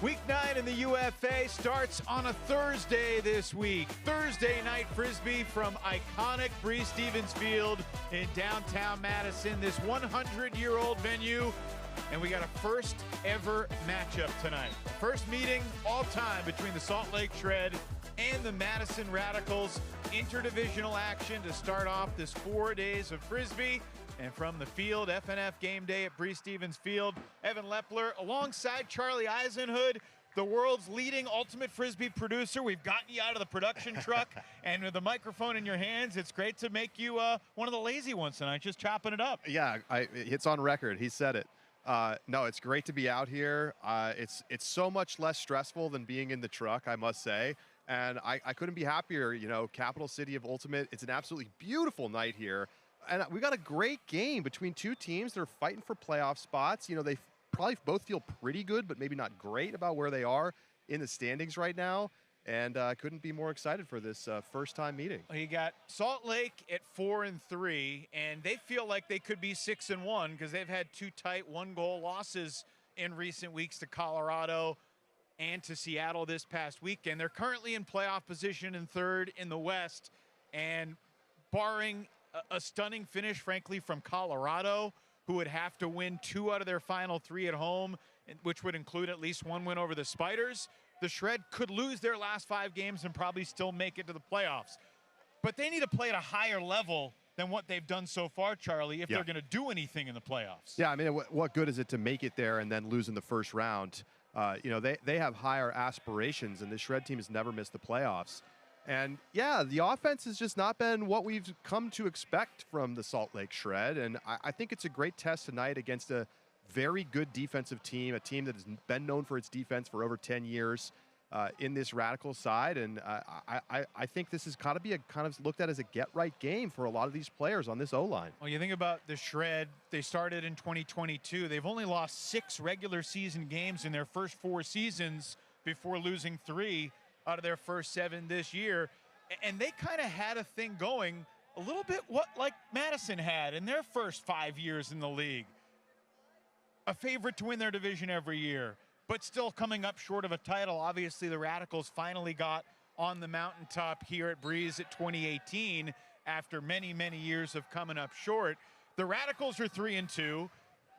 Week 9 in the UFA starts on a Thursday this week. Thursday night Frisbee from iconic Breese Stevens Field in downtown Madison, this 100-year-old venue. And we got a first ever matchup tonight. First meeting all time between the Salt Lake Shred and the Madison Radicals. Interdivisional action to start off this 4 days of Frisbee. And from the field, FNF game day at Breese Stevens Field, Evan Lepler alongside Charlie Eisenhood, the world's leading ultimate Frisbee producer. We've gotten you out of the production truck and with the microphone in your hands. It's great to make you one of the lazy ones tonight, just chopping it up. Yeah, it's on record. He said it. No, it's great to be out here. It's so much less stressful than being in the truck, I must say. And I couldn't be happier. You know, capital city of ultimate. It's an absolutely beautiful night here. And we got a great game between two teams that are fighting for playoff spots. You know, they probably both feel pretty good, but maybe not great about where they are in the standings right now. And I couldn't be more excited for this first-time meeting. You got Salt Lake at 4-3, and they feel like they could be 6-1 because they've had two tight one-goal losses in recent weeks to Colorado and to Seattle this past weekend. They're currently in playoff position in third in the West, and barring a stunning finish, frankly, from Colorado, who would have to win 2 out of their final 3 at home, which would include at least 1 win over the Spiders. The Shred could lose their last 5 games and probably still make it to the playoffs. But they need to play at a higher level than what they've done so far, Charlie, if they're going to do anything in the playoffs. Yeah, I mean, what good is it to make it there and then lose in the first round? You know, they have higher aspirations, and the Shred team has never missed the playoffs. And, yeah, the offense has just not been what we've come to expect from the Salt Lake Shred. And I think it's a great test tonight against a very good defensive team, a team that has been known for its defense for over 10 years in this Radical side. And I think this has got to be a kind of looked at as a get-right game for a lot of these players on this O-line. Well, you think about the Shred, they started in 2022. They've only lost 6 regular season games in their first 4 seasons before losing 3 out of their first 7 this year. And they kind of had a thing going a little bit like Madison had in their first 5 years in the league. A favorite to win their division every year, but still coming up short of a title. Obviously, the Radicals finally got on the mountaintop here at Breese at 2018 after many, many years of coming up short. The Radicals are 3-2.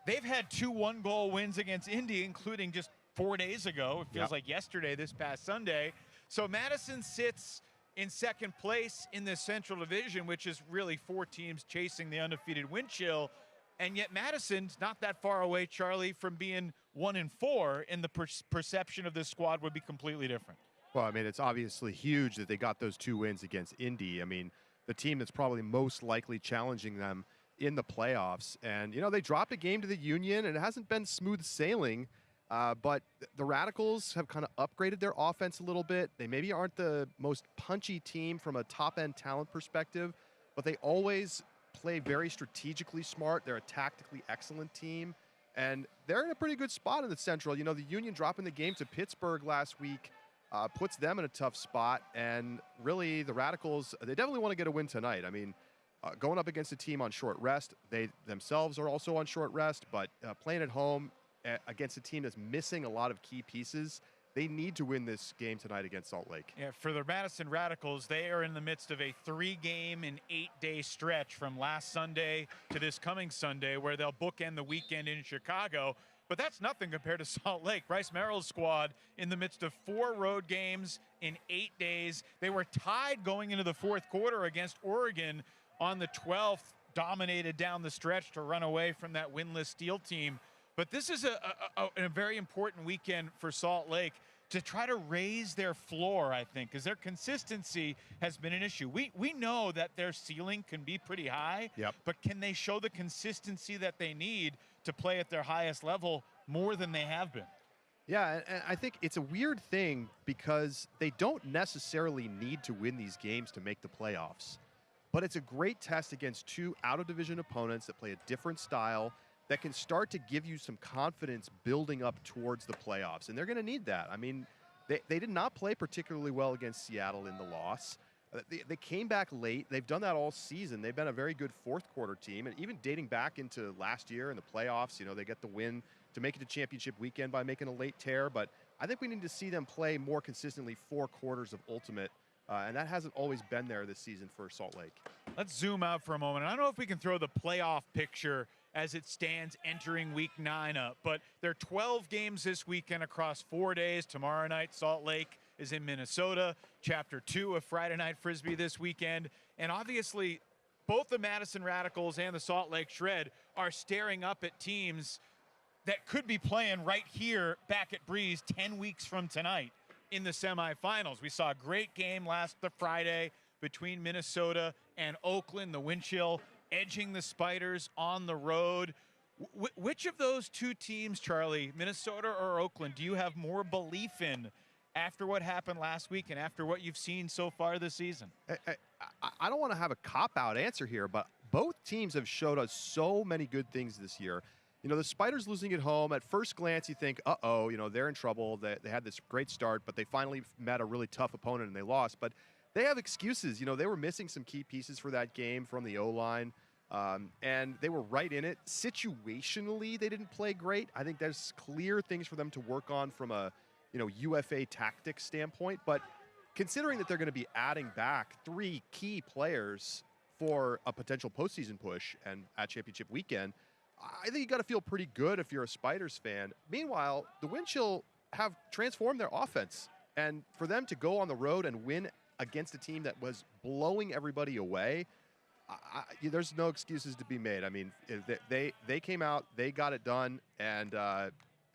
They've had 2 one-goal wins against Indy, including just 4 days ago. It feels like yesterday, this past Sunday. So Madison sits in second place in the Central Division, which is really 4 teams chasing the undefeated win chill. And yet Madison's not that far away, Charlie, from being 1-4, and the perception of this squad would be completely different. Well, I mean, it's obviously huge that they got those 2 wins against Indy. I mean, the team that's probably most likely challenging them in the playoffs. And, you know, they dropped a game to the Union, and it hasn't been smooth sailing. But the Radicals have kind of upgraded their offense a little bit. They maybe aren't the most punchy team from a top-end talent perspective, but they always play very strategically smart. They're a tactically excellent team, and they're in a pretty good spot in the Central. You know, the Union dropping the game to Pittsburgh last week puts them in a tough spot, and really the Radicals, they definitely want to get a win tonight. I mean, going up against a team on short rest, they themselves are also on short rest, but playing at home against a team that's missing a lot of key pieces, they need to win this game tonight against Salt Lake. Yeah, for the Madison Radicals, they are in the midst of a 3-game and 8-day stretch from last Sunday to this coming Sunday, where they'll bookend the weekend in Chicago. But that's nothing compared to Salt Lake. Bryce Merrill's squad in the midst of 4 road games in 8 days. They were tied going into the fourth quarter against Oregon on the 12th, dominated down the stretch to run away from that winless Steel team. But this is a very important weekend for Salt Lake to try to raise their floor, I think, because their consistency has been an issue. We know that their ceiling can be pretty high, but can they show the consistency that they need to play at their highest level more than they have been? Yeah, and I think it's a weird thing because they don't necessarily need to win these games to make the playoffs. But it's a great test against 2 out-of-division opponents that play a different style, that can start to give you some confidence building up towards the playoffs. And they're going to need that. I mean, they did not play particularly well against Seattle in the loss. They came back late. They've done that all season. They've been a very good fourth quarter team. And even dating back into last year in the playoffs, you know, they get the win to make it to championship weekend by making a late tear. But I think we need to see them play more consistently 4 quarters of ultimate, and that hasn't always been there this season for Salt Lake. Let's zoom out for a moment. I don't know if we can throw the playoff picture as it stands entering week 9 up, but there are 12 games this weekend across 4 days. Tomorrow night, Salt Lake is in Minnesota. Chapter 2 of Friday Night Frisbee this weekend. And obviously, both the Madison Radicals and the Salt Lake Shred are staring up at teams that could be playing right here back at Breeze 10 weeks from tonight in the semifinals. We saw a great game last Friday between Minnesota and Oakland. The wind chill edging the Spiders on the road. Which of those two teams, Charlie, Minnesota or Oakland, do you have more belief in after what happened last week and after what you've seen so far this season? I don't want to have a cop-out answer here, but both teams have showed us so many good things this year. You know, the Spiders losing at home, at first glance you think, uh-oh, you know, they're in trouble. They had this great start, but they finally met a really tough opponent and they lost. But they have excuses. You know, they were missing some key pieces for that game from the O-line, and they were right in it. Situationally, they didn't play great. I think there's clear things for them to work on from a, you know, UFA tactics standpoint. But considering that they're going to be adding back 3 key players for a potential postseason push and at championship weekend, I think you got to feel pretty good if you're a Spiders fan. Meanwhile, the wind chill have transformed their offense, and for them to go on the road and win against a team that was blowing everybody away, there's no excuses to be made. I mean, they came out, they got it done, and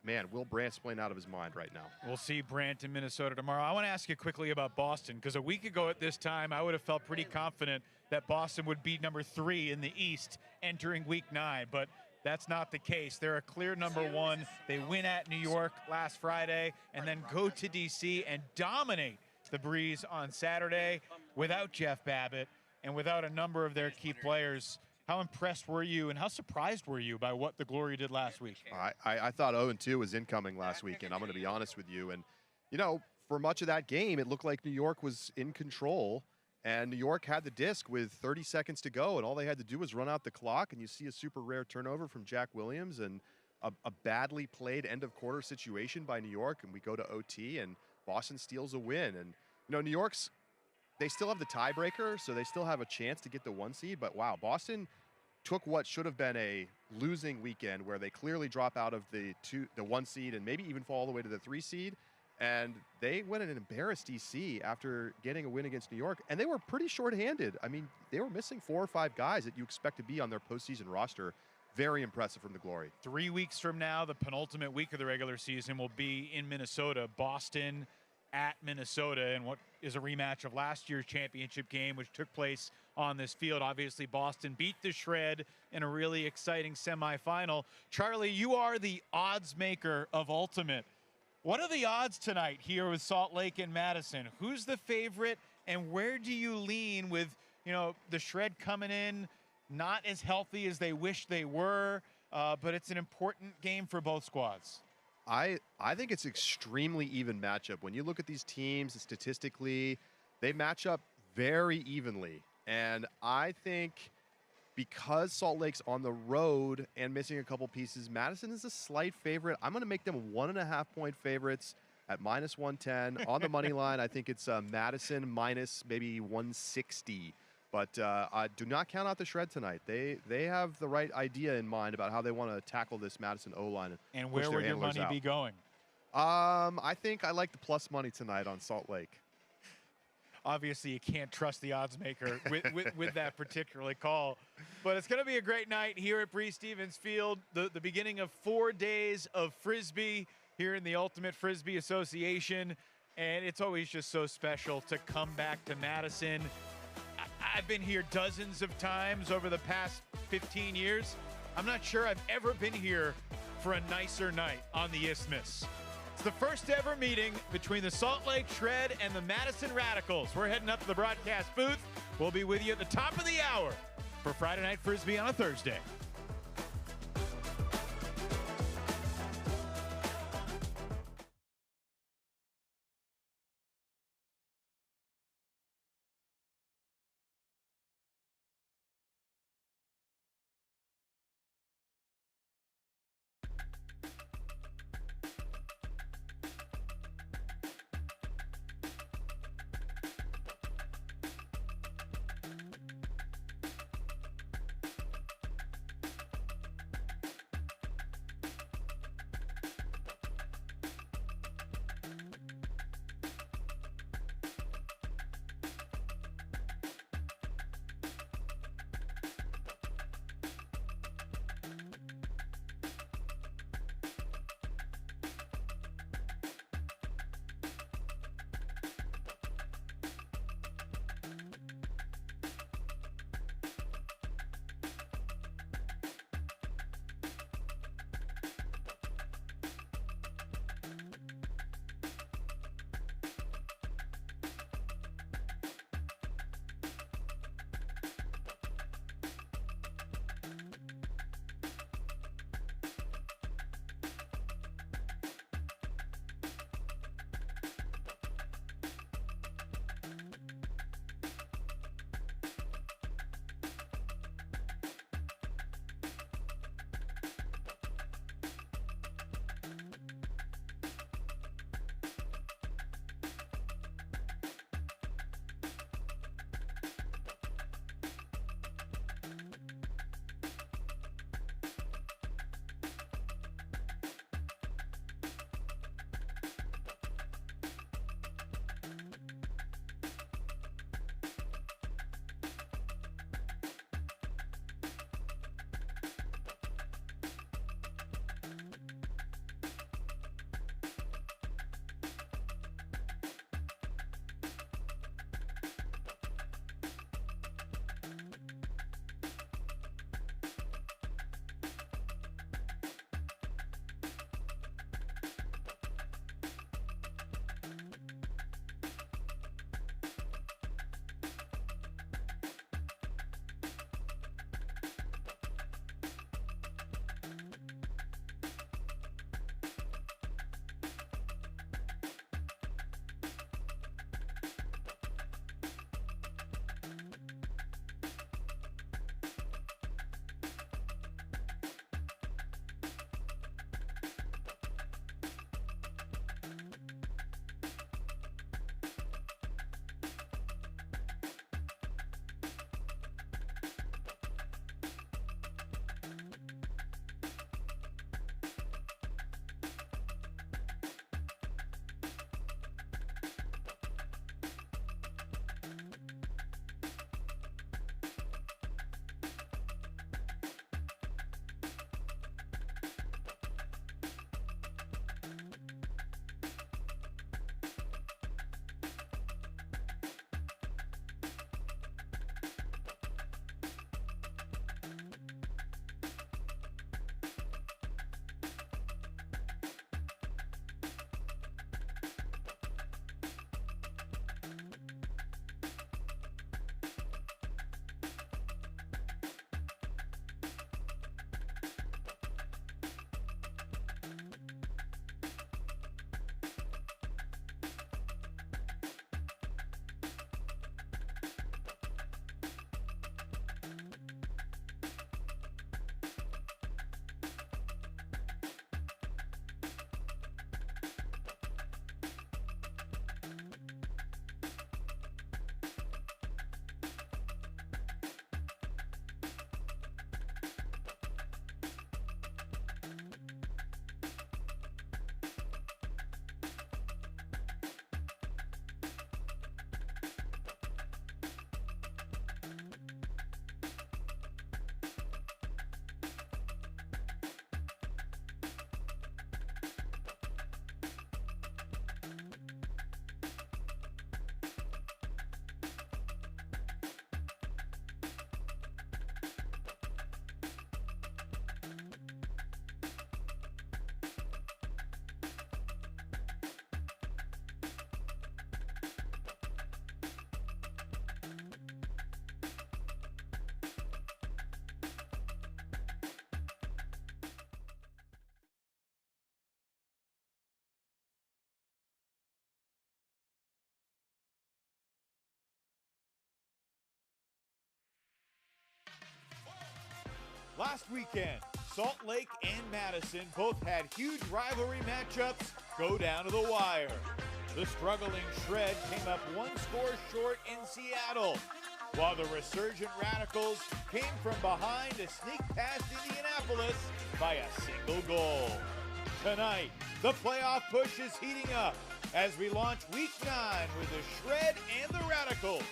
man, Will Brandt's playing out of his mind right now. We'll see Brandt in Minnesota tomorrow. I want to ask you quickly about Boston, because a week ago at this time, I would have felt pretty confident that Boston would be number 3 in the East entering week 9, but that's not the case. They're a clear number 1. They win at New York last Friday and then go to D.C. and dominate the Breeze on Saturday without Jeff Babbitt and without a number of their key players. How impressed were you and how surprised were you by what the Glory did last week? I thought 0-2 was incoming last week, and I'm going to be honest with you. And, you know, for much of that game, it looked like New York was in control. And New York had the disc with 30 seconds to go, and all they had to do was run out the clock, and you see a super rare turnover from Jack Williams and a badly played end-of-quarter situation by New York, and we go to OT, and Boston steals a win. And, you know, New York's, they still have the tiebreaker, so they still have a chance to get the 1 seed, but wow, Boston took what should have been a losing weekend where they clearly drop out of the 1 seed and maybe even fall all the way to the 3 seed. And they went and embarrassed DC after getting a win against New York. And they were pretty shorthanded. I mean, they were missing 4 or 5 guys that you expect to be on their postseason roster. Very impressive from the Glory. 3 weeks from now, the penultimate week of the regular season will be in Minnesota. Boston at Minnesota, and what is a rematch of last year's championship game, which took place on this field. Obviously, Boston beat the Shred in a really exciting semifinal. Charlie, you are the odds maker of Ultimate. What are the odds tonight here with Salt Lake and Madison? Who's the favorite, and where do you lean with, you know, the Shred coming in not as healthy as they wish they were, but it's an important game for both squads? I think it's extremely even matchup. When you look at these teams statistically, they match up very evenly. And I think because Salt Lake's on the road and missing a couple pieces, Madison is a slight favorite. I'm going to make them 1.5-point favorites at -110. On the money line, I think it's Madison minus maybe 160. But do not count out the Shred tonight. They have the right idea in mind about how they want to tackle this Madison O-line. And where would your money be going? I think I like the plus money tonight on Salt Lake. Obviously, you can't trust the odds maker with that particular call. But it's going to be a great night here at Breese Stevens Field, the beginning of 4 days of Frisbee here in the Ultimate Frisbee Association. And it's always just so special to come back to Madison. I've been here dozens of times over the past 15 years. I'm not sure I've ever been here for a nicer night on the Isthmus. It's the first ever meeting between the Salt Lake Shred and the Madison Radicals. We're heading up to the broadcast booth. We'll be with you at the top of the hour for Friday Night Frisbee on a Thursday. Last weekend, Salt Lake and Madison both had huge rivalry matchups go down to the wire. The struggling Shred came up one score short in Seattle, while the resurgent Radicals came from behind to sneak past Indianapolis by a single goal. Tonight, the playoff push is heating up as we launch Week 9 with the Shred and the Radicals.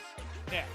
Next.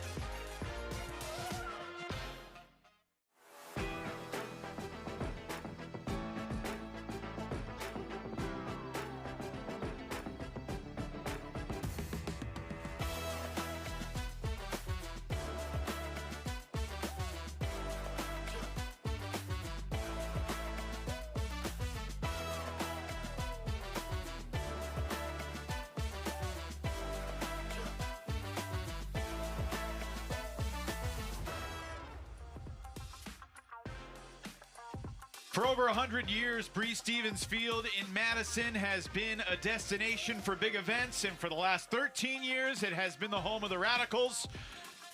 For over 100 years, Breeze Stevens Field in Madison has been a destination for big events, and for the last 13 years, it has been the home of the Radicals.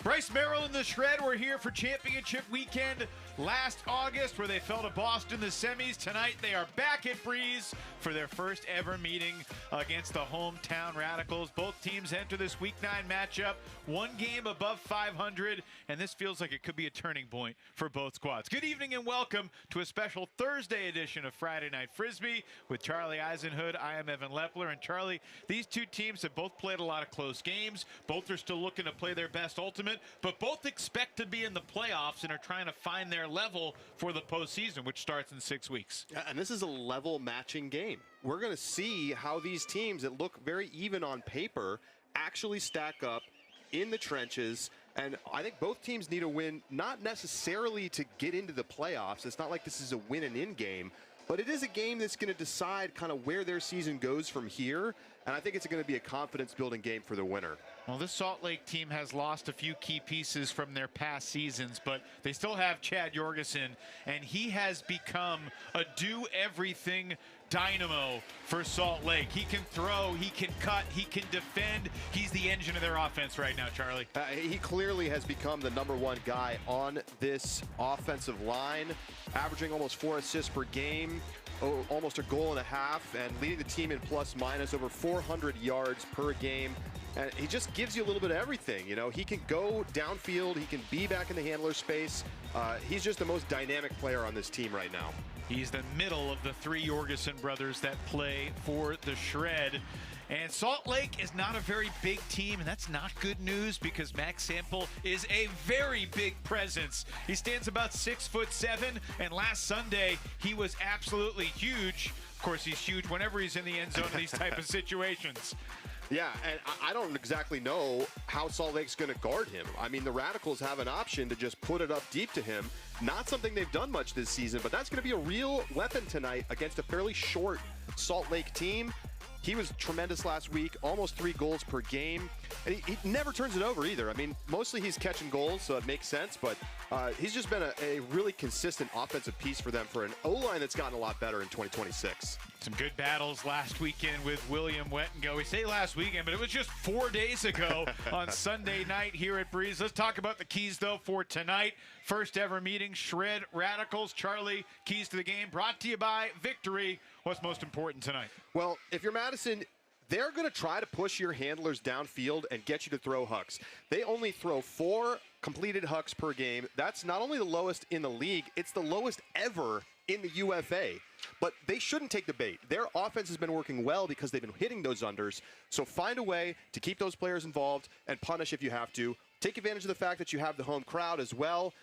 Bryce Merrill and the Shred were here for championship weekend last August, where they fell to Boston in the semis. Tonight, they are back at Breeze for their first ever meeting against the hometown Radicals. Both teams enter this Week 9 matchup, one game above 500, and this feels like it could be a turning point for both squads. Good evening and welcome to a special Thursday edition of Friday Night Frisbee with Charlie Eisenhood. I am Evan Lepler, and Charlie, these two teams have both played a lot of close games. Both are still looking to play their best ultimate, but both expect to be in the playoffs and are trying to find their level for the postseason, which starts in 6 weeks. And this is a level matching game. We're going to see how these teams that look very even on paper actually stack up in the trenches. And I think both teams need a win, not necessarily to get into the playoffs. It's not like this is a win and in game, but it is a game that's going to decide kind of where their season goes from here. And I think it's going to be a confidence-building game for the winner. Well, this Salt Lake team has lost a few key pieces from their past seasons, but they still have Chad Jorgensen, and he has become a do-everything dynamo for Salt Lake. He can throw, he can cut, he can defend. He's the engine of their offense right now, Charlie. He clearly has become the #1 guy on this offensive line, averaging almost 4 assists per game, almost a goal and a half, and leading the team in plus-minus over 400 yards per game. And he just gives you a little bit of everything. You know, he can go downfield, he can be back in the handler space. He's just the most dynamic player on this team right now. He's the middle of the three Jorgensen brothers that play for the Shred. And Salt Lake is not a very big team, and that's not good news because Max Sample is a very big presence. He stands about 6'7", and last Sunday he was absolutely huge. Of course, he's huge whenever he's in the end zone in these type of situations. Yeah, and I don't exactly know how Salt Lake's going to guard him. I mean, the Radicals have an option to just put it up deep to him. Not something they've done much this season, but that's going to be a real weapon tonight against a fairly short Salt Lake team. He was tremendous last week, almost 3 goals per game. And he never turns it over either. I mean, mostly he's catching goals, so it makes sense. But he's just been a really consistent offensive piece for them for an O-line that's gotten a lot better in 2026. Some good battles last weekend with William Wettengo. We say last weekend, but it was just 4 days ago on Sunday night here at Breeze. Let's talk about the keys, though, for tonight. First ever meeting, Shred Radicals. Charlie, keys to the game brought to you by Victory. What's most important tonight? Well, if you're Madison, they're going to try to push your handlers downfield and get you to throw hucks. They only throw 4 completed hucks per game. That's not only the lowest in the league, it's the lowest ever in the UFA. But they shouldn't take the bait. Their offense has been working well because they've been hitting those unders. So find a way to keep those players involved and punish if you have to. Take advantage of the fact that you have the home crowd as well.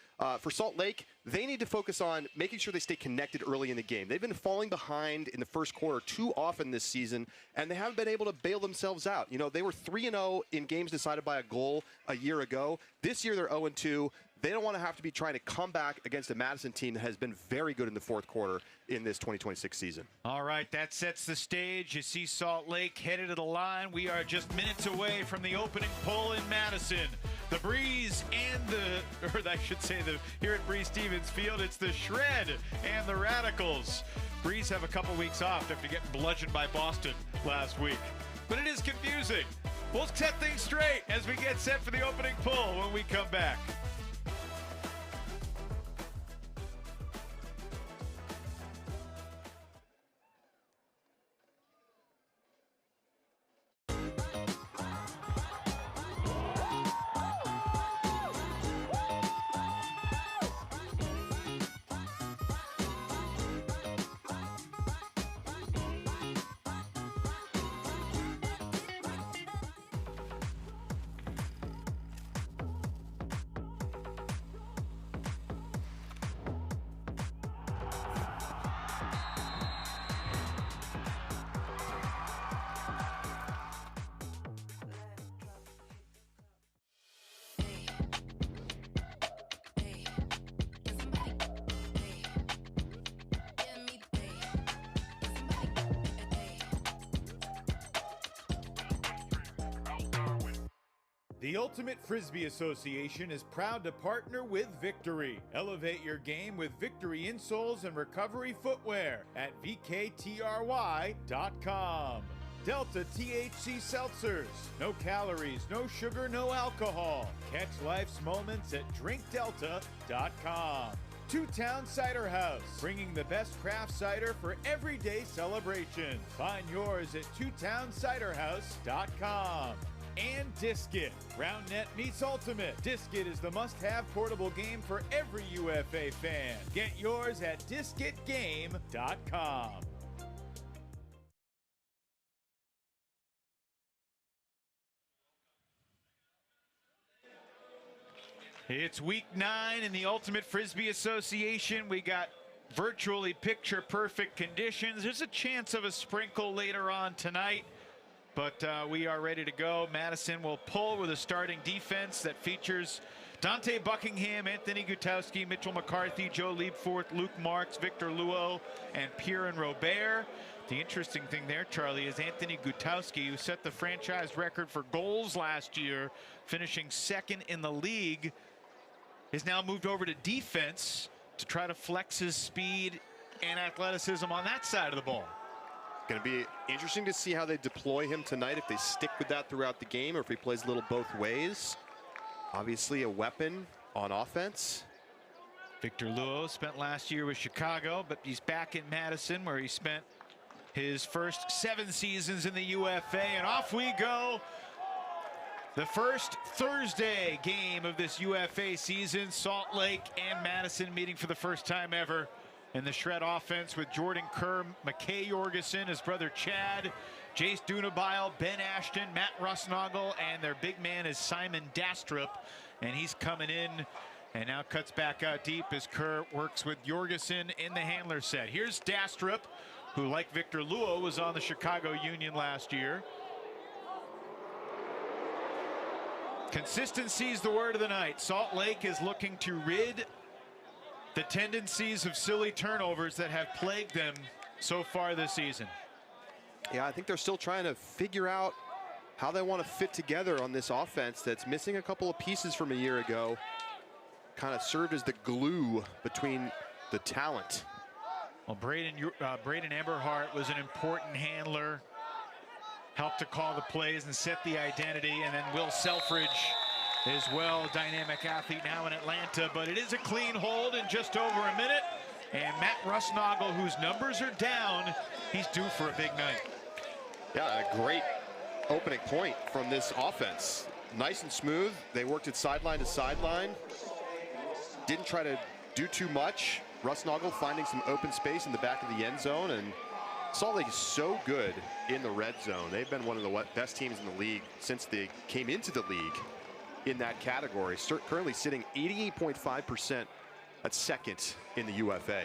For Salt Lake, they need to focus on making sure they stay connected early in the game. They've been falling behind in the first quarter too often this season, and they haven't been able to bail themselves out. You know, they were 3-0 in games decided by a goal a year ago. This year, they're 0-2. They don't want to have to be trying to come back against a Madison team that has been very good in the fourth quarter in this 2026 season. All right, that sets the stage. You see Salt Lake headed to the line. We are just minutes away from the opening pull in Madison. The Breeze and here at Breeze Stevens Field, it's the Shred and the Radicals. Breeze have a couple weeks off after getting bludgeoned by Boston last week. But it is confusing. We'll set things straight as we get set for the opening pull when we come back. The Ultimate Frisbee Association is proud to partner with Victory. Elevate your game with Victory insoles and recovery footwear at VKTRY.com. Delta THC Seltzers. No calories, no sugar, no alcohol. Catch life's moments at DrinkDelta.com. Two Town Cider House, bringing the best craft cider for everyday celebrations. Find yours at TwoTownCiderHouse.com. And Disc-It. Round Net meets Ultimate. Disc-It is the must-have portable game for every UFA fan. Get yours at DiscItGame.com. It's week 9 in the Ultimate Frisbee Association. We got virtually picture-perfect conditions. There's a chance of a sprinkle later on tonight. But we are ready to go. Madison will pull with a starting defense that features Dante Buckingham, Anthony Gutowski, Mitchell McCarthy, Joe Liebforth, Luke Marks, Victor Luo, and Pierre Robert. The interesting thing there, Charlie, is Anthony Gutowski, who set the franchise record for goals last year, finishing second in the league, is now moved over to defense to try to flex his speed and athleticism on that side of the ball. Going to be interesting to see how they deploy him tonight, if they stick with that throughout the game or if he plays a little both ways. Obviously a weapon on offense. Victor Luo spent last year with Chicago, but he's back in Madison where he spent his first 7 seasons in the UFA, and off we go. The first Thursday game of this UFA season, Salt Lake and Madison meeting for the first time ever. In the Shred offense with Jordan Kerr, McKay Jorgensen, his brother Chad, Jace Dunabile, Ben Ashton, Matt Russnagel, and their big man is Simon Dastrup. And he's coming in and now cuts back out deep as Kerr works with Jorgensen in the handler set. Here's Dastrup, who, like Victor Luo, was on the Chicago Union last year. Consistency is the word of the night. Salt Lake is looking to rid the tendencies of silly turnovers that have plagued them so far this season. Yeah, I think they're still trying to figure out how they want to fit together on this offense that's missing a couple of pieces from a year ago. Kind of served as the glue between the talent. Well, Braden Eberhardt was an important handler, helped to call the plays and set the identity, and then Will Selfridge as well, dynamic athlete now in Atlanta, but it is a clean hold in just over a minute. And Matt Russnagel, whose numbers are down, he's due for a big night. Yeah, a great opening point from this offense. Nice and smooth. They worked it sideline to sideline. Didn't try to do too much. Russnagel finding some open space in the back of the end zone, and Salt Lake is so good in the red zone. They've been one of the best teams in the league since they came into the league in that category. Currently sitting 88.5% at second in the UFA.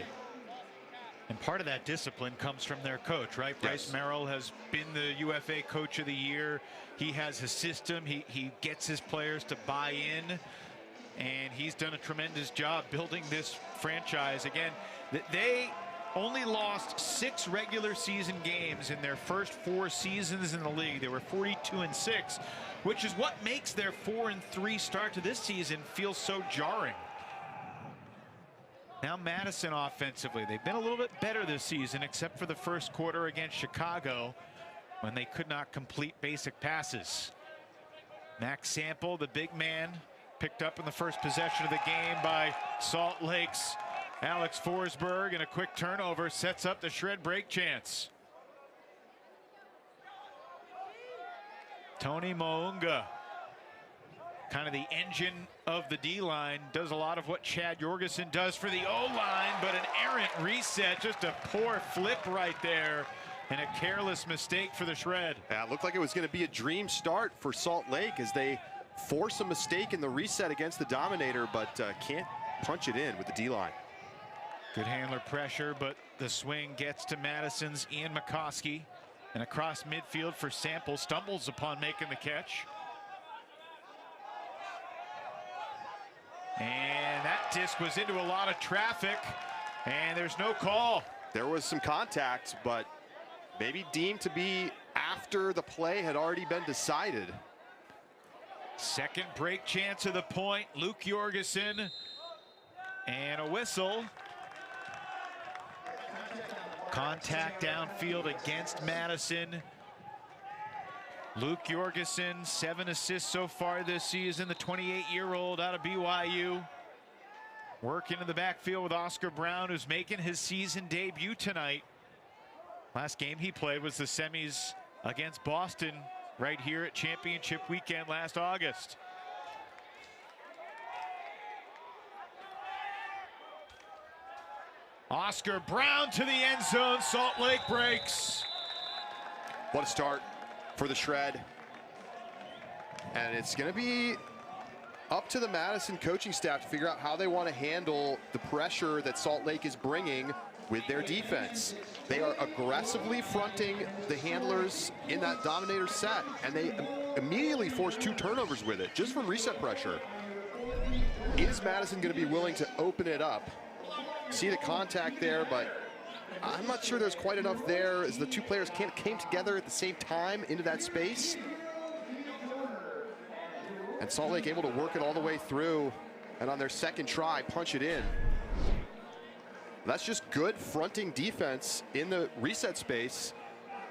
And part of that discipline comes from their coach, right? Yes. Bryce Merrill has been the UFA Coach of the Year. He has a system. He gets his players to buy in, and he's done a tremendous job building this franchise. Again, they only lost 6 regular season games in their first 4 seasons in the league. They were 42-6, which is what makes their 4-3 start to this season feel so jarring. Now Madison offensively, they've been a little bit better this season, except for the first quarter against Chicago when they could not complete basic passes. Max Sample, the big man, picked up in the first possession of the game by Salt Lake's Alex Forsberg, and a quick turnover sets up the Shred break chance. Tony Mounga, kind of the engine of the D-line, does a lot of what Chad Jorgensen does for the O-line, but an errant reset, just a poor flip right there, and a careless mistake for the Shred. Yeah, it looked like it was going to be a dream start for Salt Lake as they force a mistake in the reset against the Dominator, but can't punch it in with the D-line. Good handler pressure, but the swing gets to Madison's Ian McCoskey, and across midfield for Sample, stumbles upon making the catch. And that disc was into a lot of traffic, and there's no call. There was some contact, but maybe deemed to be after the play had already been decided. Second break chance of the point. Luke Jorgensen. And a whistle. Contact downfield against Madison. Luke Jorgensen, 7 assists so far this season. The 28-year-old out of BYU. Working in the backfield with Oscar Brown, who's making his season debut tonight. Last game he played was the semis against Boston right here at championship weekend last August. Oscar Brown to the end zone. Salt Lake breaks. What a start for the Shred. And it's going to be up to the Madison coaching staff to figure out how they want to handle the pressure that Salt Lake is bringing with their defense. They are aggressively fronting the handlers in that dominator set, and they immediately force 2 turnovers with it, just from reset pressure. Is Madison going to be willing to open it up? See the contact there, but I'm not sure there's quite enough there as the 2 players came together at the same time into that space. And Salt Lake able to work it all the way through, and on their second try, punch it in. That's just good fronting defense in the reset space,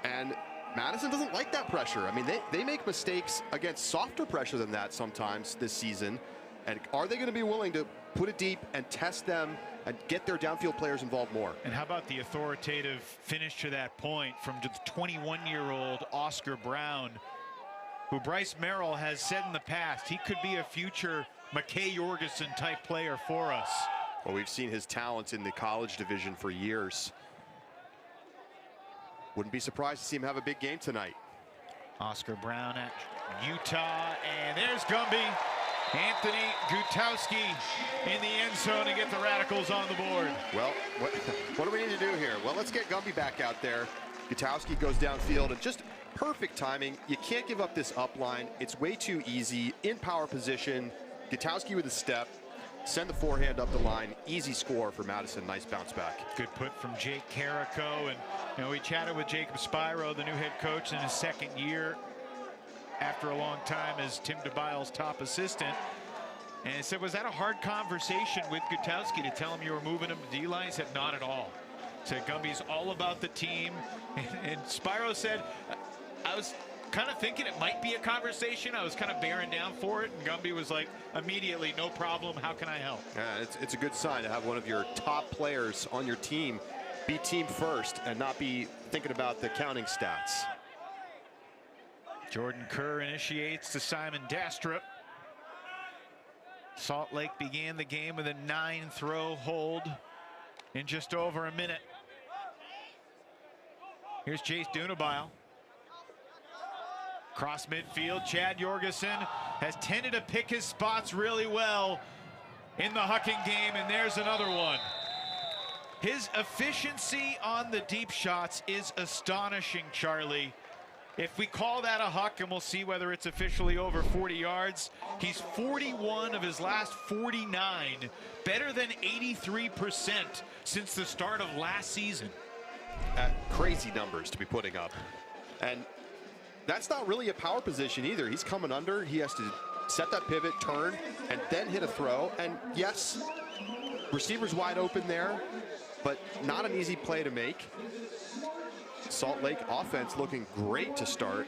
and Madison doesn't like that pressure. I mean, they make mistakes against softer pressure than that sometimes this season, and are they going to be willing to put it deep and test them and get their downfield players involved more? And how about the authoritative finish to that point from the 21-year-old Oscar Brown, who Bryce Merrill has said in the past he could be a future McKay Jorgensen type player for us. Well, we've seen his talents in the college division for years. Wouldn't be surprised to see him have a big game tonight. Oscar Brown at Utah, and there's Gumby. Anthony Gutowski in the end zone to get the Radicals on the board. Well, what do we need to do here? Well, let's get Gumby back out there. Gutowski goes downfield, and just perfect timing. You can't give up this up line. It's way too easy. In power position, Gutowski with a step. Send the forehand up the line. Easy score for Madison. Nice bounce back. Good put from Jake Carrico. And we chatted with Jacob Spyro, the new head coach in his second year after a long time as Tim DeBile's top assistant. And he said, was that a hard conversation with Gutowski to tell him you were moving him to D-line? He said, not at all. Said Gumby's all about the team. And Spyro said, I was kind of thinking it might be a conversation. I was kind of bearing down for it, and Gumby was like, immediately, no problem, how can I help? Yeah, it's a good sign to have one of your top players on your team be team first and not be thinking about the counting stats. Jordan Kerr initiates to Simon Dastrup. Salt Lake began the game with a 9-throw hold in just over a minute. Here's Jace Dunabile. Cross midfield, Chad Jorgensen has tended to pick his spots really well in the hucking game, and there's another one. His efficiency on the deep shots is astonishing, Charlie. If we call that a huck, and we'll see whether it's officially over 40 yards, he's 41 of his last 49, better than 83% since the start of last season. Crazy numbers to be putting up. And that's not really a power position either. He's coming under. He has to set that pivot, turn, and then hit a throw. And yes, receiver's wide open there, but not an easy play to make. Salt Lake offense looking great to start.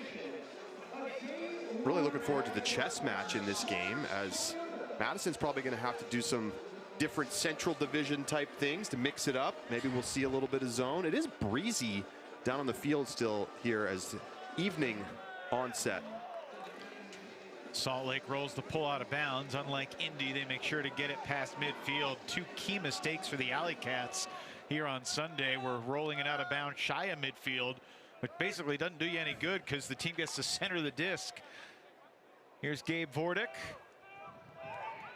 Really looking forward to the chess match in this game, as Madison's probably going to have to do some different Central Division type things to mix it up. Maybe we'll see a little bit of zone. It is breezy down on the field still here as evening onset. Salt Lake rolls the pull out of bounds. Unlike Indy, they make sure to get it past midfield. 2 key mistakes for the AlleyCats here on Sunday. We're rolling it out of bounds shy of midfield, which basically doesn't do you any good because the team gets to center the disc. Here's Gabe Vordick.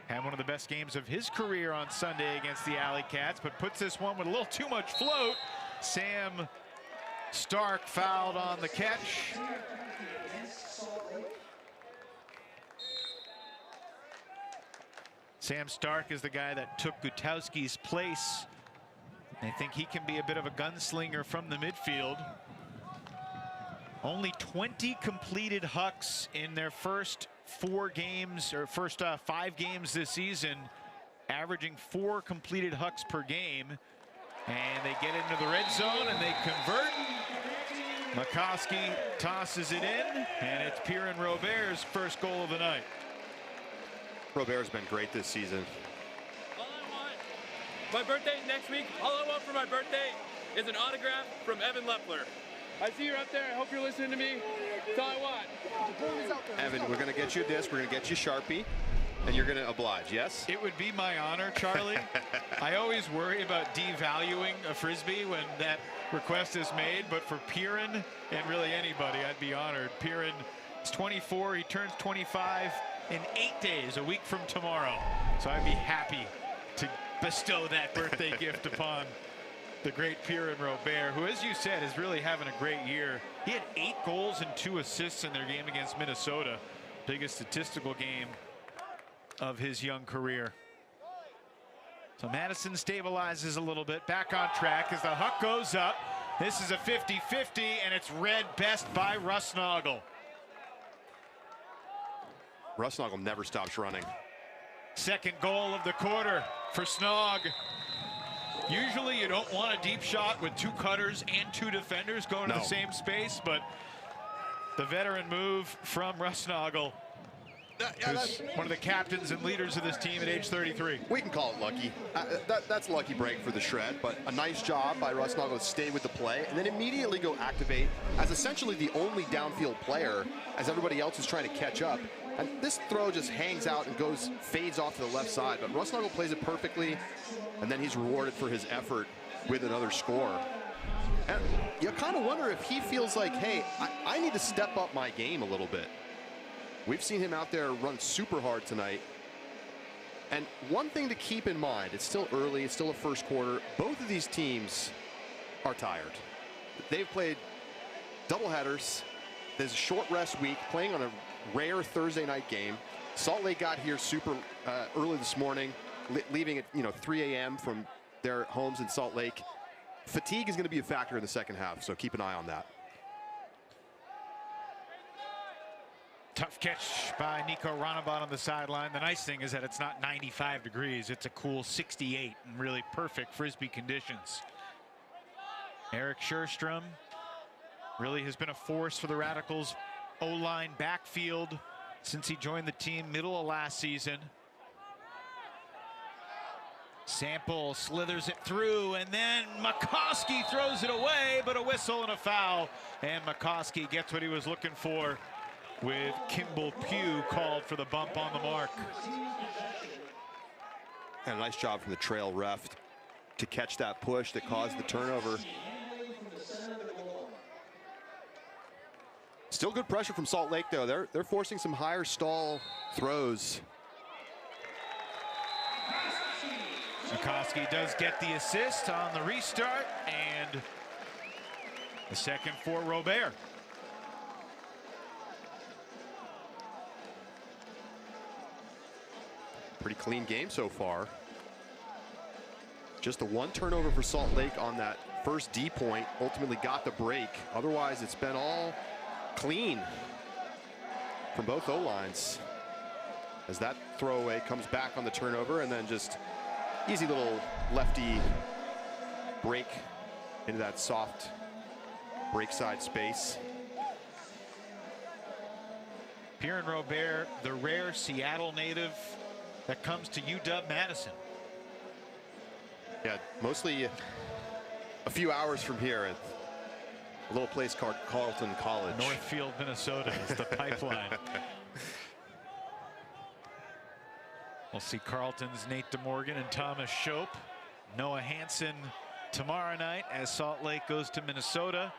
Had one of the best games of his career on Sunday against the AlleyCats, but puts this one with a little too much float. Sam Stark fouled on the catch. Sam Stark is the guy that took Gutowski's place. I think he can be a bit of a gunslinger from the midfield. Only 20 completed hucks in their first 5 games this season, averaging 4 completed hucks per game. And they get into the red zone and they convert. McCoskey tosses it in, and it's Pierre Robert's first goal of the night. Robert's been great this season. All I want, my birthday next week, all I want for my birthday is an autograph from Evan Lepler. I see you're up there. I hope you're listening to me. That's all I want. Evan, we're going to get you a disc. We're going to get you Sharpie, and you're going to oblige, yes? It would be my honor, Charlie. I always worry about devaluing a Frisbee when that request is made, but for Piran and really anybody, I'd be honored. Piran is 24. He turns 25 in 8 days, a week from tomorrow. So I'd be happy to bestow that birthday gift upon the great Pierre Robert, who, as you said, is really having a great year. He had 8 goals and 2 assists in their game against Minnesota, biggest statistical game of his young career. So Madison stabilizes a little bit, back on track as the huck goes up. This is a 50-50, and it's read best by Rusnagel. Rusnagel never stops running. Second goal of the quarter for Snog. Usually you don't want a deep shot with 2 cutters and 2 defenders going to the same space, but the veteran move from Rusnagel, who's one of the captains and leaders of this team at age 33. We can call it lucky. That's a lucky break for the shred, but a nice job by Rusnagel to stay with the play and then immediately go activate as essentially the only downfield player as everybody else is trying to catch up. And this throw just hangs out and fades off to the left side, but Rusnagel plays it perfectly, and then he's rewarded for his effort with another score. And you kind of wonder if he feels like, hey, I need to step up my game a little bit. We've seen him out there run super hard tonight. And one thing to keep in mind, it's still early, it's still a first quarter. Both of these teams are tired. They've played doubleheaders. There's a short rest week, playing on a rare Thursday night game. Salt Lake got here super early this morning, leaving at 3 a.m. from their homes in Salt Lake. Fatigue is going to be a factor in the second half, so keep an eye on that. Tough catch by Nico Ronnebaut on the sideline. The nice thing is that it's not 95 degrees. It's a cool 68 and really perfect Frisbee conditions. Eric Scherstrom really has been a force for the Radicals O-line backfield since he joined the team middle of last season. Sample slithers it through, and then McCoskey throws it away, but a whistle and a foul, and McCoskey gets what he was looking for with Kimball Pugh called for the bump on the mark. And a nice job from the trail ref to catch that push that caused the turnover. Still good pressure from Salt Lake, though. They're forcing some higher stall throws. McCoskey does get the assist on the restart, and the second for Robert. Pretty clean game so far. Just the 1 turnover for Salt Lake on that first D point ultimately got the break. Otherwise, it's been all clean from both O-lines as that throwaway comes back on the turnover, and then just easy little lefty break into that soft break side space. Pierre Robert, the rare Seattle native that comes to UW-Madison. Yeah, mostly a few hours from here at a little place called Carleton College. Northfield, Minnesota is the pipeline. We'll see Carleton's Nate DeMorgan and Thomas Shope. Noah Hansen tomorrow night as Salt Lake goes to Minnesota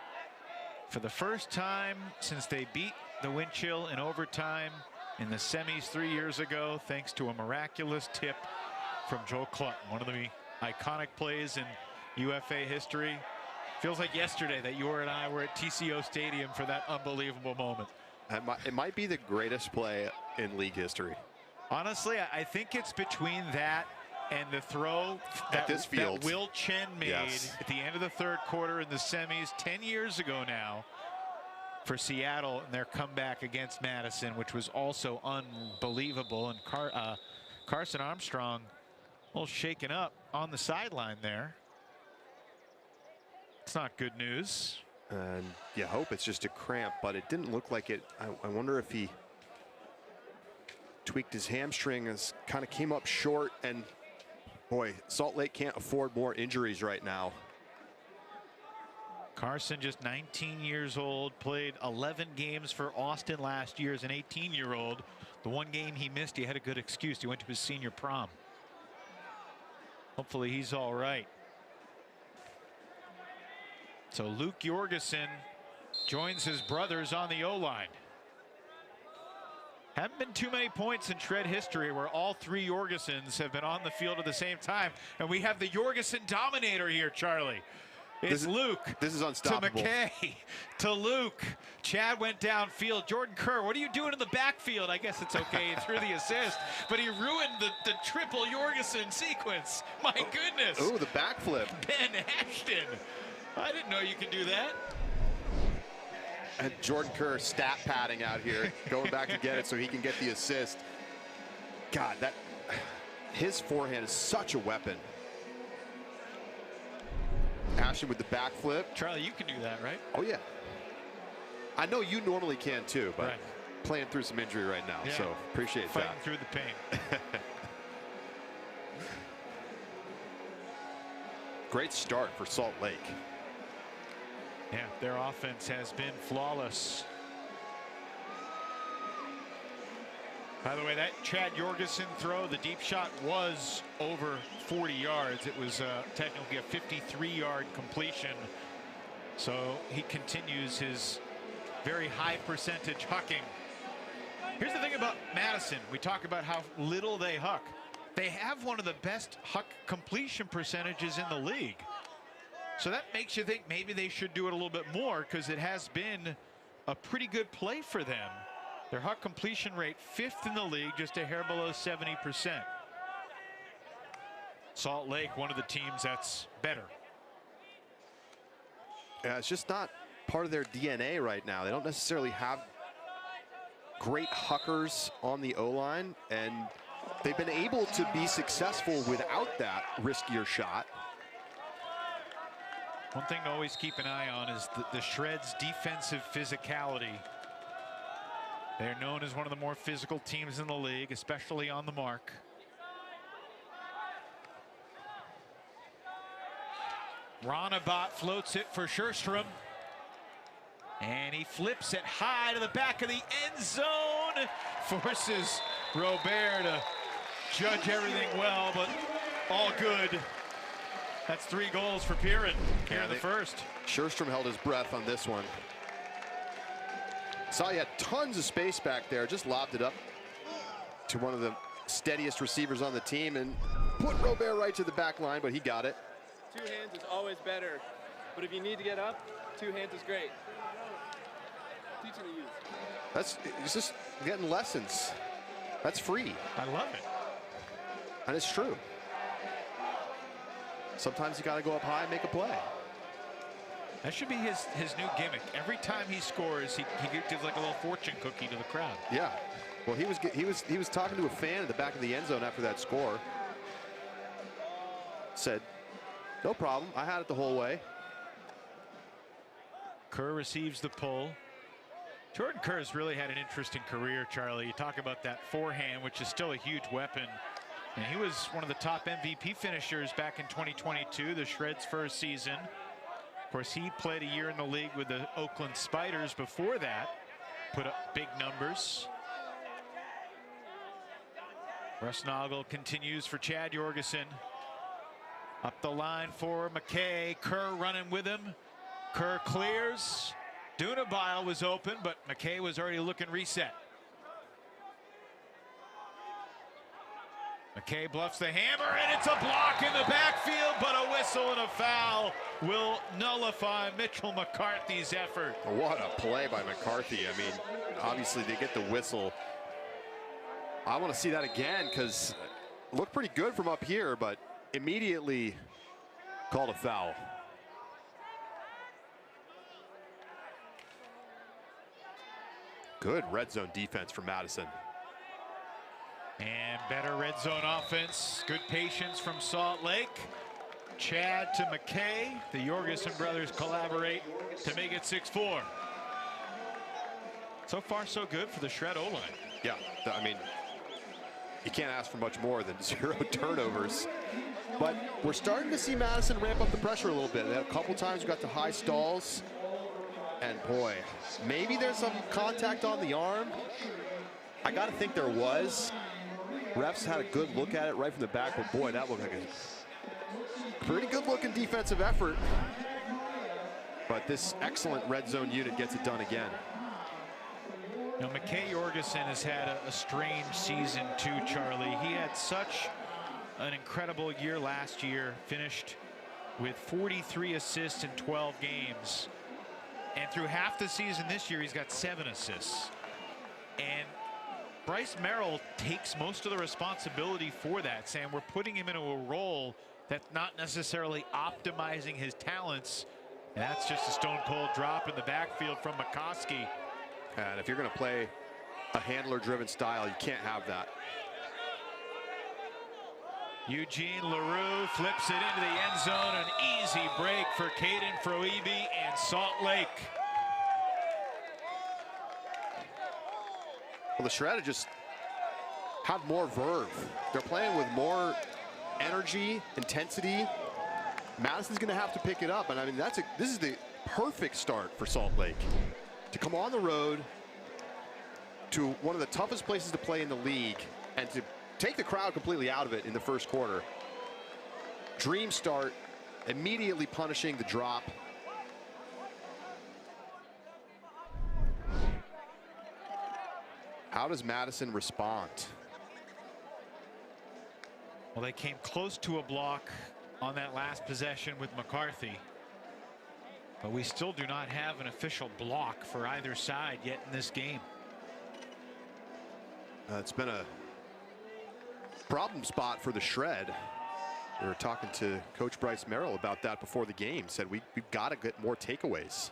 for the first time since they beat the Wind Chill in overtime in the semis 3 years ago, thanks to a miraculous tip from Joe Clutton, one of the iconic plays in UFA history. Feels like yesterday that you and I were at TCO Stadium for that unbelievable moment. It might be the greatest play in league history. Honestly, I think it's between that and the throw that Will Chen made at the end of the third quarter in the semis 10 years ago now. for Seattle in their comeback against Madison, which was also unbelievable. And Carson Armstrong a little shaken up on the sideline there. It's not good news. And you hope it's just a cramp, but it didn't look like it. I wonder if he tweaked his hamstring and kind of came up short. And boy, Salt Lake can't afford more injuries right now. Carson, just 19 years old, played 11 games for Austin last year as an 18-year-old. The one game he missed, he had a good excuse. He went to his senior prom. Hopefully he's all right. So Luke Jorgensen joins his brothers on the O-line. Haven't been too many points in Shred history where all three Jorgensens have been on the field at the same time. And we have the Jorgensen Dominator here, Charlie. It's Luke. This is unstoppable. To McKay, to Luke. Chad went downfield. Jordan Kerr, what are you doing in the backfield? I guess it's okay. He threw the assist, but he ruined the triple Jorgensen sequence. My goodness. Oh, the backflip. Ben Ashton. I didn't know you could do that. And Jordan Kerr stat padding out here, going back to get it so he can get the assist. God, his forehand is such a weapon. Ashton with the backflip. Charlie, you can do that, right? Oh, yeah. I know you normally can, too, but right. Playing through some injury right now, yeah. so appreciate Fighting that. through the pain. Great start for Salt Lake. Yeah, their offense has been flawless. By the way, that Chad Jorgensen throw, the deep shot was over 40 yards. It was technically a 53-yard completion. So he continues his very high percentage hucking. Here's the thing about Madison. We talk about how little they huck. They have one of the best huck completion percentages in the league. So that makes you think maybe they should do it a little bit more, because it has been a pretty good play for them. Their huck completion rate 5th in the league, just a hair below 70%. Salt Lake, one of the teams that's better. Yeah, it's just not part of their DNA right now. They don't necessarily have great huckers on the O-line, and they've been able to be successful without that riskier shot. One thing to always keep an eye on is the Shred's defensive physicality. They're known as one of the more physical teams in the league, especially on the mark. Ronabot floats it for Scherstrom. And he flips it high to the back of the end zone. Forces Robert to judge everything well, but all good. That's 3 goals for Piran here in the first. Scherstrom held his breath on this one. Saw he had tons of space back there, just lobbed it up to one of the steadiest receivers on the team and put Robert right to the back line, but he got it. 2 hands is always better, but if you need to get up, 2 hands is great. Teaching the youth. It's just getting lessons. That's free. I love it. And it's true. Sometimes you got to go up high and make a play. That should be his new gimmick. Every time he scores, he gives like a little fortune cookie to the crowd. Yeah. Well, he was talking to a fan at the back of the end zone after that score. Said, "No problem. I had it the whole way." Kerr receives the pull. Jordan Kerr has really had an interesting career, Charlie. You talk about that forehand, which is still a huge weapon. And he was one of the top MVP finishers back in 2022, the Shred's first season. Of course, he played a year in the league with the Oakland Spiders before that. Put up big numbers. Rusnagel continues for Chad Jorgensen. Up the line for McKay. Kerr running with him. Kerr clears. Dunabile was open, but McKay was already looking reset. McKay bluffs the hammer, and it's a block in the backfield, but a whistle and a foul will nullify Mitchell McCarthy's effort. What a play by McCarthy. I mean, obviously they get the whistle. I want to see that again, because it looked pretty good from up here, but immediately called a foul. Good red zone defense for Madison. And better red zone offense. Good patience from Salt Lake. Chad to McKay. The Jorgensen brothers collaborate to make it 6-4. So far, so good for the Shred O-line. Yeah, I mean, you can't ask for much more than 0 turnovers. But we're starting to see Madison ramp up the pressure a little bit. A couple times we got to high stalls. And boy, maybe there's some contact on the arm. I got to think there was. Refs had a good look at it right from the back, but boy, that looked like a pretty good looking defensive effort. But this excellent red zone unit gets it done again. Now, McKay Jorgensen has had a strange season too, Charlie. He had such an incredible year last year, finished with 43 assists in 12 games. And through half the season this year, he's got 7 assists. And Bryce Merrill takes most of the responsibility for that, saying we're putting him into a role that's not necessarily optimizing his talents. And that's just a stone cold drop in the backfield from McCoskey. And if you're going to play a handler-driven style, you can't have that. Eugene LaRue flips it into the end zone. An easy break for Caden Froebe and Salt Lake. Well, the Shred just had more verve. They're playing with more energy, intensity. Madison's going to have to pick it up. And I mean, this is the perfect start for Salt Lake. To come on the road to one of the toughest places to play in the league and to take the crowd completely out of it in the first quarter. Dream start, immediately punishing the drop. How does Madison respond? Well, they came close to a block on that last possession with McCarthy. But we still do not have an official block for either side yet in this game. It's been a problem spot for the Shred. We were talking to Coach Bryce Merrill about that before the game. Said we've got to get more takeaways.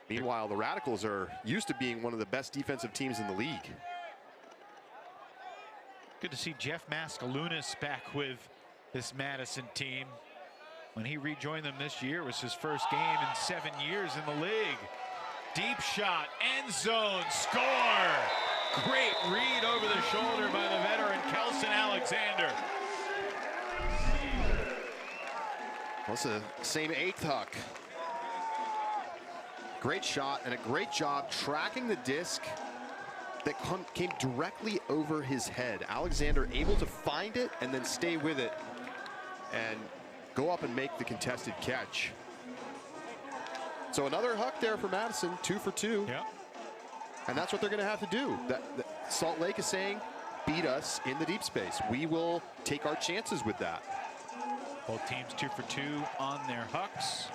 Meanwhile, the Radicals are used to being one of the best defensive teams in the league. Good to see Jeff Mascalunas back with this Madison team. When he rejoined them this year, it was his first game in 7 years in the league. Deep shot, end zone, score! Great read over the shoulder by the veteran Kelson Alexander. Well, it's the same 8th huck. Great shot and a great job tracking the disc that came directly over his head. Alexander able to find it and then stay with it and go up and make the contested catch. So another huck there for Madison, 2 for 2. Yep. And that's what they're going to have to do. Salt Lake is saying, beat us in the deep space. We will take our chances with that. Both teams 2 for 2 on their hucks.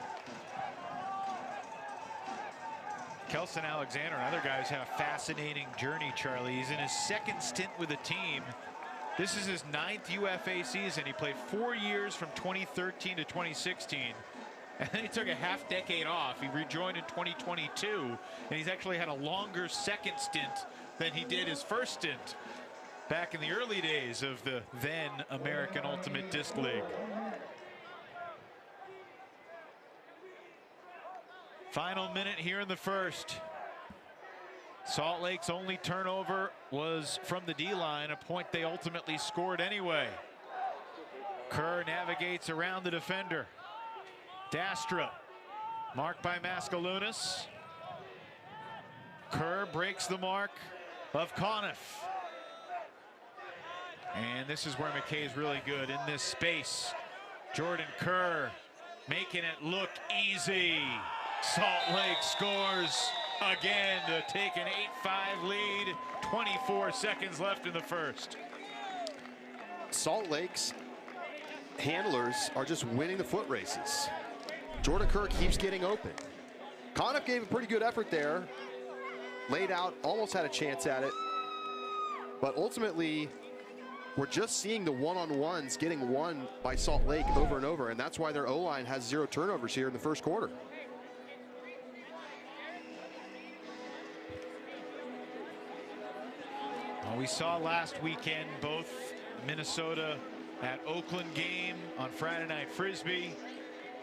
Kelson Alexander and other guys had a fascinating journey, Charlie. He's in his 2nd stint with the team. This is his 9th UFA season. He played 4 years from 2013 to 2016. And then he took a half decade off. He rejoined in 2022. And he's actually had a longer 2nd stint than he did his first stint back in the early days of the then American Ultimate Disc League. Final minute here in the first. Salt Lake's only turnover was from the D-line, a point they ultimately scored anyway. Kerr navigates around the defender. Dastra, marked by Mascalunas. Kerr breaks the mark of Conniff. And this is where McKay's really good in this space. Jordan Kerr making it look easy. Salt Lake scores again to take an 8-5 lead. 24 seconds left in the first. Salt Lake's handlers are just winning the foot races. Jordan Kerr keeps getting open. Conniff gave a pretty good effort there. Laid out, almost had a chance at it. But ultimately, we're just seeing the one-on-ones getting won by Salt Lake over and over, and that's why their O-line has 0 turnovers here in the first quarter. Well, we saw last weekend both Minnesota at Oakland game on Friday Night Frisbee,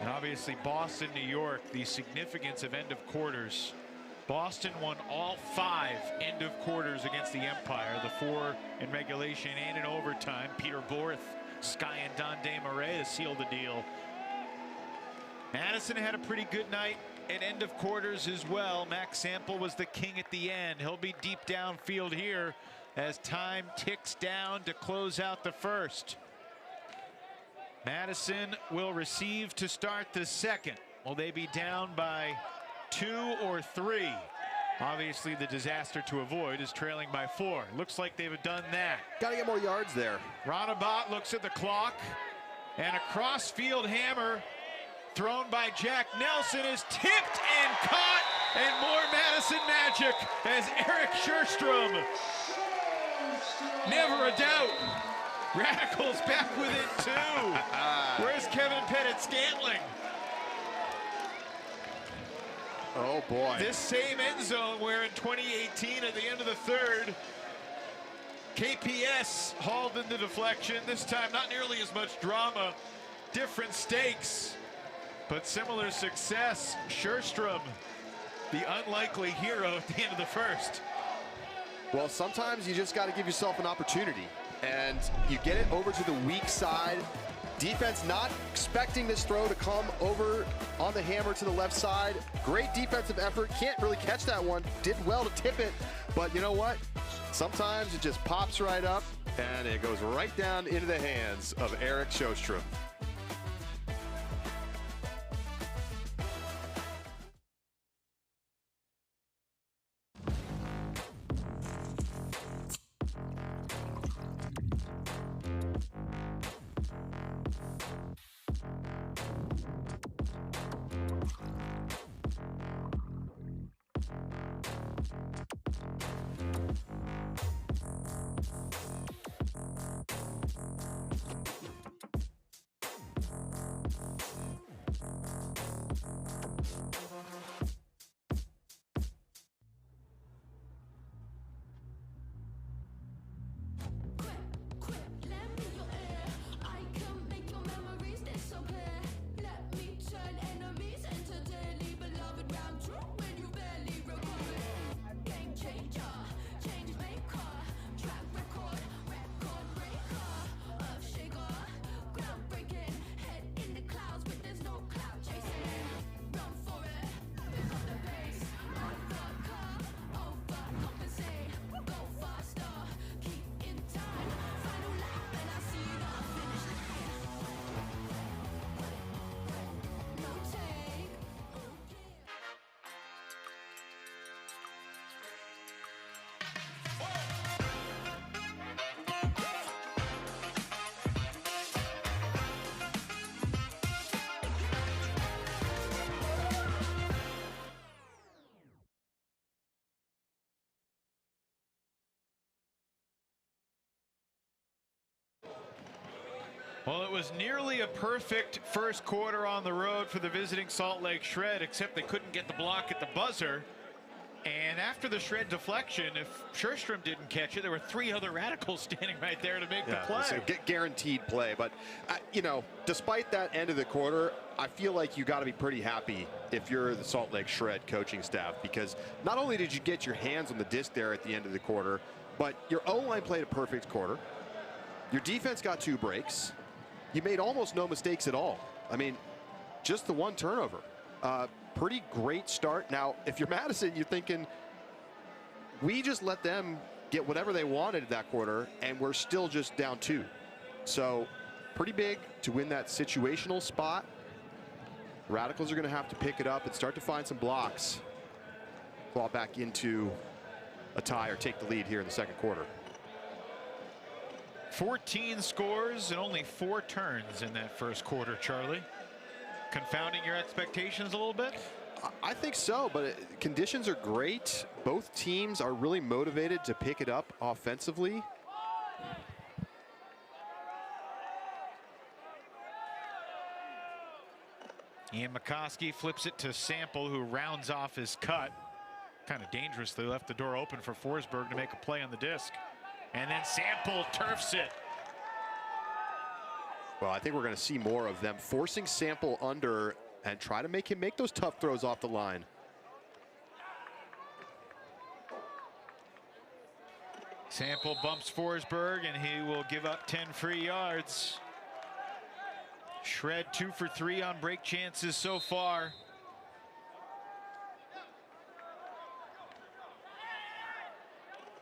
and obviously Boston, New York, the significance of end of quarters. Boston won all 5 end of quarters against the Empire, the 4 in regulation and in overtime. Peter Borth, Sky and Donde Murray to seal the deal. Madison had a pretty good night at end of quarters as well. Max Sample was the king at the end. He'll be deep downfield here as time ticks down to close out the first. Madison will receive to start the second. Will they be down by 2 or 3? Obviously the disaster to avoid is trailing by 4. Looks like they've done that. Got to get more yards there. Roundabout looks at the clock, and a cross-field hammer thrown by Jack Nelson is tipped and caught, and more Madison magic as Eric Scherstrom. Never a doubt. Radicals back within 2. Where's Kevin Pettit-Scantling? Oh boy. This same end zone where in 2018 at the end of the third, KPS hauled in the deflection. This time not nearly as much drama, different stakes, but similar success. Scherstrom, the unlikely hero at the end of the first. Well, sometimes you just got to give yourself an opportunity, and you get it over to the weak side. Defense not expecting this throw to come over on the hammer to the left side. Great defensive effort. Can't really catch that one. Did well to tip it, but you know what? Sometimes it just pops right up, and it goes right down into the hands of Eric Scherstrom. Well, it was nearly a perfect first quarter on the road for the visiting Salt Lake Shred, except they couldn't get the block at the buzzer. And after the Shred deflection, if Scherstrom didn't catch it, there were 3 other Radicals standing right there to make the play. So guaranteed play. But, you know, despite that end of the quarter, I feel like you got to be pretty happy if you're the Salt Lake Shred coaching staff, because not only did you get your hands on the disc there at the end of the quarter, but your O-line played a perfect quarter. Your defense got 2 breaks. You made almost no mistakes at all. I mean, just the 1 turnover. Pretty great start. Now, if you're Madison, you're thinking, we just let them get whatever they wanted that quarter, and we're still just down 2. So, pretty big to win that situational spot. Radicals are going to have to pick it up and start to find some blocks. Claw back into a tie or take the lead here in the second quarter. 14 scores and only 4 turns in that first quarter, Charlie. Confounding your expectations a little bit? I think so, but conditions are great. Both teams are really motivated to pick it up offensively. Ian McCoskey flips it to Sample, who rounds off his cut. Kind of dangerously left the door open for Forsberg to make a play on the disc. And then Sample turfs it. Well, I think we're going to see more of them forcing Sample under and try to make him make those tough throws off the line. Sample bumps Forsberg, and he will give up 10 free yards. Shred 2 for 3 on break chances so far.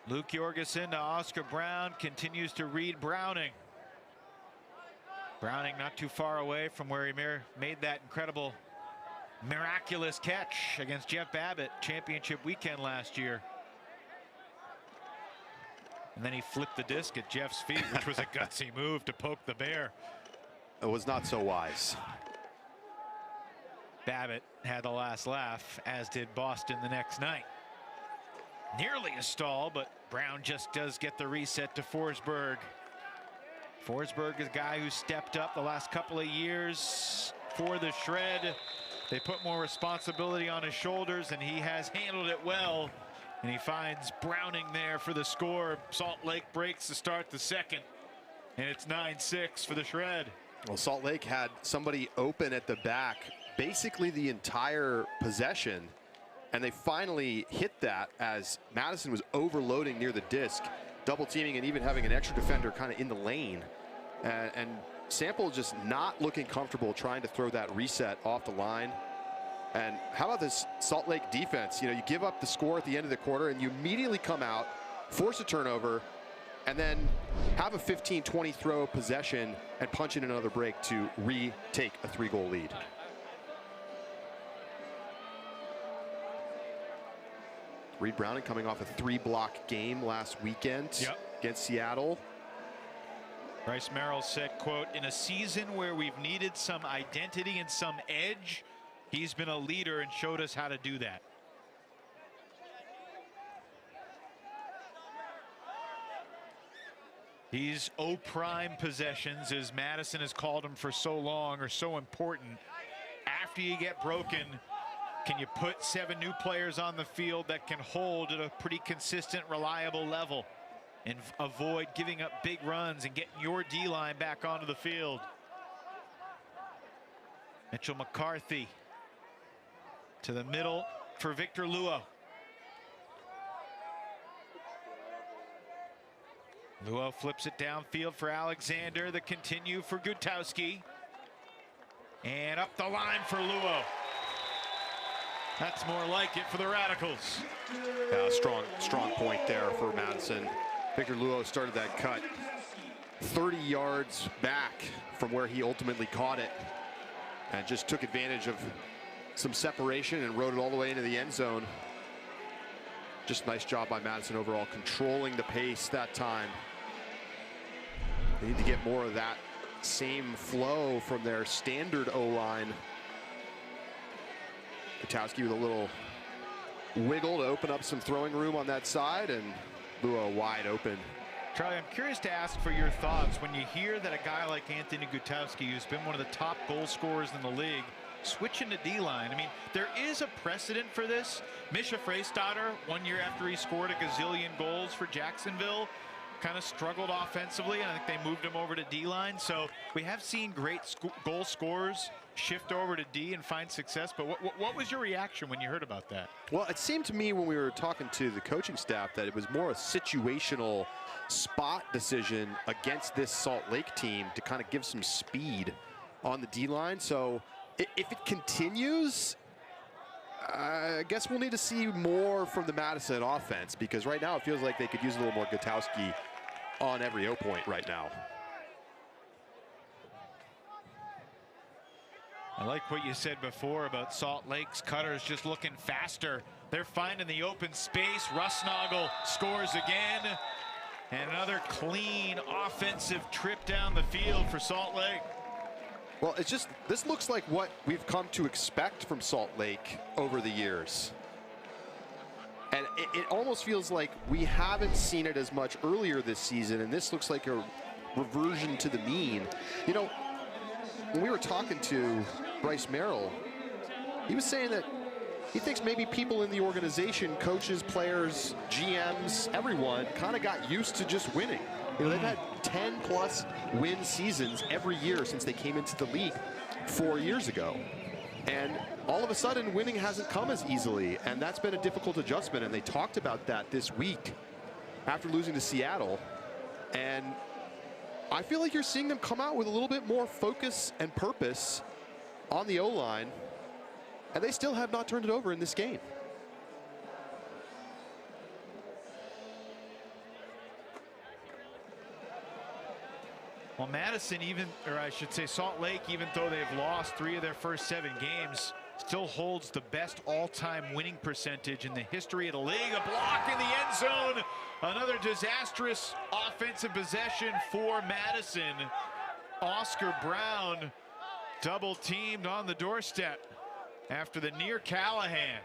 Luke Jorgensen to Oscar Brown, continues to read Browning. Browning not too far away from where he made that incredible, miraculous catch against Jeff Babbitt championship weekend last year. And then he flipped the disc at Jeff's feet, which was a gutsy move to poke the bear. It was not so wise. Babbitt had the last laugh, as did Boston the next night. Nearly a stall, but Brown just does get the reset to Forsberg. Forsberg is a guy who stepped up the last couple of years for the Shred. They put more responsibility on his shoulders, and he has handled it well. And he finds Browning there for the score. Salt Lake breaks to start the second, and it's 9-6 for the Shred. Well, Salt Lake had somebody open at the back basically the entire possession, and they finally hit that as Madison was overloading near the disc, double teaming and even having an extra defender kind of in the lane. And Sample just not looking comfortable trying to throw that reset off the line. And how about this Salt Lake defense? You know, you give up the score at the end of the quarter and you immediately come out, force a turnover, and then have a 15-20 throw possession and punch in another break to retake a 3-goal lead. Reed Browning coming off a 3-block game last weekend against Seattle. Bryce Merrill said, quote, "In a season where we've needed some identity and some edge, he's been a leader and showed us how to do that." These O-prime possessions, as Madison has called them for so long, are so important. After you get broken, can you put 7 new players on the field that can hold at a pretty consistent, reliable level and avoid giving up big runs and getting your D-line back onto the field? Mitchell McCarthy to the middle for Victor Luo. Luo flips it downfield for Alexander. The continue for Gutowski. And up the line for Luo. That's more like it for the Radicals. Yeah, strong point there for Madison. Victor Luo started that cut 30 yards back from where he ultimately caught it and just took advantage of some separation and rode it all the way into the end zone. Just nice job by Madison overall, controlling the pace that time. They need to get more of that same flow from their standard O-line. Gutowski with a little wiggle to open up some throwing room on that side, and Luo wide open. Charlie, I'm curious to ask for your thoughts when you hear that a guy like Anthony Gutowski, who's been one of the top goal scorers in the league, switching to D-line. I mean, there is a precedent for this. Misha Freistatter, 1 year after he scored a gazillion goals for Jacksonville, kind of struggled offensively, and I think they moved him over to D-line. So we have seen great goal scorers shift over to D and find success. But what was your reaction when you heard about that? Well, it seemed to me when we were talking to the coaching staff that it was more a situational spot decision against this Salt Lake team to kind of give some speed on the D-line. So if it continues, I guess we'll need to see more from the Madison offense, because right now it feels like they could use a little more Gutowski on every O point right now. I like what you said before about Salt Lake's cutters just looking faster. They're finding the open space. Rusnagel scores again. And another clean offensive trip down the field for Salt Lake. Well, it's just, this looks like what we've come to expect from Salt Lake over the years. And it almost feels like we haven't seen it as much earlier this season, and this looks like a reversion to the mean. You know, when we were talking to Bryce Merrill, he was saying that he thinks maybe people in the organization, coaches, players, GMs, everyone kind of got used to just winning. You know, they've had 10+ win seasons every year since they came into the league 4 years ago. And all of a sudden, winning hasn't come as easily, and that's been a difficult adjustment. And they talked about that this week after losing to Seattle. And I feel like you're seeing them come out with a little bit more focus and purpose on the O-line, and they still have not turned it over in this game. Well, Madison, or I should say Salt Lake, even though they've lost 3 of their first 7 games, still holds the best all-time winning percentage in the history of the league. A block in the end zone. Another disastrous offensive possession for Madison. Oscar Brown double teamed on the doorstep after the near Callahan.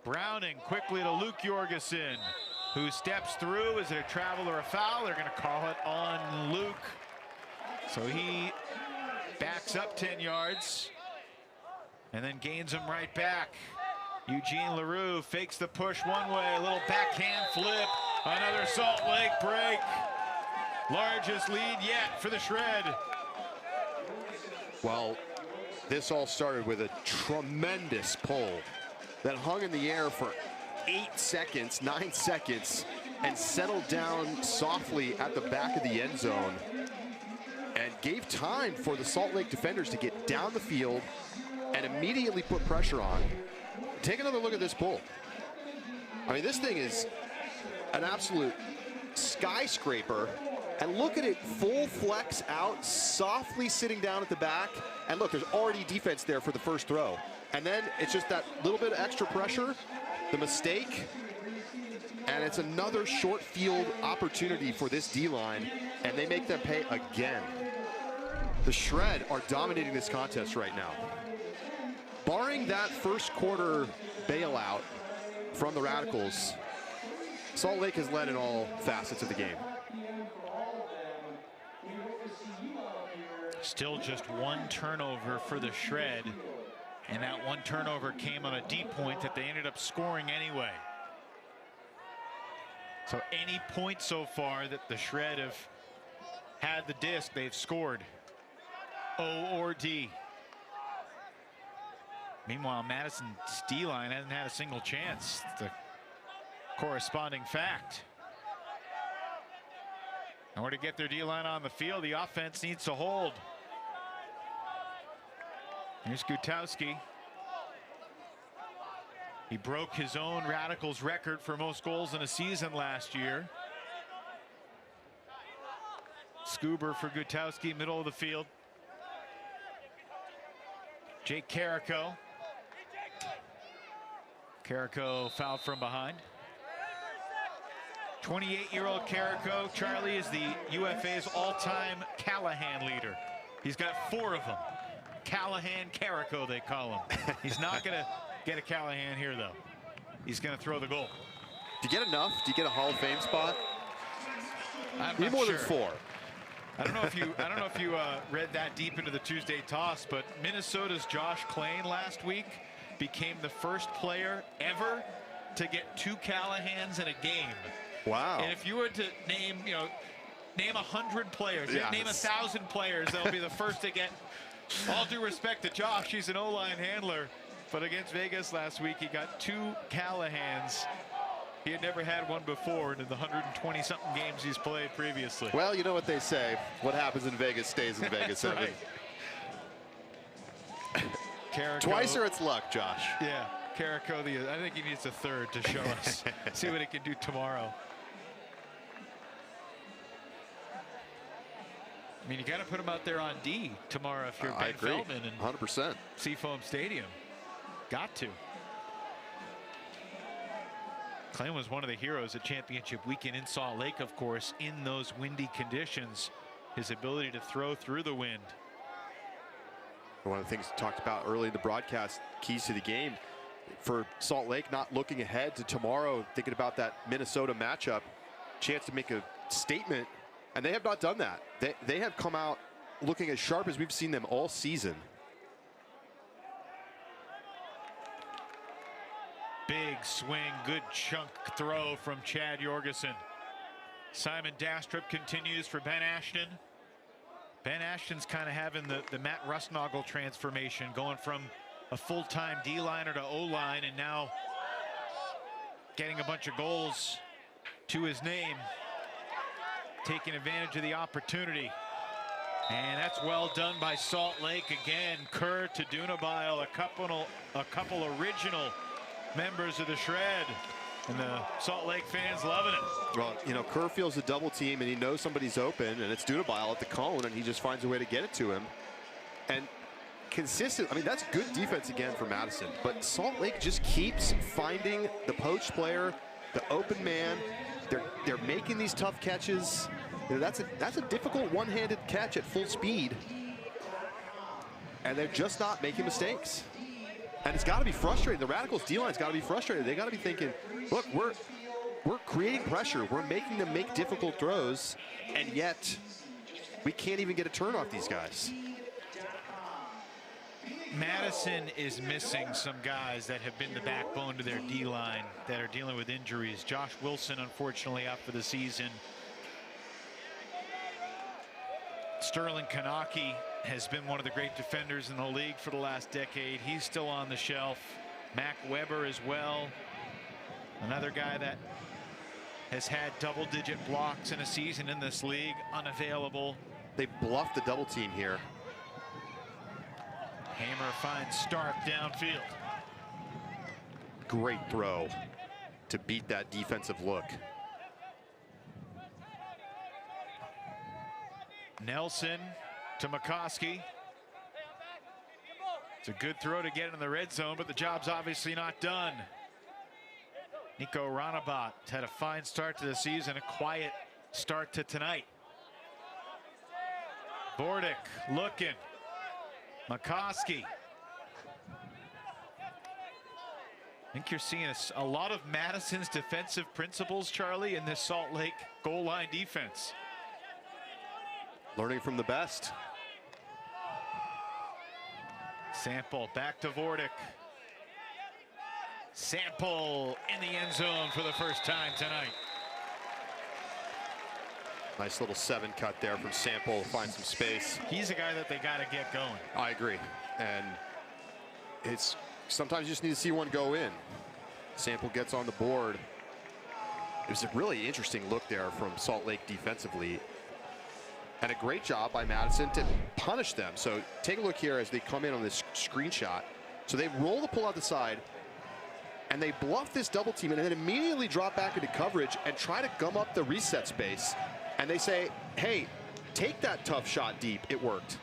Browning quickly to Luke Jorgensen, who steps through. Is it a travel or a foul? They're going to call it on Luke. So he backs up 10 yards and then gains them right back. Eugene LaRue fakes the push one way, a little backhand flip. Another Salt Lake break. Largest lead yet for the Shred. Well, this all started with a tremendous pull that hung in the air for 9 seconds, and settled down softly at the back of the end zone and gave time for the Salt Lake defenders to get down the field and immediately put pressure on. Take another look at this pull. I mean, this thing is an absolute skyscraper. And look at it, full flex out, softly sitting down at the back. And look, there's already defense there for the first throw. And then it's just that little bit of extra pressure, the mistake, and it's another short field opportunity for this D-line, and they make them pay again. The Shred are dominating this contest right now. Barring that first quarter bailout from the Radicals, Salt Lake has led in all facets of the game. Still just 1 turnover for the Shred, and that 1 turnover came on a deep point that they ended up scoring anyway. So any point so far that the Shred have had the disc, they've scored. O or D. Meanwhile, Madison's D-line hasn't had a single chance. The corresponding fact. In order to get their D-line on the field, the offense needs to hold. Here's Gutowski. He broke his own Radicals record for most goals in a season last year. Scuber for Gutowski, middle of the field. Jake Carrico. Carrico fouled from behind. 28-year-old Carrico, Charlie, is the UFA's all-time Callahan leader. He's got 4 of them. Callahan Carrico, they call him. He's not going to get a Callahan here, though. He's going to throw the goal. Do you get enough? Do you get a Hall of Fame spot? I'm Need not more sure. than 4. I don't know if you read that deep into the Tuesday toss, but Minnesota's Josh Klain last week became the first player ever to get 2 Callahans in a game. Wow. And if you were to name 100 players, yes, name 1,000 players, they'll be the first to get. All due respect to Josh, he's an O-line handler, but against Vegas last week, he got 2 Callahans. He had never had one before in the 120-something games he's played previously. Well, you know what they say. What happens in Vegas stays in Vegas. Right. Carrico, Twice or it's luck, Josh. Yeah, Carrico, I think he needs a 3rd to show us. See what he can do tomorrow. I mean, you got to put him out there on D tomorrow if you're Ben Feldman and 100%. Seafoam Stadium. Got to. Klain was one of the heroes at championship weekend in Salt Lake, of course, in those windy conditions. His ability to throw through the wind. One of the things talked about early in the broadcast, keys to the game for Salt Lake, not looking ahead to tomorrow, thinking about that Minnesota matchup, chance to make a statement, and they have not done that. They have come out looking as sharp as we've seen them all season. Big swing, good chunk throw from Chad Jorgensen. Simon Dastrup continues for Ben Ashton. Ben Ashton's kind of having the Matt Rusnagel transformation, going from a full-time D-liner to O-line, and now getting a bunch of goals to his name, taking advantage of the opportunity. And that's well done by Salt Lake again. Kerr to Dunabile, a couple original members of the Shred, and the Salt Lake fans loving it. Well, you know, Kerr feels a double team, and he knows somebody's open, and it's Dunabile at the cone, and he just finds a way to get it to him. And consistent, I mean, that's good defense again for Madison, but Salt Lake just keeps finding the poached player, the open man. They're making these tough catches. You know, that's a difficult one-handed catch at full speed, and they're just not making mistakes. And it's got to be frustrating. The Radicals D-line's got to be frustrated. They got to be thinking, look, we're creating pressure. We're making them make difficult throws, and yet we can't even get a turn off these guys. Madison is missing some guys that have been the backbone to their D-line that are dealing with injuries. Josh Wilson, unfortunately, out for the season. Sterling Kanaki has been one of the great defenders in the league for the last decade. He's still on the shelf. Mac Weber as well. Another guy that has had double-digit blocks in a season in this league, unavailable. They bluffed the double team here. Hamer finds Stark downfield. Great throw to beat that defensive look. Nelson to McCoskey. It's a good throw to get in the red zone, but the job's obviously not done. Nico Ranabat had a fine start to the season, a quiet start to tonight. Bordick looking. McCoskey. I think you're seeing a lot of Madison's defensive principles, Charlie, in this Salt Lake goal line defense. Learning from the best. Sample back to Vordick. Sample in the end zone for the first time tonight. Nice little 7 cut there from Sample to find some space. He's a guy that they got to get going. I agree. And it's sometimes you just need to see one go in. Sample gets on the board. It was a really interesting look there from Salt Lake defensively. And a great job by Madison to punish them. So take a look here as they come in on this screenshot. So they roll the pull out the side, and they bluff this double team and then immediately drop back into coverage and try to gum up the reset space. And they say, hey, take that tough shot deep. It worked.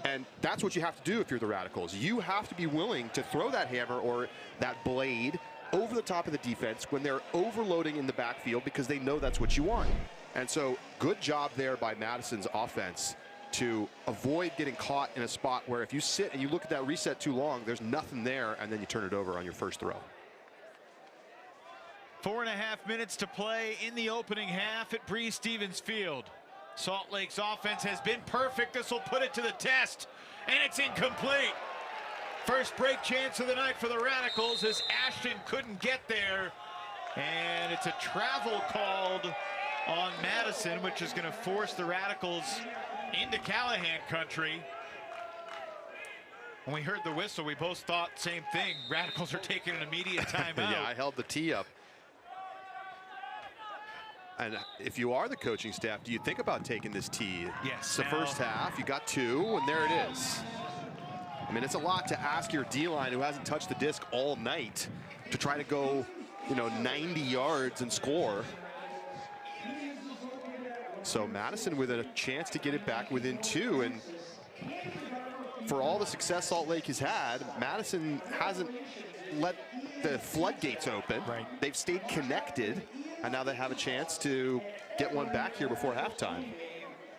And that's what you have to do if you're the Radicals. You have to be willing to throw that hammer or that blade over the top of the defense when they're overloading in the backfield, because they know that's what you want. And so good job there by Madison's offense to avoid getting caught in a spot where if you sit and you look at that reset too long, there's nothing there, and then you turn it over on your first throw. 4.5 minutes to play in the opening half at Breeze Stevens Field. Salt Lake's offense has been perfect. This will put it to the test, and it's incomplete. First break chance of the night for the Radicals as Ashton couldn't get there, and it's a travel called on Madison, which is going to force the Radicals into Callahan country. When we heard the whistle, we both thought same thing. Radicals are taking an immediate timeout. Yeah, I held the tee up. And if you are the coaching staff, do you think about taking this tee? Yes. It's the first half. You got 2, and there it is. I mean, it's a lot to ask your D-line, who hasn't touched the disc all night, to try to go, 90 yards and score. So Madison with a chance to get it back within 2, and for all the success Salt Lake has had, Madison hasn't let the floodgates open. Right. They've stayed connected, and now they have a chance to get one back here before halftime.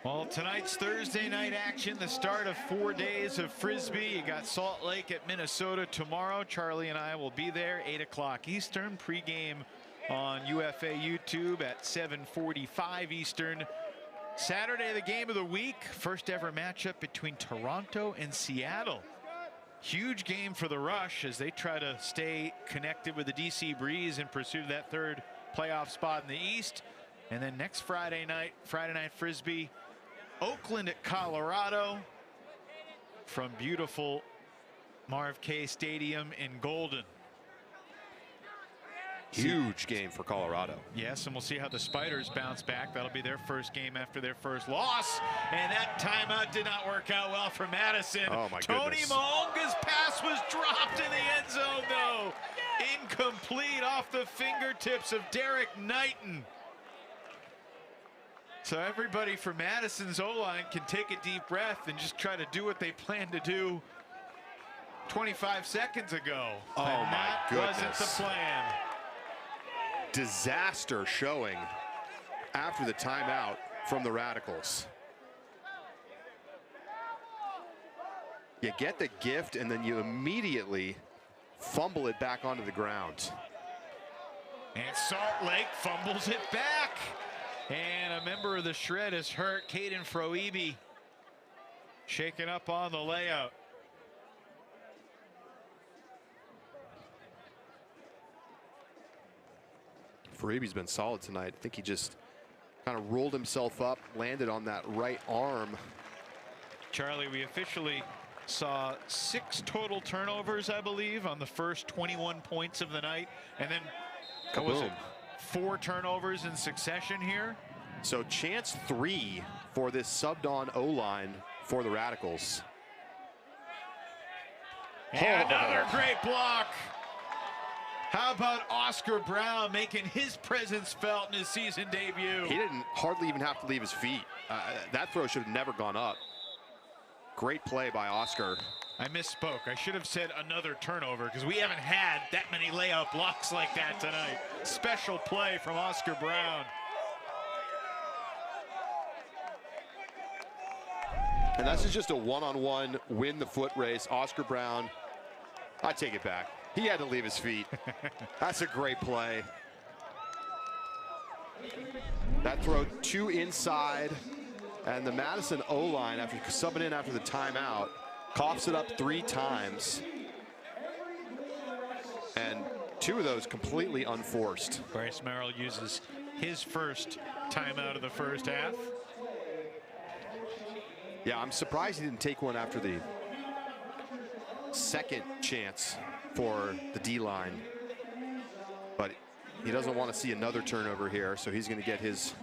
Well, tonight's Thursday night action, the start of 4 days of Frisbee. You got Salt Lake at Minnesota tomorrow. Charlie and I will be there, 8 o'clock Eastern, pregame on UFA YouTube at 7:45 Eastern. Saturday, the game of the week, first ever matchup between Toronto and Seattle. Huge game for the Rush as they try to stay connected with the DC Breeze in pursuit of that third playoff spot in the East. And then next Friday night Frisbee, Oakland at Colorado from beautiful Marv K Stadium in Golden. Huge game for Colorado. Yes, and we'll see how the Spiders bounce back. That'll be their first game after their first loss. And that timeout did not work out well for Madison. Oh, my Tony goodness. Maonga's pass was dropped in the end zone, though. Incomplete off the fingertips of Derek Knighton. So everybody for Madison's O-line can take a deep breath and just try to do what they planned to do 25 seconds ago. Oh, and my that goodness. wasn't the plan. Disaster showing after the timeout from the Radicals. You get the gift and then you immediately fumble it back onto the ground. And Salt Lake fumbles it back. And a member of the Shred is hurt. Caden Froebe shaken up on the layout. Faribi's been solid tonight. I think he just kind of rolled himself up, landed on that right arm. Charlie, we officially saw 6 total turnovers, I believe, on the first 21 points of the night. And then, what was it, 4 turnovers in succession here? So chance 3 for this subbed on O-line for the Radicals. And another great block. How about Oscar Brown making his presence felt in his season debut? He didn't hardly even have to leave his feet. That throw should have never gone up. Great play by Oscar. I misspoke. I should have said another turnover because we haven't had that many layout blocks like that tonight. Special play from Oscar Brown. And this is just a one-on-one win the foot race. Oscar Brown, I take it back. He had to leave his feet. That's a great play. That throw 2 inside, and the Madison O-line, after subbing in after the timeout, coughs it up 3 times. And 2 of those completely unforced. Bryce Merrill uses his first timeout of the first half. Yeah, I'm surprised he didn't take one after the second chance for the D-line. But he doesn't want to see another turnover here, so he's going to get his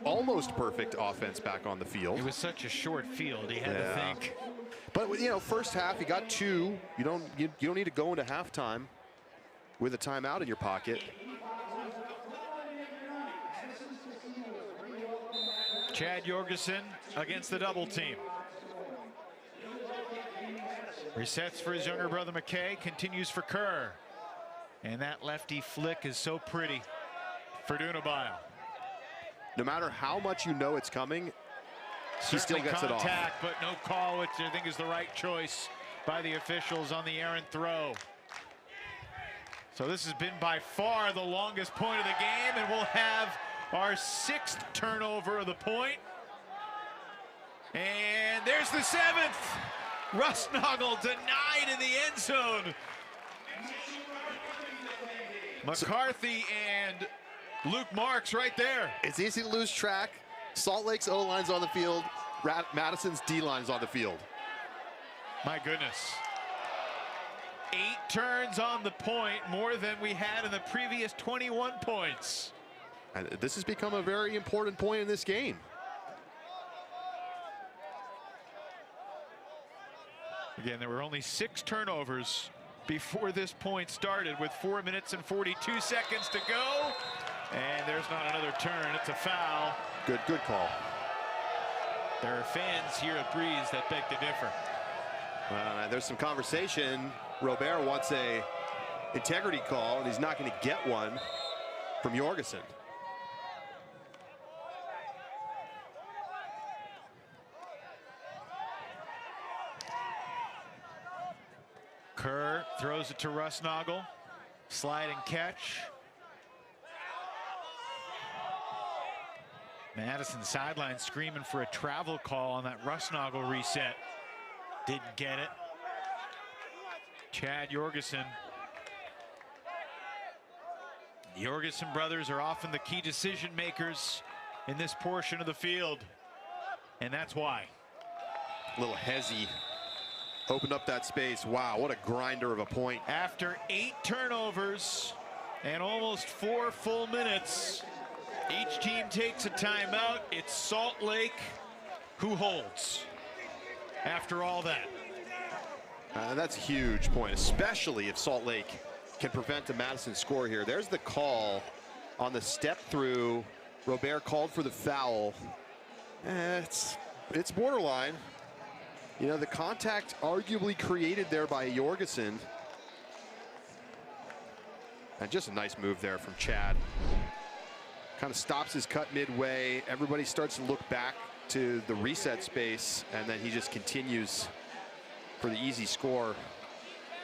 almost perfect offense back on the field. It was such a short field, he had to think. But, you know, first half, you got 2. You don't need to go into halftime with a timeout in your pocket. Chad Jorgensen against the double team. Resets for his younger brother McKay, continues for Kerr. And that lefty flick is so pretty for Dunabile. No matter how much you know it's coming, he still gets it off. Contact, but no call, which I think is the right choice by the officials on the errant throw. So this has been by far the longest point of the game, and we'll have our 6th turnover of the point. And there's the 7th. Rusnagel denied in the end zone. McCarthy and Luke Marks right there. It's easy to lose track. Salt Lake's O-line's on the field. Madison's D-line's on the field. My goodness. 8 turns on the point, more than we had in the previous 21 points. And this has become a very important point in this game. Again, there were only 6 turnovers before this point started with 4 minutes and 42 seconds to go. And there's not another turn, it's a foul. Good call. There are fans here at Breeze that beg to differ. There's some conversation. Robert wants a integrity call, and he's not going to get one from Jorgensen. Kerr throws it to Rusnagel. Slide and catch. Madison sideline screaming for a travel call on that Rusnagel reset. Didn't get it. Chad Jorgensen. The Jorgensen brothers are often the key decision makers in this portion of the field, and that's why. Little hezzy. Opened up that space. Wow, what a grinder of a point. After 8 turnovers and almost 4 full minutes, each team takes a timeout. It's Salt Lake who holds after all that. That's a huge point, especially if Salt Lake can prevent a Madison score here. There's the call on the step through. Robert called for the foul. It's borderline. You know, the contact arguably created there by Jorgensen. And just a nice move there from Chad. Kind of stops his cut midway. Everybody starts to look back to the reset space, and then he just continues for the easy score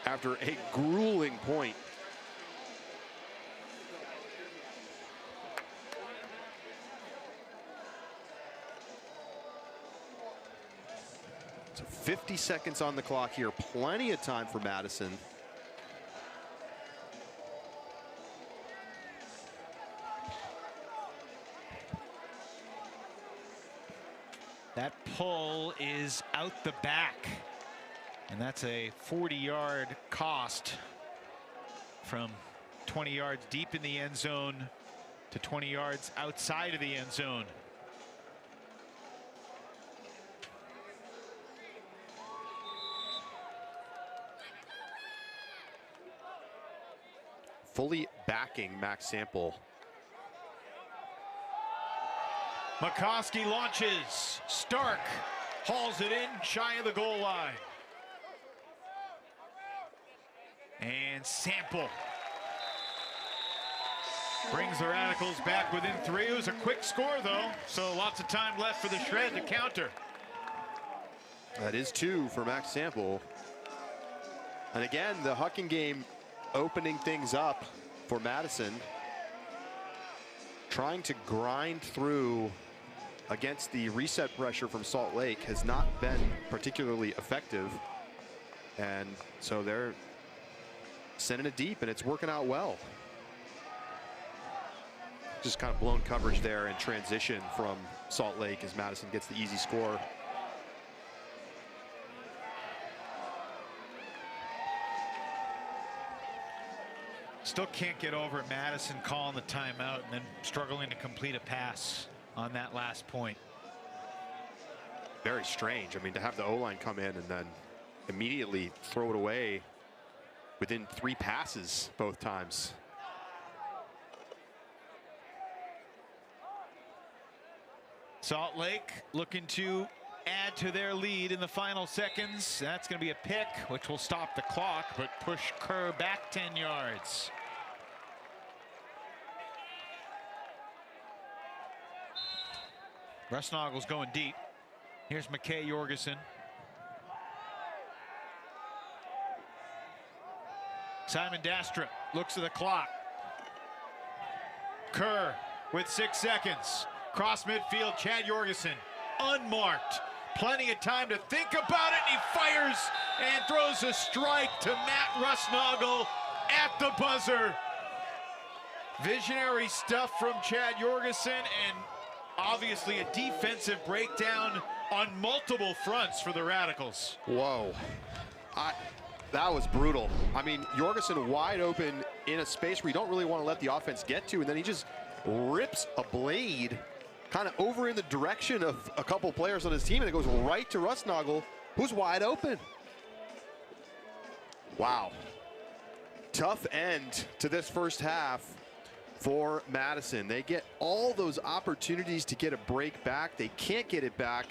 after a grueling point. So 50 seconds on the clock here. Plenty of time for Madison. That pull is out the back, and that's a 40-yard cost from 20 yards deep in the end zone to 20 yards outside of the end zone. Fully backing Max Sample. McCoskey launches. Stark hauls it in shy of the goal line. And Sample brings the Radicals back within 3. It was a quick score, though, so lots of time left for the Shred to counter. That is 2 for Max Sample. And again, the Hucking game opening things up for Madison. Trying to grind through against the reset pressure from Salt Lake has not been particularly effective. And so they're sending it deep, and it's working out well. Just kind of blown coverage there in transition from Salt Lake as Madison gets the easy score. Still can't get over Madison calling the timeout and then struggling to complete a pass on that last point. Very strange. I mean, to have the O-line come in and then immediately throw it away within 3 passes both times. Salt Lake looking to add to their lead in the final seconds. That's going to be a pick, which will stop the clock, but push Kerr back 10 yards. Rusnagel's going deep. Here's McKay Jorgensen. Simon Dastra looks at the clock. Kerr with 6 seconds. Cross midfield, Chad Jorgensen unmarked. Plenty of time to think about it, and he fires and throws a strike to Matt Rusnagel at the buzzer. Visionary stuff from Chad Jorgensen, and obviously a defensive breakdown on multiple fronts for the Radicals. Whoa. That was brutal. I mean, Jorgensen wide open in a space where you don't really want to let the offense get to, and then he just rips a blade kind of over in the direction of a couple players on his team, and it goes right to Rusnagel, who's wide open. Wow. Tough end to this first half for Madison. They get all those opportunities to get a break back. They can't get it back.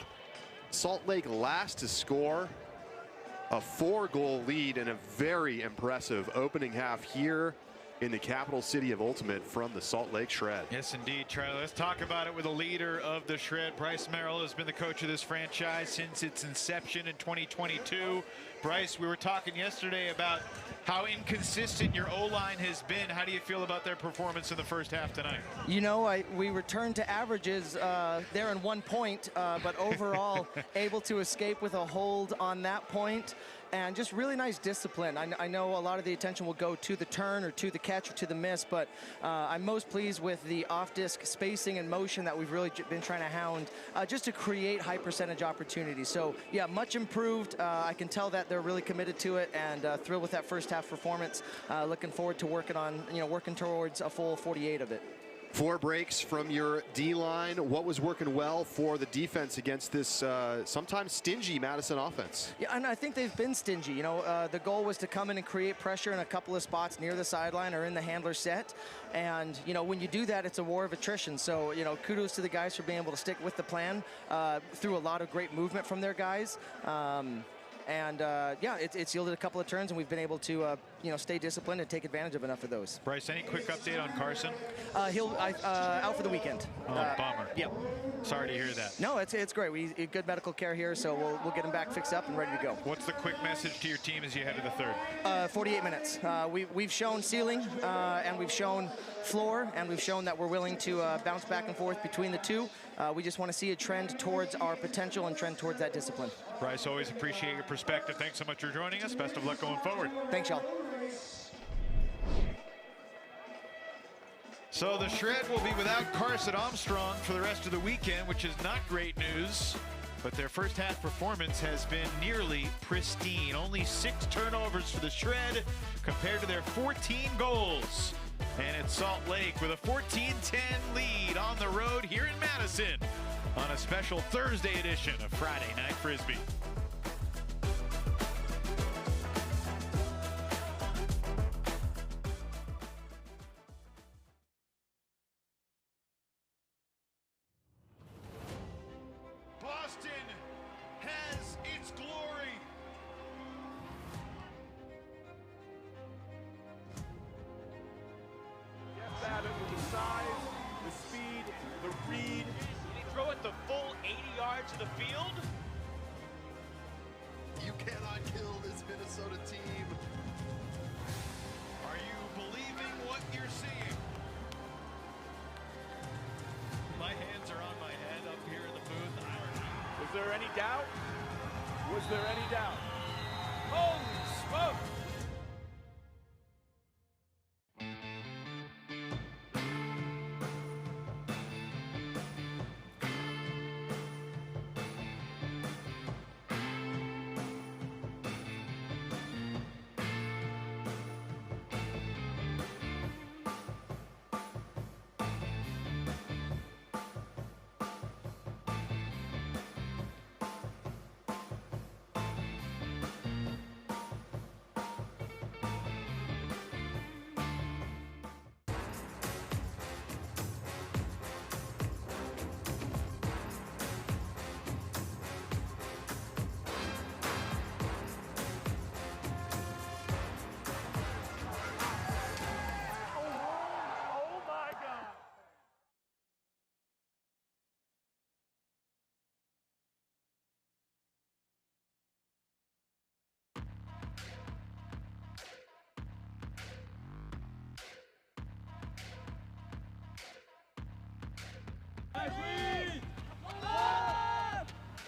Salt Lake last to score. A 4-goal lead and a very impressive opening half here in the capital city of Ultimate from the Salt Lake Shred. Yes, indeed, Charlie. Let's talk about it with the leader of the Shred. Bryce Merrill has been the coach of this franchise since its inception in 2022. Bryce, we were talking yesterday about how inconsistent your O-line has been. How do you feel about their performance in the first half tonight? You know, we returned to averages there in 1 point, but overall able to escape with a hold on that point. and just really nice discipline. I know a lot of the attention will go to the turn or to the catch or to the miss, but I'm most pleased with the off-disc spacing and motion that we've really been trying to hound just to create high percentage opportunities. So yeah, much improved. I can tell that they're really committed to it, and thrilled with that first half performance. Looking forward to working towards a full 48 of it. 4 breaks from your D-line. What was working well for the defense against this sometimes stingy Madison offense? Yeah, and I think they've been stingy. You know, the goal was to come in and create pressure in a couple of spots near the sideline or in the handler set. And, you know, when you do that, it's a war of attrition. So, you know, kudos to the guys for being able to stick with the plan through a lot of great movement from their guys. Yeah, it's yielded a couple of turns, and we've been able to, stay disciplined and take advantage of enough of those. Bryce, any quick update on Carson? He'll out for the weekend. Oh, bummer. Yep. Sorry to hear that. No, it's great. We good medical care here, so we'll get him back fixed up and ready to go. What's the quick message to your team as you head to the third? 48 minutes. We've shown ceiling, and we've shown floor, and we've shown that we're willing to bounce back and forth between the two. We just want to see a trend towards our potential and trend towards that discipline. Bryce, always appreciate your perspective. Thanks so much for joining us. Best of luck going forward. Thanks, y'all. So the Shred will be without Carson Armstrong for the rest of the weekend, which is not great news. But their first half performance has been nearly pristine. Only 6 turnovers for the Shred compared to their 14 goals. And it's Salt Lake with a 14-10 lead on the road here in Madison on a special Thursday edition of Friday Night Frisbee. Boston has its glory. Jeff Babbitt with the size, the speed, the read. Did he throw it the full 80 yards of the field? You cannot kill this Minnesota team. Are you believing what you're seeing? My hands are on my head up here in the booth. Was there any doubt? Was there any doubt? Holy smoke!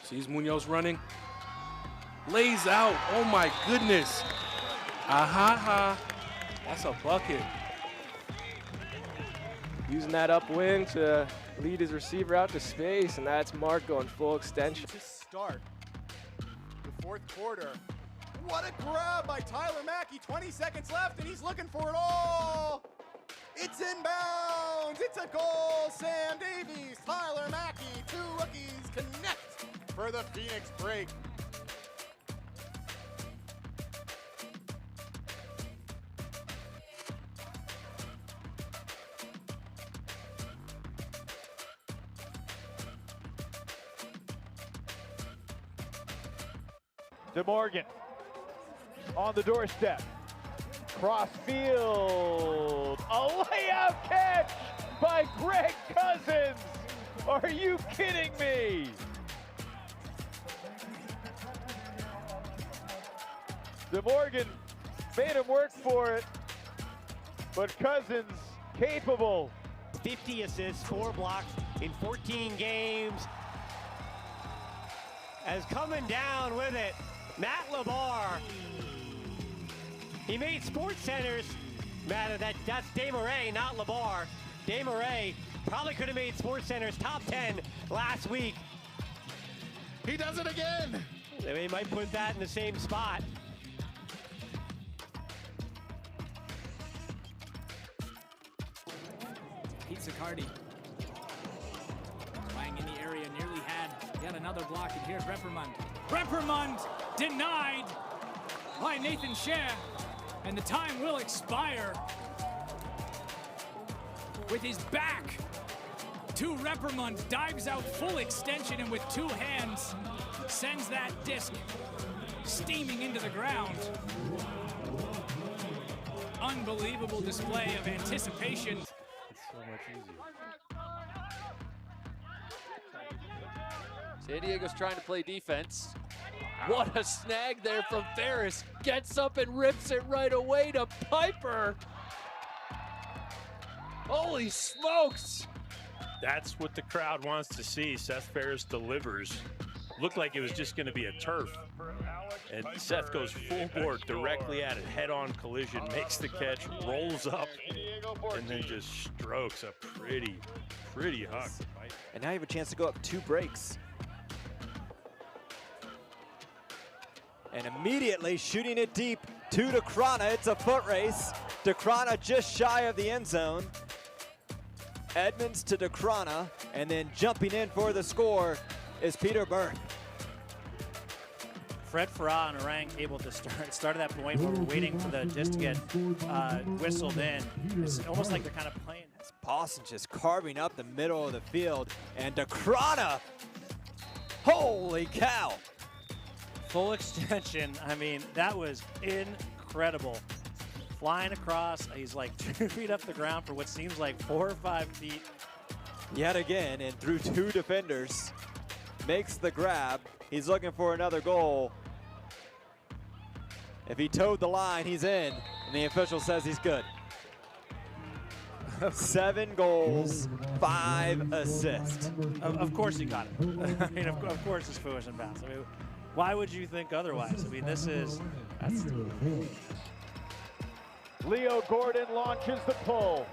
Sees Munoz running. Lays out. Oh my goodness. Aha. That's a bucket. Using that upwind to lead his receiver out to space, and that's Mark going full extension. To start the fourth quarter. What a grab by Tyler Mackey. 20 seconds left, and he's looking for it all. It's inbounds. It's a goal. Sam Davies, Tyler Mackey, 2 rookies connect for the Phoenix break. DeMorgan on the doorstep. Cross field. A layup catch by Greg Cousins. Are you kidding me? DeMorgan made him work for it, but Cousins capable. 50 assists, 4 blocks in 14 games. As coming down with it Matt LeBar. He made Sports Centers. Matter that's Desmarais, not LeBar. Desmarais probably could have made Sports Centers top 10 last week. He does it again. They might put that in the same spot. Pete Sicardi playing in the area, nearly had yet another block, and here's Reprimand. Reprimand denied by Nathan Scher, and the time will expire. With his back to Reprimand, dives out full extension, and with two hands sends that disc steaming into the ground. Unbelievable display of anticipation. It's so much easier. San Diego's trying to play defense. What a snag there from Ferris. Gets up and rips it right away to Piper. Holy smokes! That's what the crowd wants to see. Seth Ferris delivers. Looked like it was just going to be a turf. And Seth goes full board directly at it. Head-on collision, makes the catch, rolls up, and then just strokes a pretty huck. And now you have a chance to go up 2 breaks. And immediately shooting it deep to DeCrana. It's a foot race. DeCrana just shy of the end zone. Edmonds to DeCrana, and then jumping in for the score is Peter Burke. Fred Farah and Orang able to start at that point where we're waiting for the disc to get whistled in. It's almost like they're kind of playing. Boston just carving up the middle of the field, and DeCrana, holy cow. Full extension, I mean, that was incredible. Flying across, he's like 2 feet up the ground for what seems like 4 or 5 feet. Yet again, and through 2 defenders, makes the grab. He's looking for another goal. If he towed the line, he's in, and the official says he's good. 7 goals, 5 assists. Of course he got it. I mean, of course it's foolish and bounce. I mean, why would you think otherwise? I mean, that's Leo Gordon launches the pull.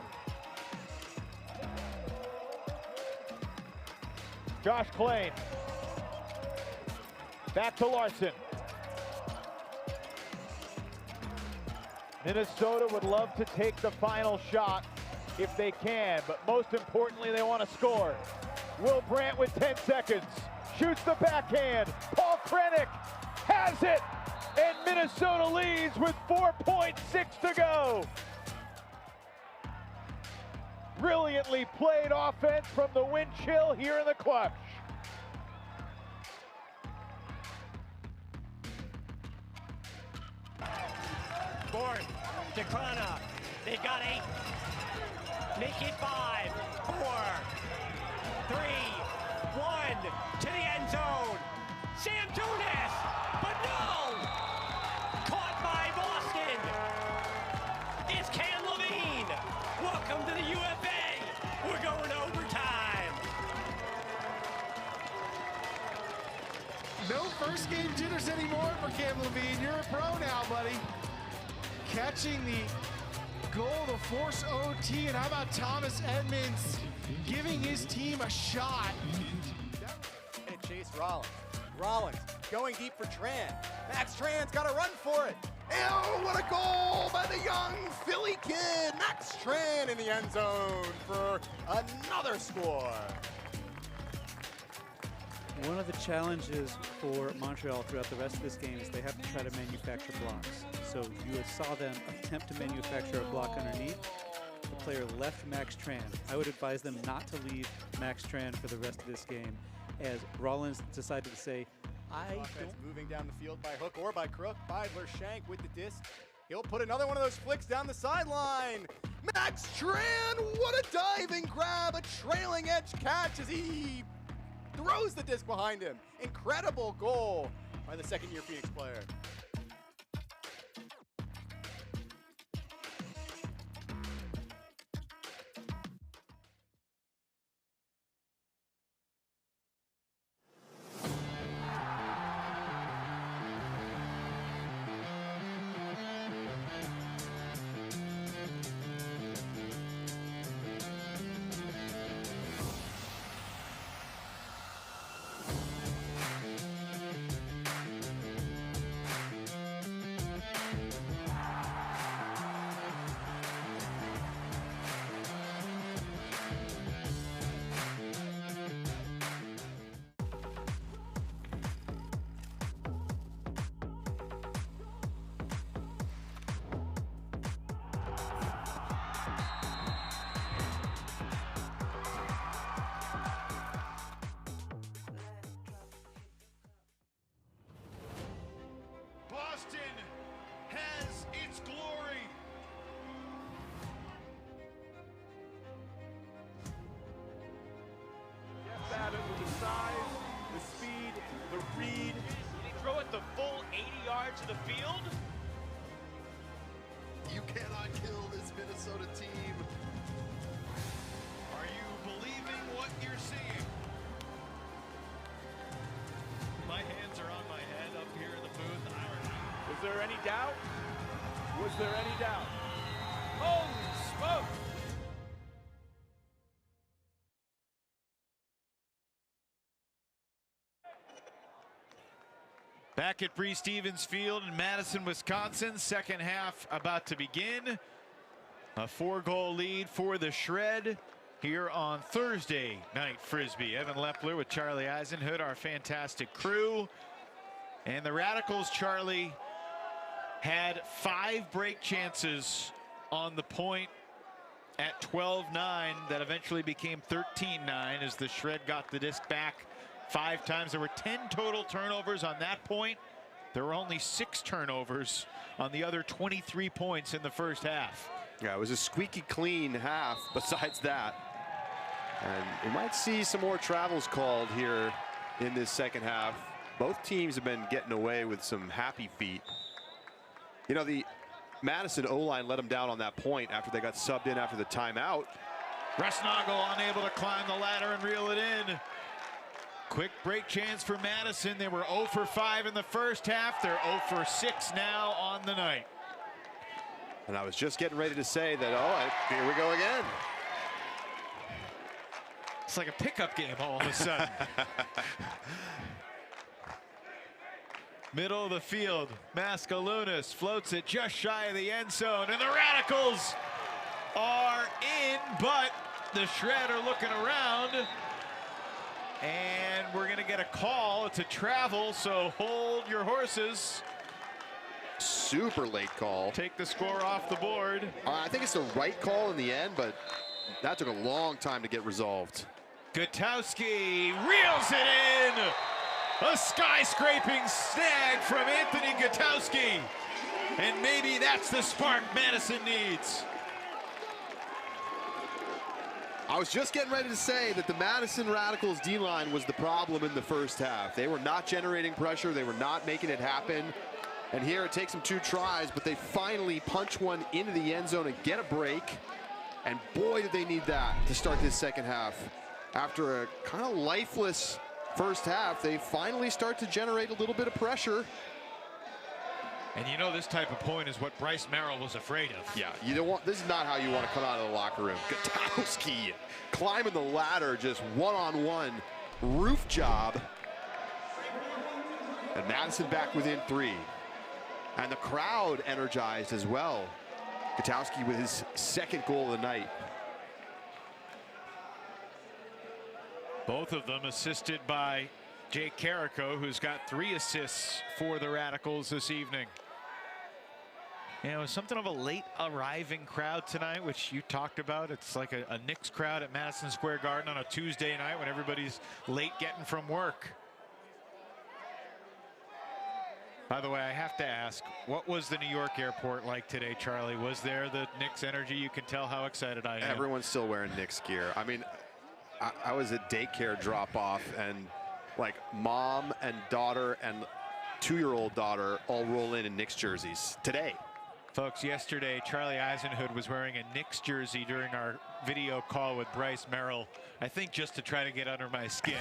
Josh Klain. Back to Larson. Minnesota would love to take the final shot if they can, but most importantly, they want to score. Will Brandt with 10 seconds. Shoots the backhand. Paul Krennic has it, and Minnesota leads with 4.6 to go. Brilliantly played offense from the wind chill here in the clutch. Board, DeCrana, they've got 8. Make it 5, 4, 3, 1, to the end zone. Sam Tunis, but no! Caught by Boston. It's Cam Levine. Welcome to the UFA. We're going overtime. No first game jitters anymore for Cam Levine. You're a pro now, buddy. Catching the goal to force OT, and how about Thomas Edmonds giving his team a shot? And Chase Rollins. Rollins going deep for Tran. Max Tran's got to run for it. Oh, what a goal by the young Philly kid. Max Tran in the end zone for another score. One of the challenges for Montreal throughout the rest of this game is they have to try to manufacture blocks. So you saw them attempt to manufacture a block underneath. The player left Max Tran. I would advise them not to leave Max Tran for the rest of this game, as Rollins decided to say, Offense moving down the field by hook or by crook. Beidler Shank with the disc. He'll put another one of those flicks down the sideline. Max Tran, what a diving grab, a trailing edge catch as he throws the disc behind him. Incredible goal by the second-year Phoenix player. yards of the field. You cannot kill this Minnesota team. Are you believing what you're seeing? My hands are on my head up here in the booth. Was there any doubt? Was there any doubt? Holy smoke! Back at Bree Stevens Field in Madison, Wisconsin. Second half about to begin. A 4-goal lead for the Shred here on Thursday night Frisbee. Evan Lepler with Charlie Eisenhood, our fantastic crew. And the Radicals, Charlie, had 5 break chances on the point at 12-9 that eventually became 13-9 as the Shred got the disc back 5 times. There were 10 total turnovers on that point. There were only 6 turnovers on the other 23 points in the first half. Yeah, it was a squeaky clean half besides that. And we might see some more travels called here in this second half. Both teams have been getting away with some happy feet. You know, the Madison O-line let them down on that point after they got subbed in after the timeout. Rusnagel unable to climb the ladder and reel it in. Quick break chance for Madison. They were 0 for 5 in the first half. They're 0 for 6 now on the night. And I was just getting ready to say that, oh, here we go again. It's like a pickup game all of a sudden. Middle of the field, Mascalunas floats it just shy of the end zone, and the Radicals are in, but the Shred are looking around, and we're gonna get a call. It's a travel, so hold your horses. Super late call. Take the score off the board. I think it's the right call in the end, but that took a long time to get resolved. Gutowski reels it in. A skyscraping snag from Anthony Gutowski. And maybe that's the spark Madison needs. I was just getting ready to say that the Madison Radicals D-line was the problem in the first half. They were not generating pressure. They were not making it happen. And here it takes them 2 tries, but they finally punch one into the end zone and get a break. And boy, did they need that to start this second half. After a kind of lifeless first half, they finally start to generate a little bit of pressure. And you know this type of point is what Bryce Merrill was afraid of. Yeah, you don't want, this is not how you want to come out of the locker room. Gutowski climbing the ladder, just one-on-one roof job. And Madison back within 3. And the crowd energized as well. Gutowski with his 2nd goal of the night. Both of them assisted by Jake Carrico, who's got 3 assists for the Radicals this evening. You know, something of a late arriving crowd tonight, which you talked about. It's like a Knicks crowd at Madison Square Garden on a Tuesday night when everybody's late getting from work. By the way, I have to ask, what was the New York airport like today, Charlie? Was there the Knicks energy? You can tell how excited I am. Everyone's still wearing Knicks gear. I mean, I was at daycare drop-off, and like mom and daughter and 2-year-old daughter all roll in Knicks jerseys today. Folks, yesterday Charlie Eisenhood was wearing a Knicks jersey during our video call with Bryce Merrill, I think just to try to get under my skin.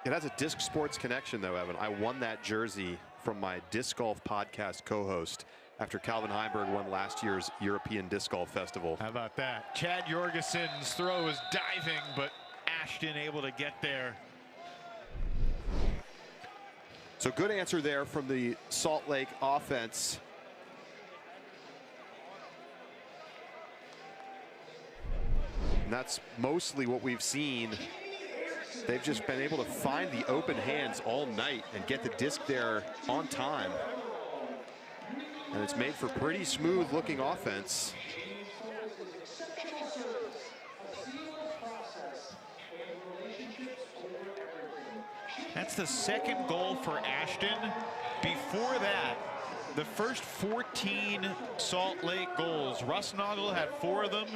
It has a disc sports connection, though, Evan. I won that jersey from my disc golf podcast co-host after Calvin Heimberg won last year's European Disc Golf Festival. How about that? Chad Jorgensen's throw was diving, but Ashton able to get there. So good answer there from the Salt Lake offense. And that's mostly what we've seen. They've just been able to find the open hands all night and get the disc there on time. And it's made for pretty smooth looking offense. That's the 2nd goal for Ashton. Before that, the first 14 Salt Lake goals, Rusnagel had 4 of them,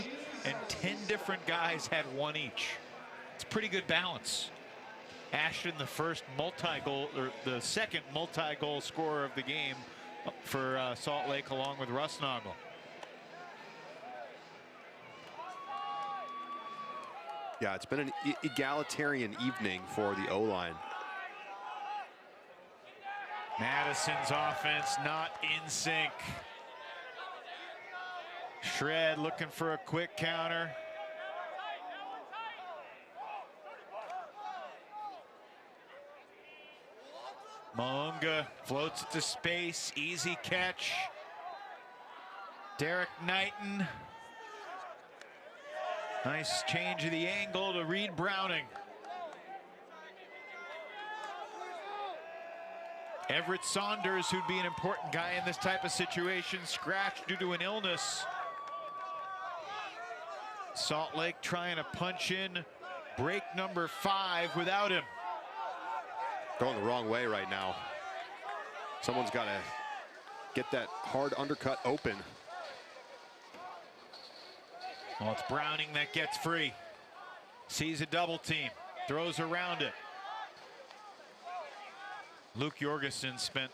and 10 different guys had 1 each. It's pretty good balance. Ashton, the first multi-goal, or the second multi-goal scorer of the game for Salt Lake, along with Rusnagel. Yeah, it's been an egalitarian evening for the O-line. Madison's offense not in sync. Shred looking for a quick counter. Moonga floats it to space, easy catch. Derek Knighton. Nice change of the angle to Reed Browning. Everett Saunders, who'd be an important guy in this type of situation, scratched due to an illness. Salt Lake trying to punch in break number 5 without him. Going the wrong way right now. Someone's got to get that hard undercut open. Well, it's Browning that gets free. Sees a double team, throws around it. Luke Jorgensen spent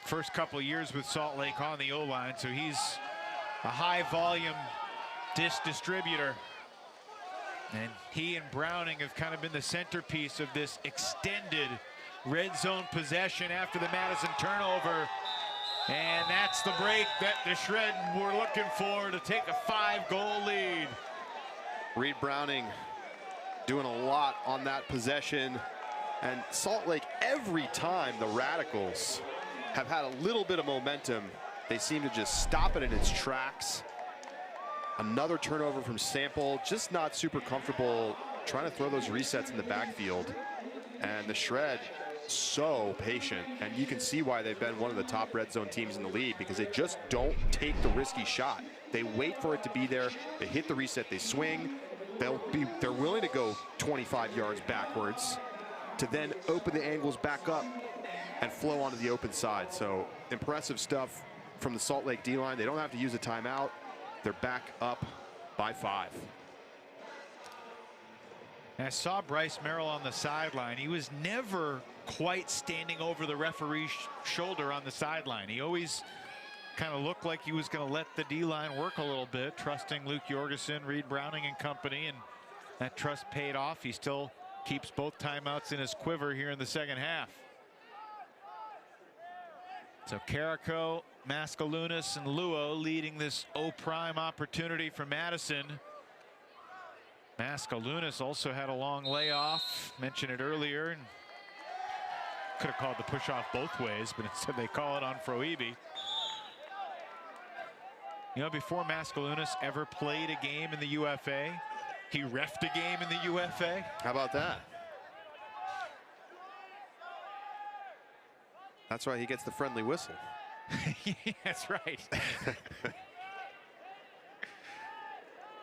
first couple of years with Salt Lake on the O-line, so he's a high volume disc distributor. And he and Browning have kind of been the centerpiece of this extended red zone possession after the Madison turnover. And that's the break that the Shred were looking for to take a 5-goal lead. Reed Browning doing a lot on that possession. And Salt Lake, every time the Radicals have had a little bit of momentum, they seem to just stop it in its tracks. Another turnover from Sample, just not super comfortable trying to throw those resets in the backfield. And the Shred, so patient, and you can see why they've been one of the top red zone teams in the league, because they just don't take the risky shot. They wait for it to be there, they hit the reset, they swing, they're willing to go 25 yards backwards to then open the angles back up and flow onto the open side. So impressive stuff from the Salt Lake D-line. They don't have to use a timeout. They're back up by 5. I saw Bryce Merrill on the sideline. He was never quite standing over the referee's shoulder on the sideline. He always kind of looked like he was going to let the D-line work a little bit, trusting Luke Jorgensen, Reed Browning and company, and that trust paid off. He still keeps both timeouts in his quiver here in the second half. So Carrico, Mascalunas, and Luo leading this O-prime opportunity for Madison. Mascalunas also had a long layoff, mentioned it earlier, and could have called the push off both ways, but instead they call it on Froebe. You know, before Mascalunas ever played a game in the UFA, he reffed a game in the UFA. How about that? That's why he gets the friendly whistle. That's right.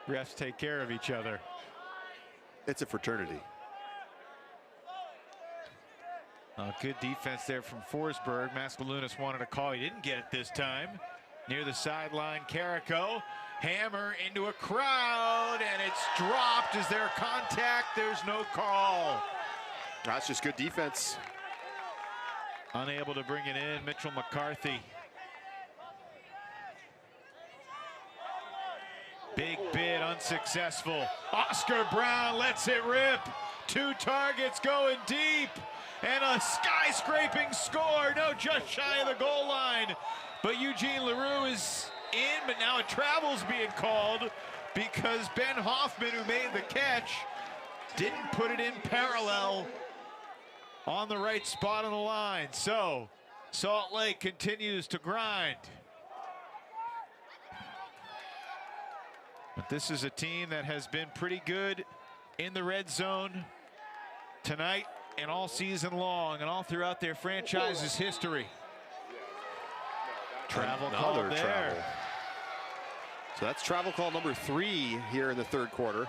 Refs take care of each other. It's a fraternity. Good defense there from Forsberg. Mascalunas wanted a call. He didn't get it this time. Near the sideline, Carrico. Hammer into a crowd, and it's dropped. Is there contact? There's no call. That's just good defense. Unable to bring it in, Mitchell McCarthy. Big bid, unsuccessful. Oscar Brown lets it rip. 2 targets going deep. And a skyscraping score. No, just shy of the goal line. But Eugene LaRue is in, but now a travel's being called because Ben Hoffman, who made the catch, didn't put it in parallel on the right spot on the line. So Salt Lake continues to grind. But this is a team that has been pretty good in the red zone tonight and all season long and all throughout their franchise's history. Travel call there. Travel. So that's travel call number 3 here in the third quarter.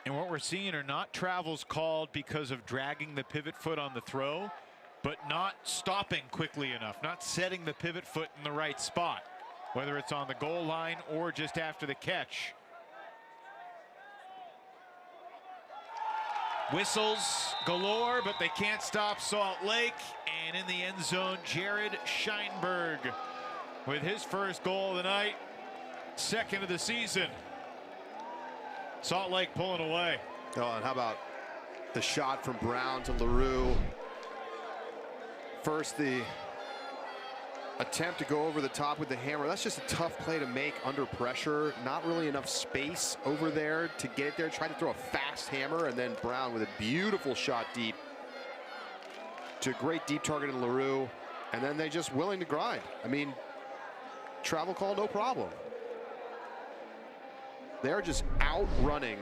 And what we're seeing are not travels called because of dragging the pivot foot on the throw, but not stopping quickly enough, not setting the pivot foot in the right spot, whether it's on the goal line or just after the catch. Whistles galore, but they can't stop Salt Lake. And in the end zone, Jared Scheinberg with his first goal of the night, second of the season. Salt Lake pulling away. Oh, and how about the shot from Brown to LaRue? First, the attempt to go over the top with the hammer. That's just a tough play to make under pressure. Not really enough space over there to get it there. Try to throw a fast hammer, and then Brown with a beautiful shot deep to a great deep target in LaRue. And then they just willing to grind. I mean, travel call, no problem. They're just outrunning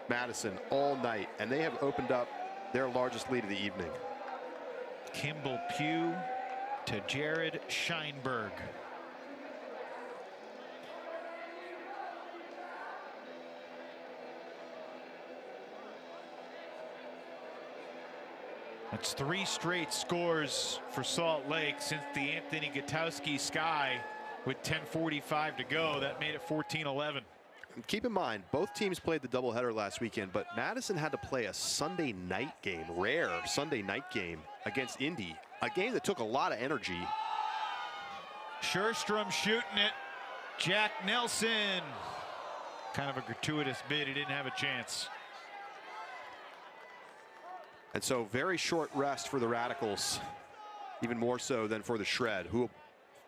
Madison all night, and they have opened up their largest lead of the evening. Kimball Pugh to Jared Scheinberg. That's 3 straight scores for Salt Lake since the Anthony Gutowski Sky with 10:45 to go. That made it 14-11. Keep in mind, both teams played the doubleheader last weekend, but Madison had to play a Sunday night game, rare Sunday night game against Indy, a game that took a lot of energy. Scherstrom shooting it. Jack Nelson. Kind of a gratuitous bid. He didn't have a chance. And so very short rest for the Radicals, even more so than for the Shred, who,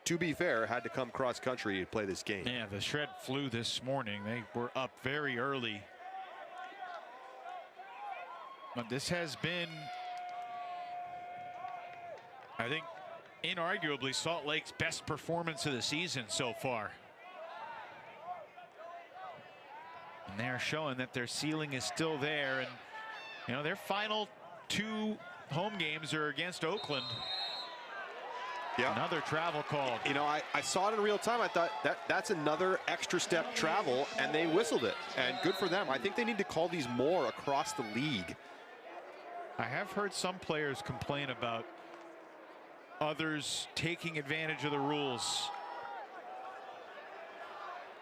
to be fair, had to come cross country to play this game. Yeah, the Shred flew this morning. They were up very early. But this has been, I think, inarguably Salt Lake's best performance of the season so far. And they're showing that their ceiling is still there. And, you know, their final 2 home games are against Oakland. Yeah. Another travel call. You know, I saw it in real time. I thought that's another extra step travel, and they whistled it. And good for them. I think they need to call these more across the league. I have heard some players complain about others taking advantage of the rules.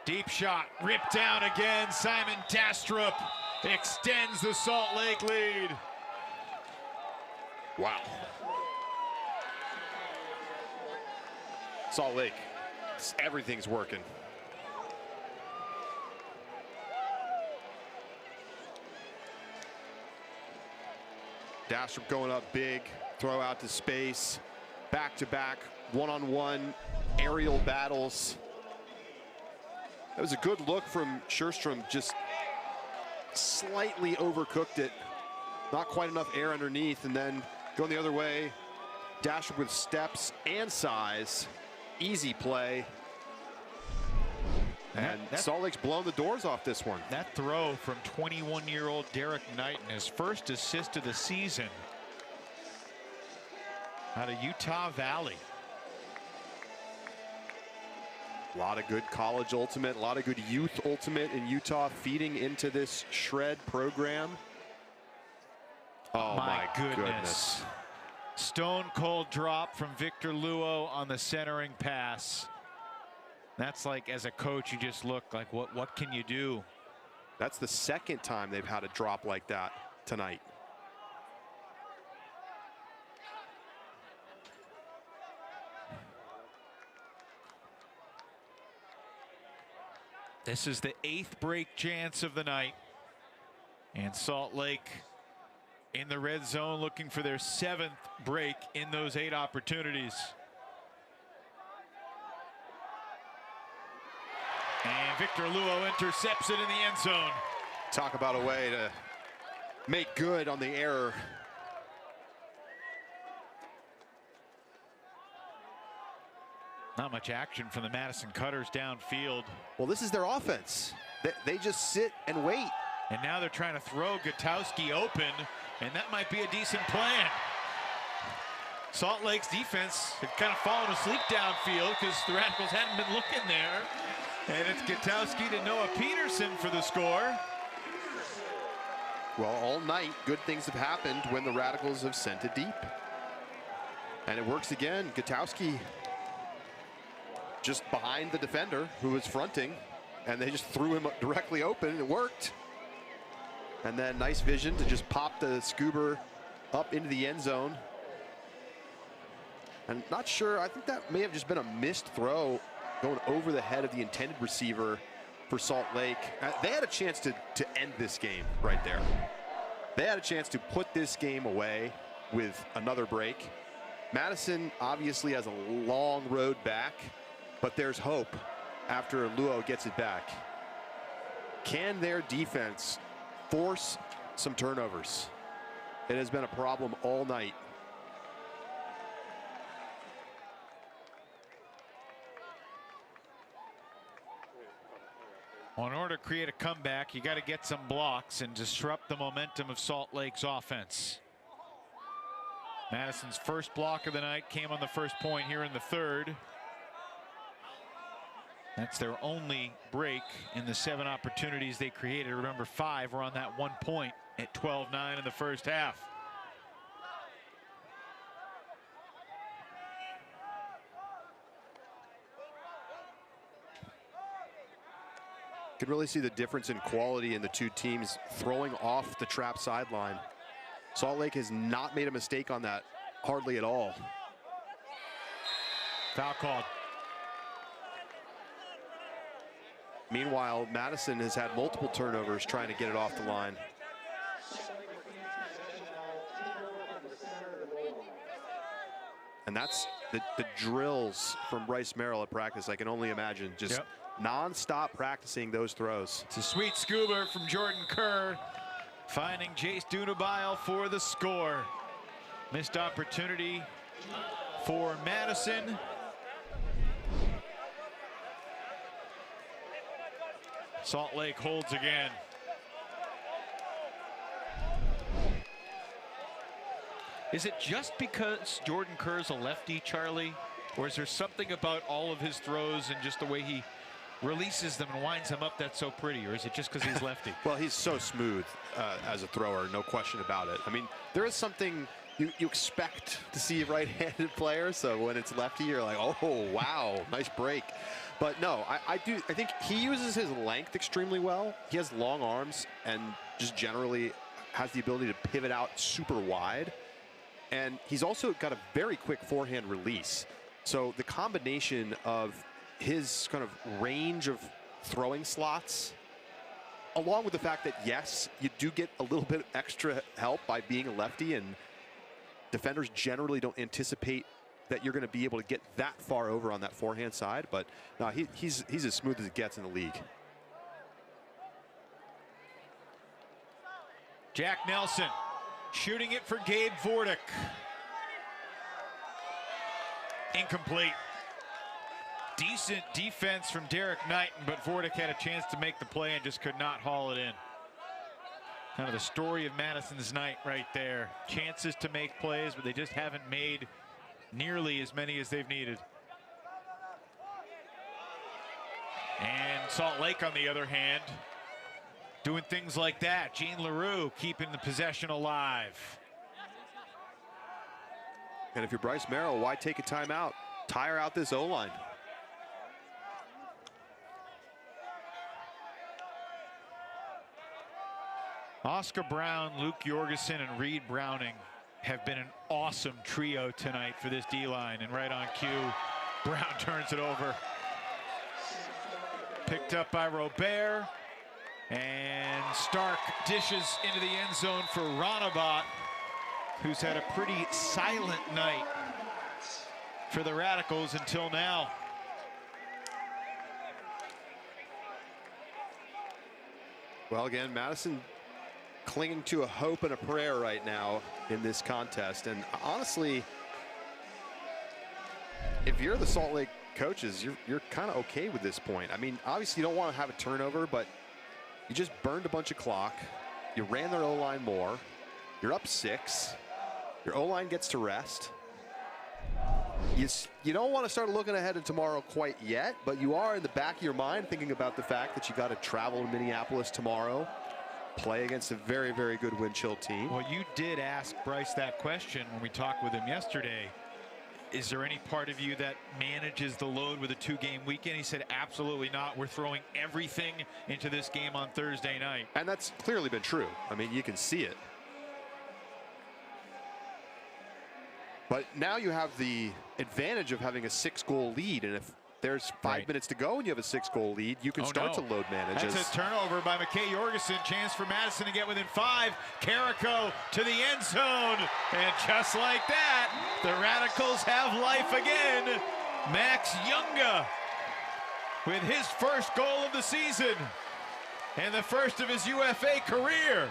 Deep shot, ripped down again. Simon Tastrup extends the Salt Lake lead. Wow. Salt Lake, everything's working. Dastrup going up big, throw out to space, back-to-back, one-on-one aerial battles. That was a good look from Scherstrom, just slightly overcooked it. Not quite enough air underneath, and then going the other way, Dastrup with steps and size. Easy play. And Salt Lake's blown the doors off this one. That throw from 21-year-old Derek Knighton, his first assist of the season out of Utah Valley. A lot of good college ultimate, a lot of good youth ultimate in Utah feeding into this Shred program. Oh my goodness. Stone cold drop from Victor Luo on the centering pass. That's like, as a coach, you just look like, what can you do? That's the second time they've had a drop like that tonight. This is the 8th break chance of the night. And Salt Lake in the red zone looking for their 7th break in those 8 opportunities. And Victor Luo intercepts it in the end zone. Talk about a way to make good on the error. Not much action from the Madison Cutters downfield. Well, this is their offense. They just sit and wait. And now they're trying to throw Gutowski open, and that might be a decent plan. Salt Lake's defense had kind of fallen asleep downfield because the Radicals hadn't been looking there. And it's Gutowski to Noah Peterson for the score. Well, all night, good things have happened when the Radicals have sent it deep. And it works again. Gutowski just behind the defender who was fronting, and they just threw him directly open, and it worked. And then nice vision to just pop the Scuba up into the end zone. And not sure, I think that may have just been a missed throw going over the head of the intended receiver for Salt Lake. They had a chance to end this game right there. They had a chance to put this game away with another break. Madison obviously has a long road back, but there's hope after Luo gets it back. Can their defense force some turnovers? It has been a problem all night. Well, in order to create a comeback, you got to get some blocks and disrupt the momentum of Salt Lake's offense. Madison's first block of the night came on the first point here in the third. That's their only break in the 7 opportunities they created. Remember, 5 were on that 1 point at 12-9 in the first half. Could really see the difference in quality in the two teams throwing off the trap sideline. Salt Lake has not made a mistake on that, hardly at all. Foul called. Meanwhile, Madison has had multiple turnovers trying to get it off the line. And that's the drills from Bryce Merrill at practice. I can only imagine just non-stop practicing those throws. It's a sweet scuba from Jordan Kerr, finding Jace Dunabile for the score. Missed opportunity for Madison. Salt Lake holds again. Is it just because Jordan Kerr's a lefty, Charlie? Or is there something about all of his throws and just the way he releases them and winds them up that's so pretty? Or is it just because he's lefty? Well, he's so smooth as a thrower, no question about it. I mean, there is something you expect to see a right-handed player, so when it's lefty, you're like, oh, wow, nice break. But no, I think he uses his length extremely well. He has long arms and just generally has the ability to pivot out super wide. And he's also got a very quick forehand release. So the combination of his kind of range of throwing slots, along with the fact that, yes, you do get a little bit extra help by being a lefty, and defenders generally don't anticipate that you're going to be able to get that far over on that forehand side. But no, he's as smooth as it gets in the league. Jack Nelson shooting it for Gabe Vortic. Incomplete. Decent defense from Derek Knighton, but Vortic had a chance to make the play and just could not haul it in. Kind of the story of Madison's night right there. Chances to make plays, but they just haven't made nearly as many as they've needed. And Salt Lake, on the other hand, doing things like that. Gene LaRue keeping the possession alive. And if you're Bryce Merrill, why take a timeout? Tire out this O-line. Oscar Brown, Luke Jorgensen, and Reed Browning have been an awesome trio tonight for this D-line. And right on cue, Brown turns it over. Picked up by Robert. And Stark dishes into the end zone for Ronabat, who's had a pretty silent night for the Radicals until now. Well, again, Madison clinging to a hope and a prayer right now in this contest. And honestly, if you're the Salt Lake coaches, you're kind of okay with this point. I mean, obviously you don't want to have a turnover, but you just burned a bunch of clock. You ran their O-line more. You're up 6. Your O-line gets to rest. You don't want to start looking ahead to tomorrow quite yet, but you are in the back of your mind thinking about the fact that you got to travel to Minneapolis tomorrow, play against a very, very good wind chill team. Well, you did ask Bryce that question when we talked with him yesterday. is there any part of you that manages the load with a 2-game weekend? He said, absolutely not. We're throwing everything into this game on Thursday night. And that's clearly been true. I mean, you can see it. But now you have the advantage of having a 6-goal lead, and if there's 5 minutes to go and you have a 6-goal lead, you can start to load manage. That's a turnover by McKay Jorgensen. Chance for Madison to get within 5. Carrico to the end zone. And just like that, the Radicals have life again. Max Younga with his first goal of the season and the first of his UFA career.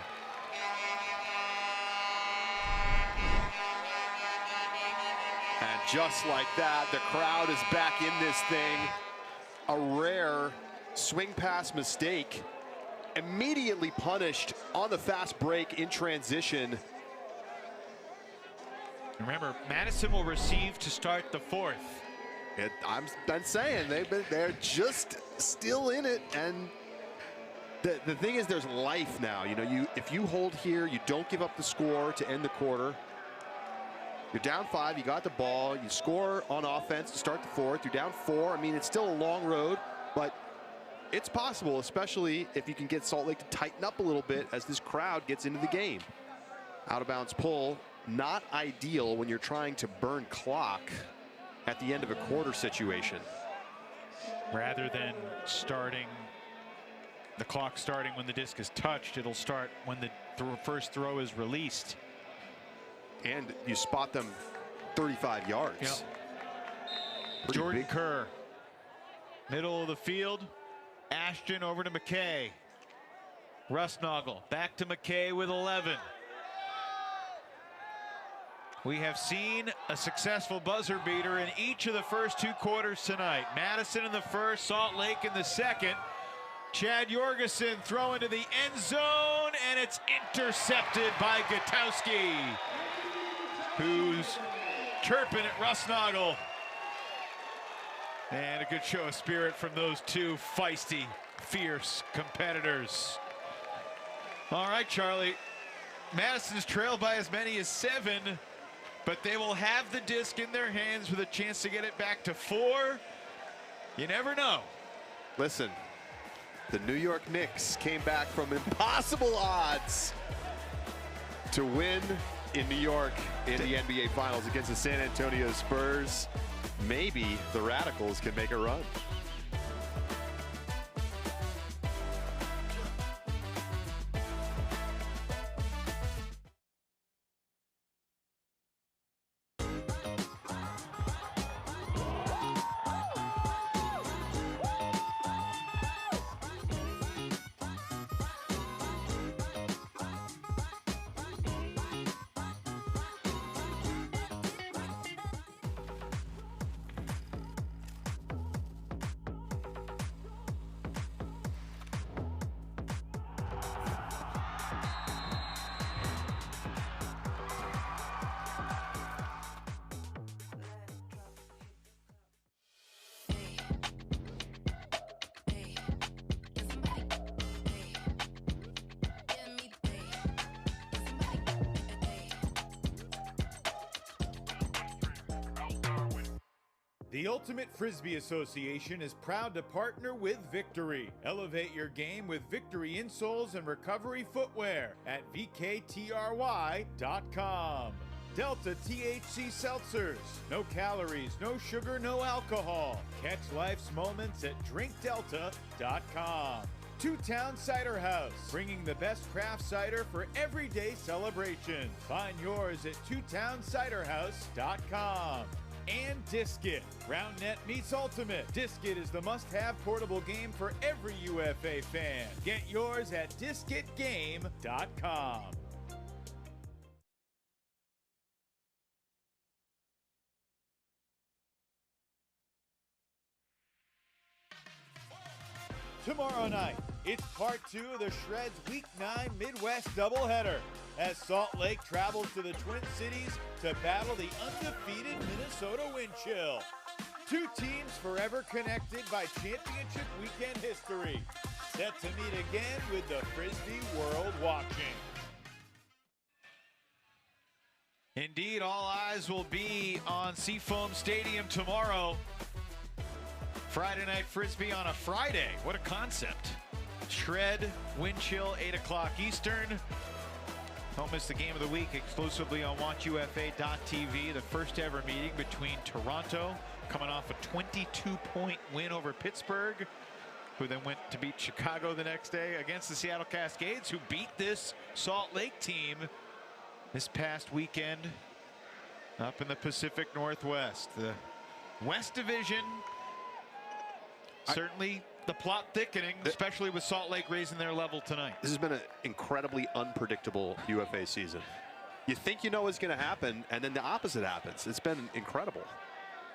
And just like that, the crowd is back in this thing. A rare swing pass mistake, immediately punished on the fast break in transition. Remember, Madison will receive to start the 4th. I'm saying they're just still in it, and the thing is, there's life now. You know, if you hold here, you don't give up the score to end the quarter. You're down 5, you got the ball, you score on offense to start the 4th, you're down 4. I mean, it's still a long road, but it's possible, especially if you can get Salt Lake to tighten up a little bit as this crowd gets into the game. Out of bounds pull, not ideal when you're trying to burn clock at the end of a quarter situation. Rather than starting, the clock starting when the disc is touched, it'll start when the first throw is released. And you spot them 35 yards. Yep. Jordan Kerr, middle of the field. Ashton over to McKay. Rustnagel back to McKay with 11. We have seen a successful buzzer beater in each of the first 2 quarters tonight. Madison in the first, Salt Lake in the second. Chad Jorgensen throwing to the end zone, and it's intercepted by Gutowski, who's chirping at Rustnagel. And a good show of spirit from those 2 feisty, fierce competitors. All right, Charlie. Madison's trailed by as many as 7, but they will have the disc in their hands with a chance to get it back to 4. You never know. Listen, the New York Knicks came back from impossible odds to win in New York in the NBA Finals against the San Antonio Spurs. Maybe the Radicals can make a run. The Ultimate Frisbee Association is proud to partner with Victory. Elevate your game with Victory insoles and recovery footwear at VKTRY.com. Delta THC Seltzers. No calories, no sugar, no alcohol. Catch life's moments at DrinkDelta.com. Two Town Cider House, bringing the best craft cider for everyday celebrations. Find yours at TwoTownCiderHouse.com. And Disc-It. Round Net meets Ultimate. Disc-It is the must-have portable game for every UFA fan. Get yours at DiscItGame.com. Tomorrow night, it's part 2 of the Shreds Week 9 Midwest doubleheader as Salt Lake travels to the Twin Cities to battle the undefeated Minnesota Wind Chill. 2 teams forever connected by championship weekend history. Set to meet again with the Frisbee world watching. Indeed, all eyes will be on Seafoam Stadium tomorrow. Friday night Frisbee on a Friday. What a concept. Shred, wind chill, 8 o'clock Eastern. Don't miss the game of the week exclusively on WatchUFA.tv. The first ever meeting between Toronto, coming off a 22-point win over Pittsburgh, who then went to beat Chicago the next day, against the Seattle Cascades, who beat this Salt Lake team this past weekend up in the Pacific Northwest. The West Division, certainly the plot thickening, especially with Salt Lake raising their level tonight. This has been an incredibly unpredictable UFA season. You think you know what's going to happen, and then the opposite happens. It's been incredible.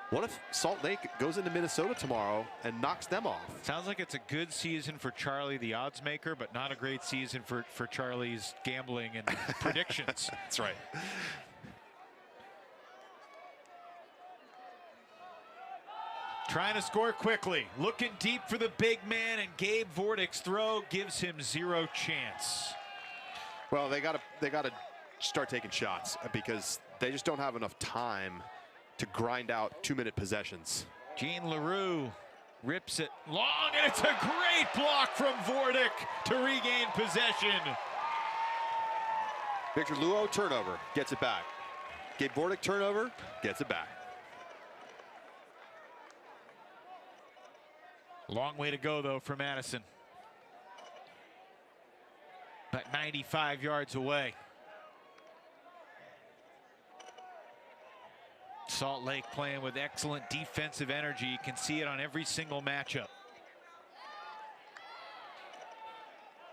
What if Salt Lake goes into Minnesota tomorrow and knocks them off? Sounds like it's a good season for Charlie, the odds maker, but not a great season for Charlie's gambling and predictions. That's right. Trying to score quickly, looking deep for the big man, and Gabe Vortic's throw gives him zero chance. Well, they got to start taking shots because they just don't have enough time to grind out 2-minute possessions. Gene LaRue rips it long, and it's a great block from Vortic to regain possession. Victor Luo turnover, gets it back. Gabe Vortic turnover, gets it back. Long way to go, though, for Madison. But 95 yards away. Salt Lake playing with excellent defensive energy. You can see it on every single matchup.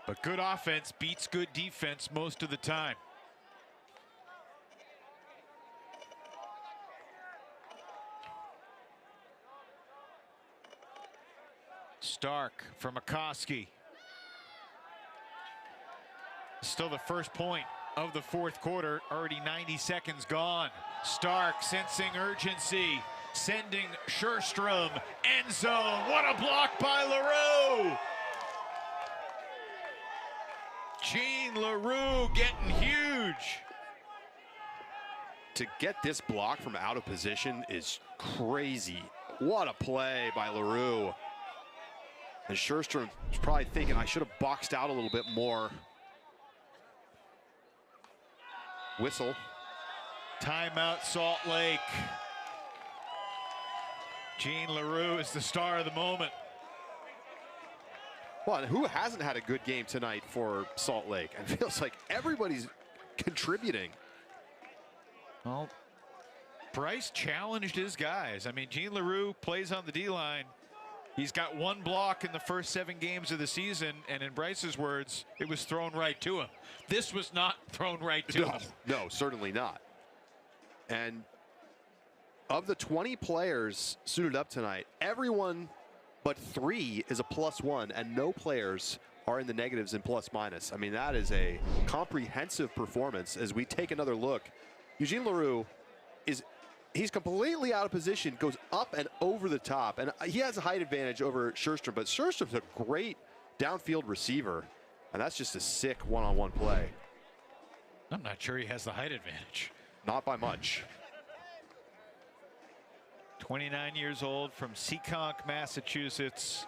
But good offense beats good defense most of the time. Stark from McCoskey. Still the first point of the fourth quarter, already 90 seconds gone. Stark sensing urgency, sending Scherstrom, end zone. What a block by LaRue! Gene LaRue getting huge. To get this block from out of position is crazy. What a play by LaRue. And Scherstrom is probably thinking, I should have boxed out a little bit more. Whistle. Timeout, Salt Lake. Gene LaRue is the star of the moment. Well, and who hasn't had a good game tonight for Salt Lake? It feels like everybody's contributing. Well, Bryce challenged his guys. I mean, Gene LaRue plays on the D-line. He's got one block in the first 7 games of the season, and in Bryce's words, it was thrown right to him. This was not thrown right to him. No, certainly not. And of the 20 players suited up tonight, everyone but 3 is a +1, and no players are in the negatives and plus-minus. I mean, that is a comprehensive performance. As we take another look, Eugene LaRue he's completely out of position, goes up and over the top, and he has a height advantage over Scherstrom, but Scherstrom's a great downfield receiver, and that's just a sick one-on-one play. I'm not sure he has the height advantage. Not by much. 29 years old from Seekonk, Massachusetts,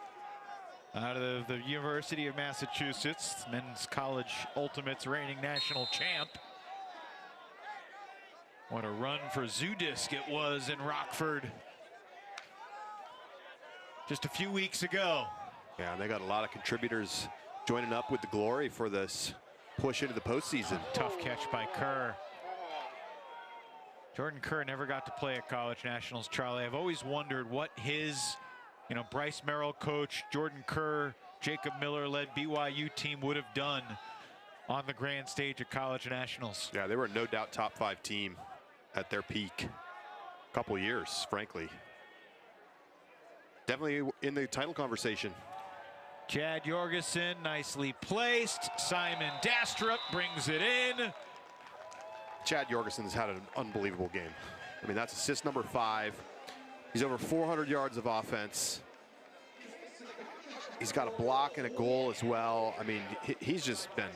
out of the University of Massachusetts, men's college ultimates reigning national champ. What a run for Zudisk it was in Rockford just a few weeks ago. Yeah, and they got a lot of contributors joining up with the Glory for this push into the postseason. Tough catch by Kerr. Jordan Kerr never got to play at college nationals, Charlie. I've always wondered what his, Bryce Merrill coach, Jordan Kerr, Jacob Miller-led BYU team would have done on the grand stage at college nationals. Yeah, they were no doubt top 5 team at their peak. Couple years, frankly. Definitely in the title conversation. Chad Jorgensen nicely placed. Simon Dastrup brings it in. Chad Jorgensen's had an unbelievable game. I mean, that's assist number 5. He's over 400 yards of offense. He's got a block and a goal as well. I mean, he's just been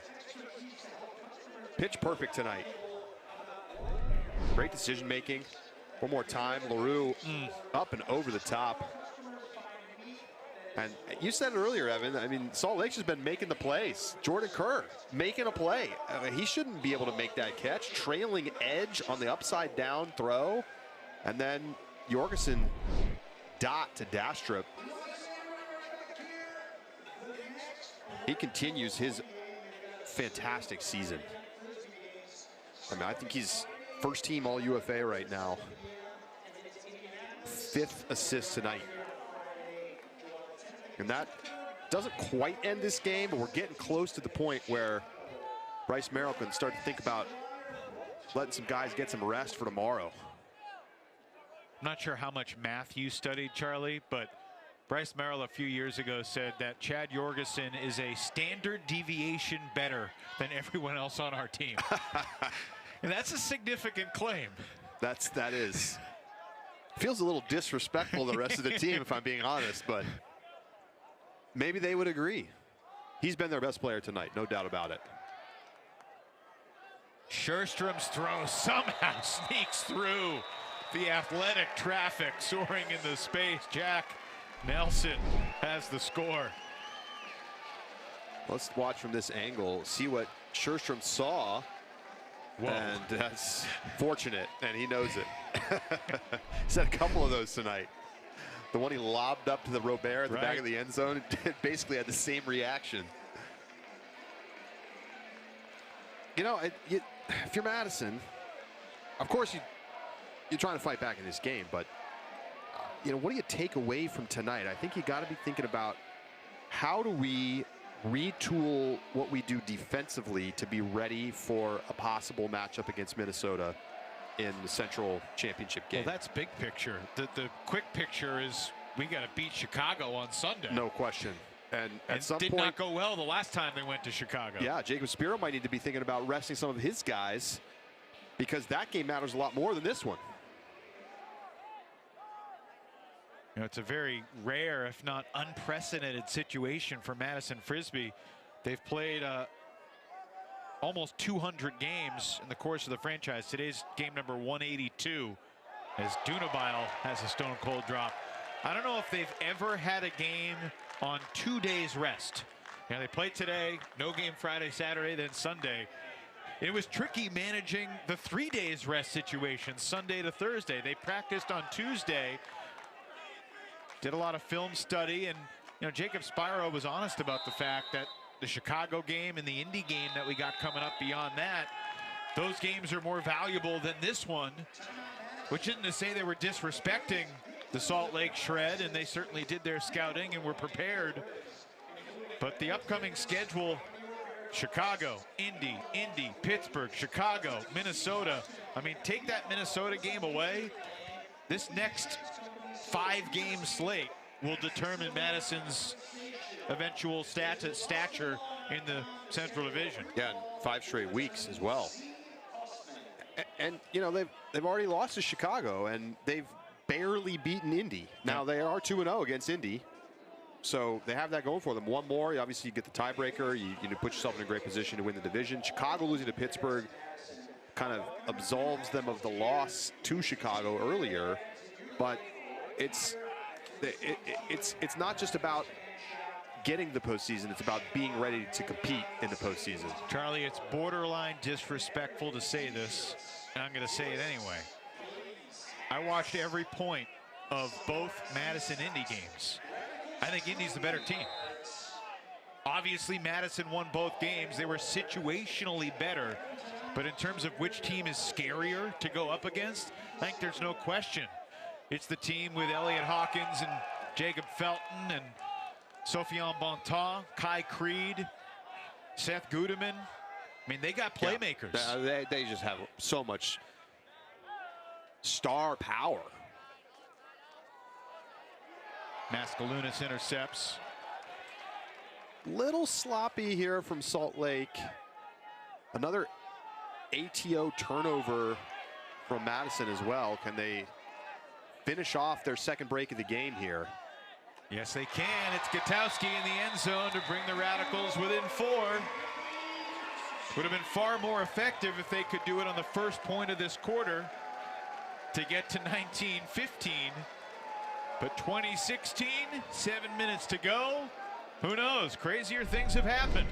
pitch perfect tonight. Great decision making. One more time, LaRue up and over the top. And you said it earlier, Evan, I mean, Salt Lake's just been making the plays. Jordan Kerr making a play. He shouldn't be able to make that catch. Trailing edge on the upside down throw. And then Jorgensen dot to Dastrup. He continues his fantastic season. I mean, I think he's first team all UFA right now. 5th assist tonight. And that doesn't quite end this game, but we're getting close to the point where Bryce Merrill can start to think about letting some guys get some rest for tomorrow. I'm not sure how much math you studied, Charlie, but Bryce Merrill a few years ago said that Chad Jorgensen is a standard deviation better than everyone else on our team. And that's a significant claim. That is. Feels a little disrespectful to the rest of the team, if I'm being honest, but maybe they would agree. He's been their best player tonight, no doubt about it. Scherstrom's throw somehow sneaks through the athletic traffic soaring into space. Jack Nelson has the score. Let's watch from this angle, see what Scherstrom saw. Whoa. And that's fortunate, and he knows it. He's had a couple of those tonight. The one he lobbed up to the Robert at the back of the end zone, it basically had the same reaction. You know, if you're Madison, of course you're trying to fight back in this game, but you know, what do you take away from tonight? I think you got to be thinking about how do we retool what we do defensively to be ready for a possible matchup against Minnesota in the Central Championship game. Well, that's big picture. The quick picture is we got to beat Chicago on Sunday. No question. And at some point, did not go well the last time they went to Chicago. Yeah, Jacob Spiro might need to be thinking about resting some of his guys because that game matters a lot more than this one. You know, it's a very rare, if not unprecedented situation for Madison Frisbee. They've played almost 200 games in the course of the franchise. Today's game number 182 as Dunabile has a stone cold drop. I don't know if they've ever had a game on 2 days rest. You know, they played today, no game Friday, Saturday, then Sunday. It was tricky managing the 3 days rest situation, Sunday to Thursday. They practiced on Tuesday. Did a lot of film study, and you know, Jacob Spiro was honest about the fact that the Chicago game and the Indy game that we got coming up beyond that, those games are more valuable than this one, which isn't to say they were disrespecting the Salt Lake Shred, and they certainly did their scouting and were prepared. But the upcoming schedule, Chicago, Indy, Pittsburgh, Chicago, Minnesota. I mean, take that Minnesota game away. This next 5-game slate will determine Madison's eventual stature in the Central Division. Yeah, and 5 straight weeks as well. And you know, they've already lost to Chicago, and they've barely beaten Indy. Now they are 2-0 against Indy, so they have that going for them. One more, obviously you get the tiebreaker. You put yourself in a great position to win the division. Chicago losing to Pittsburgh kind of absolves them of the loss to Chicago earlier, but it's not just about getting the postseason, it's about being ready to compete in the postseason. Charlie, it's borderline disrespectful to say this, and I'm going to say it anyway. I watched every point of both Madison-Indy games. I think Indy's the better team. Obviously, Madison won both games. They were situationally better, but in terms of which team is scarier to go up against, I think there's no question. It's the team with Elliot Hawkins and Jacob Felton and Sofiane Bontemps, Kai Creed, Seth Gudeman. I mean, they got playmakers. Yeah, they just have so much star power. Mascalunas intercepts. Little sloppy here from Salt Lake. Another ATO turnover from Madison as well. Can they finish off their second break of the game here? Yes, they can. It's Gutowski in the end zone to bring the Radicals within 4. Would have been far more effective if they could do it on the first point of this quarter. to get to 1915. But 2016, 7 minutes to go. Who knows? Crazier things have happened.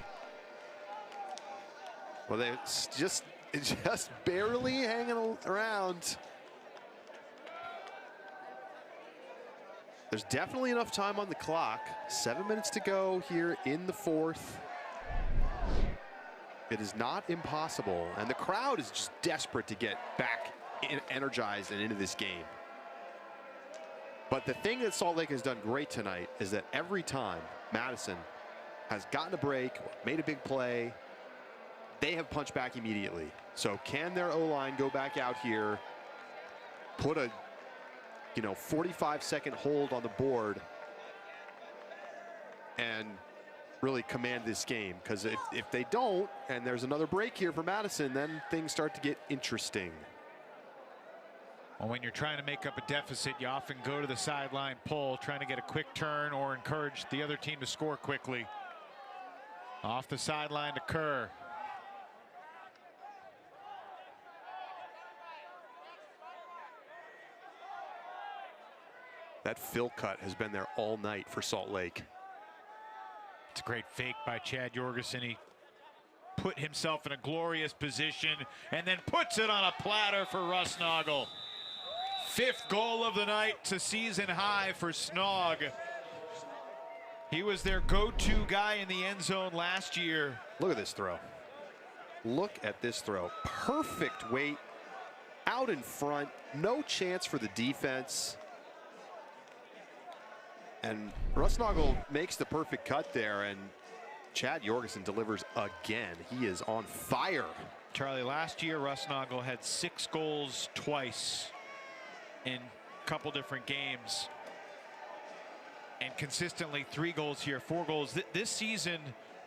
Well, they're just barely hanging around. There's definitely enough time on the clock. 7 minutes to go here in the fourth. It is not impossible, and the crowd is just desperate to get back energized and into this game. But the thing that Salt Lake has done great tonight is that every time Madison has gotten a break, or made a big play, they have punched back immediately. So can their O-line go back out here, put a 45-second hold on the board, and really command this game? Because if they don't, and there's another break here for Madison, then things start to get interesting. Well, when you're trying to make up a deficit, you often go to the sideline pull, trying to get a quick turn or encourage the other team to score quickly. Off the sideline to Kerr. That fill cut has been there all night for Salt Lake. It's a great fake by Chad Jorgensen. He put himself in a glorious position and then puts it on a platter for Rusnagel. 5th goal of the night to season high for Snog. He was their go-to guy in the end zone last year. Look at this throw. Look at this throw. Perfect weight, out in front, no chance for the defense. And Rusnagel makes the perfect cut there, and Chad Jorgensen delivers again. He is on fire. Charlie, last year Rusnagel had 6 goals twice in a couple different games. And consistently 3 goals here, 4 goals. This season,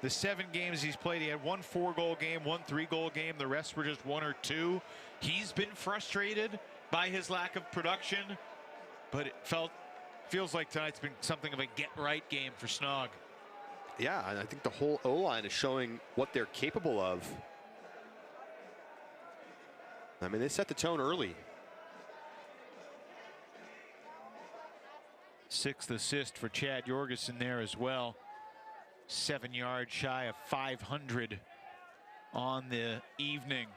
the 7 games he's played, he had 1 4-goal game, 1 3-goal game. The rest were just 1 or 2. He's been frustrated by his lack of production, but it feels like tonight's been something of a get-right game for Snog. Yeah, and I think the whole O-line is showing what they're capable of. I mean, they set the tone early. 6th assist for Chad Jorgensen there as well. 7 yards shy of 500 on the evening.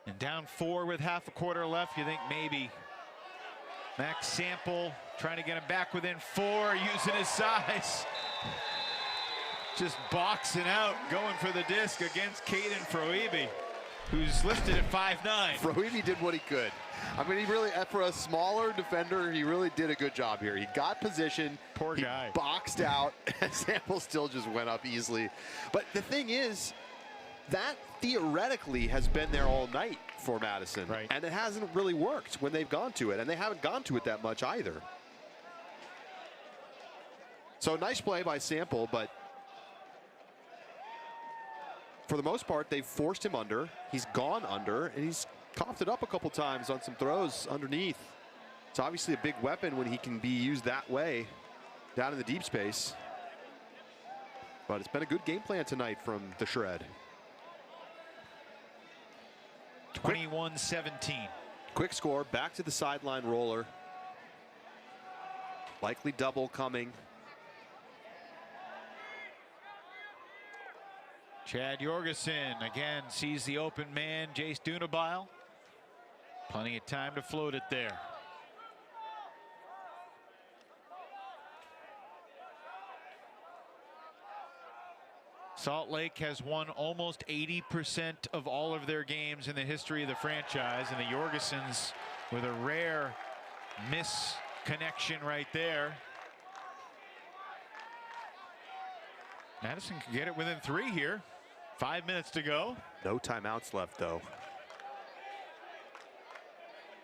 And down 4 with half a quarter left. You think maybe Max Sample trying to get him back within 4, using his size. Just boxing out, going for the disc against Caden Froebe, who's listed at 5'9". Froebe did what he could. I mean, he really, for a smaller defender, he really did a good job here. He got position. Poor guy. Boxed out, and Sample still just went up easily. But the thing is, that theoretically has been there all night for Madison. Right. And it hasn't really worked when they've gone to it, and they haven't gone to it that much either. So nice play by Sample, but for the most part, they've forced him under. He's gone under, and he's coughed it up a couple times on some throws underneath. It's obviously a big weapon when he can be used that way down in the deep space. But it's been a good game plan tonight from the Shred. 21-17. Quick score, back to the sideline roller. Likely double coming. Chad Jorgensen again sees the open man, Jace Dunabile. Plenty of time to float it there. Salt Lake has won almost 80% of all of their games in the history of the franchise, and the Jorgensens with a rare misconnection right there. Madison can get it within 3 here. 5 minutes to go. No timeouts left, though.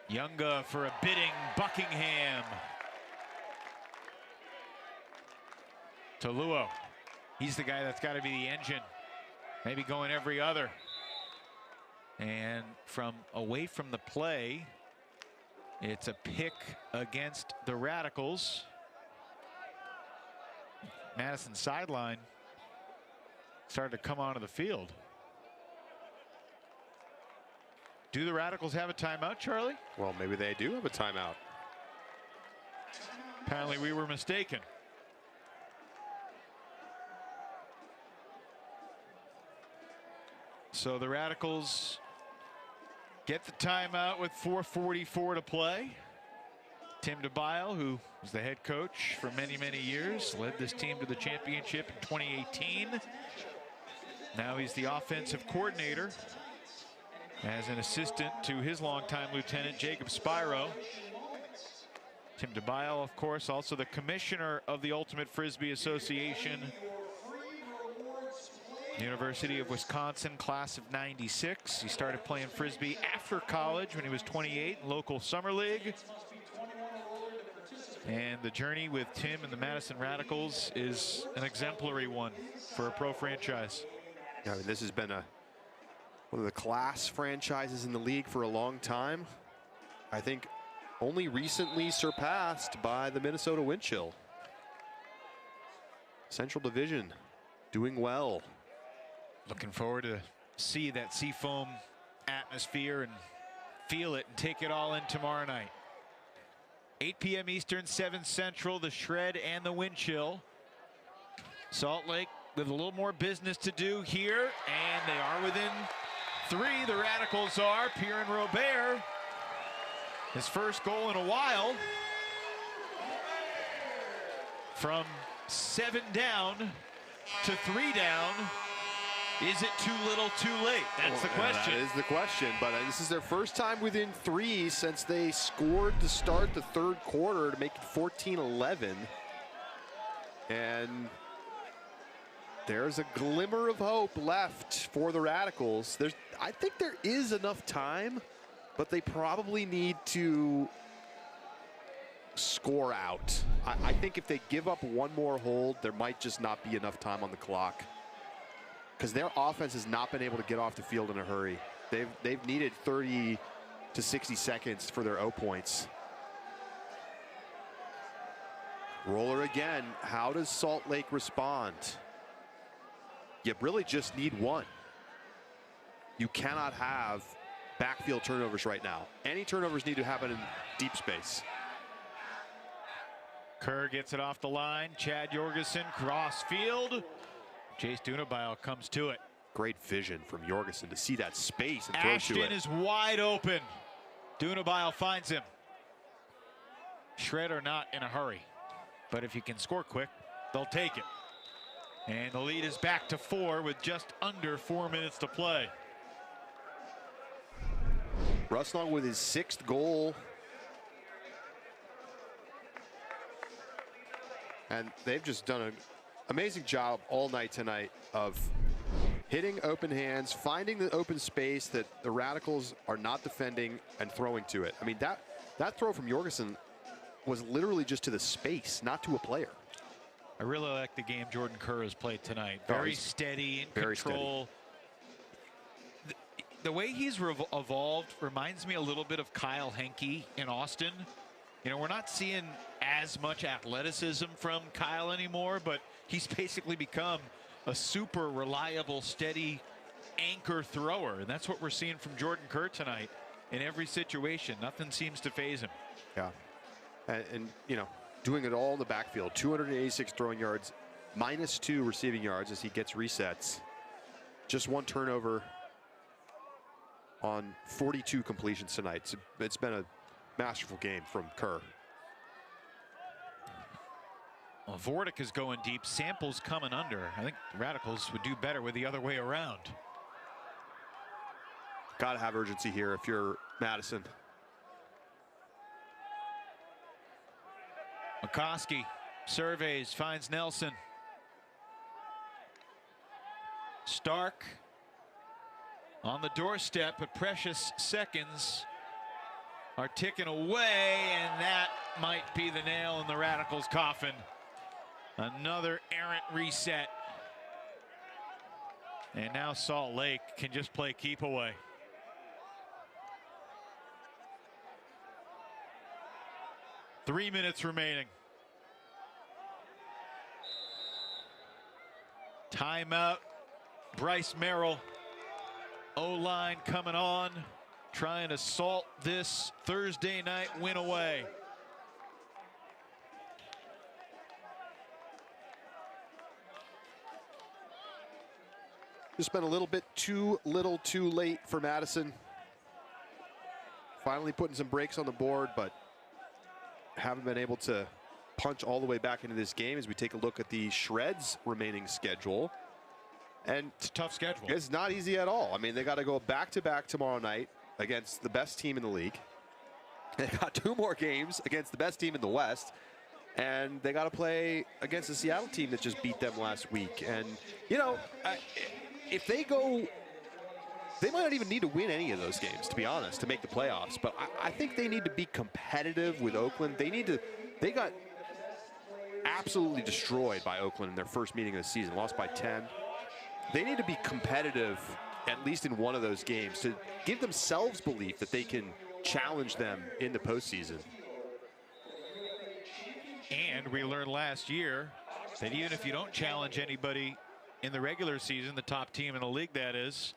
Younga for a bidding Buckingham. Toluo. He's the guy that's got to be the engine. Maybe going every other. And from away from the play, it's a pick against the Radicals. Madison sideline started to come onto the field. Do the Radicals have a timeout, Charlie? Well, maybe they do have a timeout. Apparently we were mistaken. So the Radicals get the timeout with 4:44 to play. Tim DeBile, who was the head coach for many, many years, led this team to the championship in 2018. Now he's the offensive coordinator as an assistant to his longtime lieutenant, Jacob Spiro. Tim DeBile, of course, also the commissioner of the Ultimate Frisbee Association. University of Wisconsin, class of '96. He started playing Frisbee after college when he was 28 in local summer league. And the journey with Tim and the Madison Radicals is an exemplary one for a pro franchise. Yeah, I mean, this has been one of the class franchises in the league for a long time. I think only recently surpassed by the Minnesota Wind Chill. Central Division doing well. Looking forward to see that Seafoam atmosphere and feel it and take it all in tomorrow night. 8 p.m. Eastern, 7 Central, the Shred and the Wind Chill. Salt Lake with a little more business to do here, and they are within 3. The Radicals are. Pierre Robert, his first goal in a while. From 7 down to 3 down. Is it too little, too late? That's the question. That is the question, but this is their first time within 3 since they scored to start the 3rd quarter to make it 14-11. And there's a glimmer of hope left for the Radicals. I think there is enough time, but they probably need to score out. I think if they give up one more hold, there might just not be enough time on the clock, because their offense has not been able to get off the field in a hurry. They've needed 30 to 60 seconds for their O points. Roller again. How does Salt Lake respond? You really just need one. You cannot have backfield turnovers right now. Any turnovers need to happen in deep space. Kerr gets it off the line. Chad Jorgensen cross field. Jace Dunabile comes to it. Great vision from Jorgensen to see that space and throw to Ashton it. is wide open. Dunabile finds him. Shredder not in a hurry, but if you can score quick, they'll take it. And the lead is back to 4 with just under 4 minutes to play. Rusnong with his 6th goal. And they've just done an amazing job all night tonight of hitting open hands, finding the open space that the Radicals are not defending and throwing to it. I mean, that throw from Jorgensen was literally just to the space, not to a player. I really like the game Jordan Kerr has played tonight. Very steady, in control. The way he's evolved reminds me a little bit of Kyle Henke in Austin. You know, we're not seeing as much athleticism from Kyle anymore, but he's basically become a super reliable, steady anchor thrower. And that's what we're seeing from Jordan Kerr tonight in every situation. Nothing seems to faze him. Yeah. And you know, doing it all in the backfield. 286 throwing yards, -2 receiving yards as he gets resets. Just 1 turnover on 42 completions tonight. It's been a masterful game from Kerr. Well, Vortic is going deep. Sample's coming under. I think the Radicals would do better with the other way around. Got to have urgency here if you're Madison. McCoskey surveys, finds Nelson. Stark on the doorstep, but precious seconds are ticking away, and that might be the nail in the Radicals' coffin. Another errant reset. And now Salt Lake can just play keep away. Three minutes remaining. Timeout. Bryce Merrill. O-line coming on. trying to salt this Thursday night win away. Just been a little bit too little too late for Madison. Finally putting some breaks on the board, but haven't been able to punch all the way back into this game as we take a look at the Shreds remaining schedule. And it's a tough schedule. It's not easy at all. I mean, they got to go back-to-back tomorrow night against the best team in the league. They got 2 more games against the best team in the West. And they got to play against the Seattle team that just beat them last week. And, you know, if they go, they might not even need to win any of those games, to be honest, to make the playoffs. But I think they need to be competitive with Oakland. They got absolutely destroyed by Oakland in their first meeting of the season, lost by 10. They need to be competitive, at least in one of those games, to give themselves belief that they can challenge them in the postseason. And we learned last year that even if you don't challenge anybody in the regular season, the top team in the league, that is.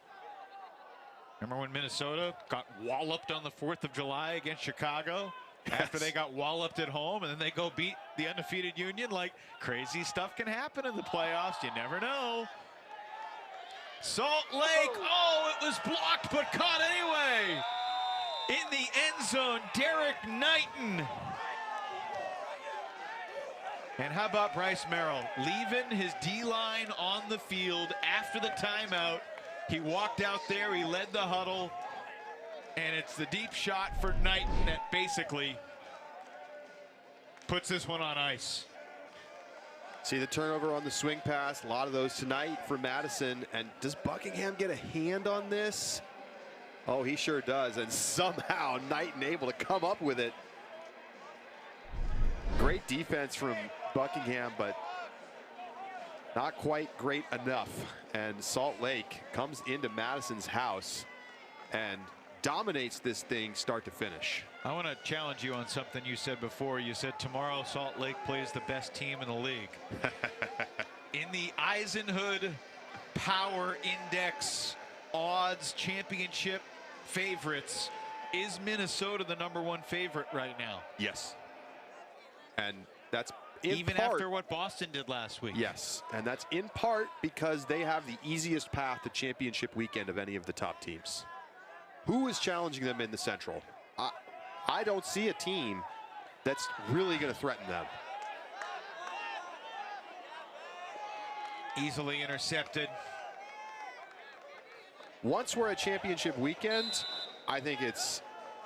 Remember when Minnesota got walloped on the 4th of July against Chicago? Yes. After they got walloped at home, and then they go beat the undefeated Union. Like, crazy stuff can happen in the playoffs. You never know. Salt Lake, oh, it was blocked, but caught anyway. In the end zone, Derek Knighton. And how about Bryce Merrill? Leaving his D-line on the field after the timeout. He walked out there, he led the huddle, and it's the deep shot for Knighton that basically puts this one on ice. See the turnover on the swing pass, a lot of those tonight for Madison. And does Buckingham get a hand on this? Oh, he sure does. And somehow Knighton able to come up with it. Great defense from Buckingham, but not quite great enough. And Salt Lake comes into Madison's house and dominates this thing start to finish. I want to challenge you on something you said before. You said tomorrow Salt Lake plays the best team in the league. In the Eisenhood Power Index odds championship favorites, is Minnesota the #1 favorite right now? Yes. And that's even after what Boston did last week. Yes, and that's in part because they have the easiest path to championship weekend of any of the top teams. Who is challenging them in the Central? I don't see a team that's really going to threaten them. Easily intercepted. Once we're at championship weekend, I think it's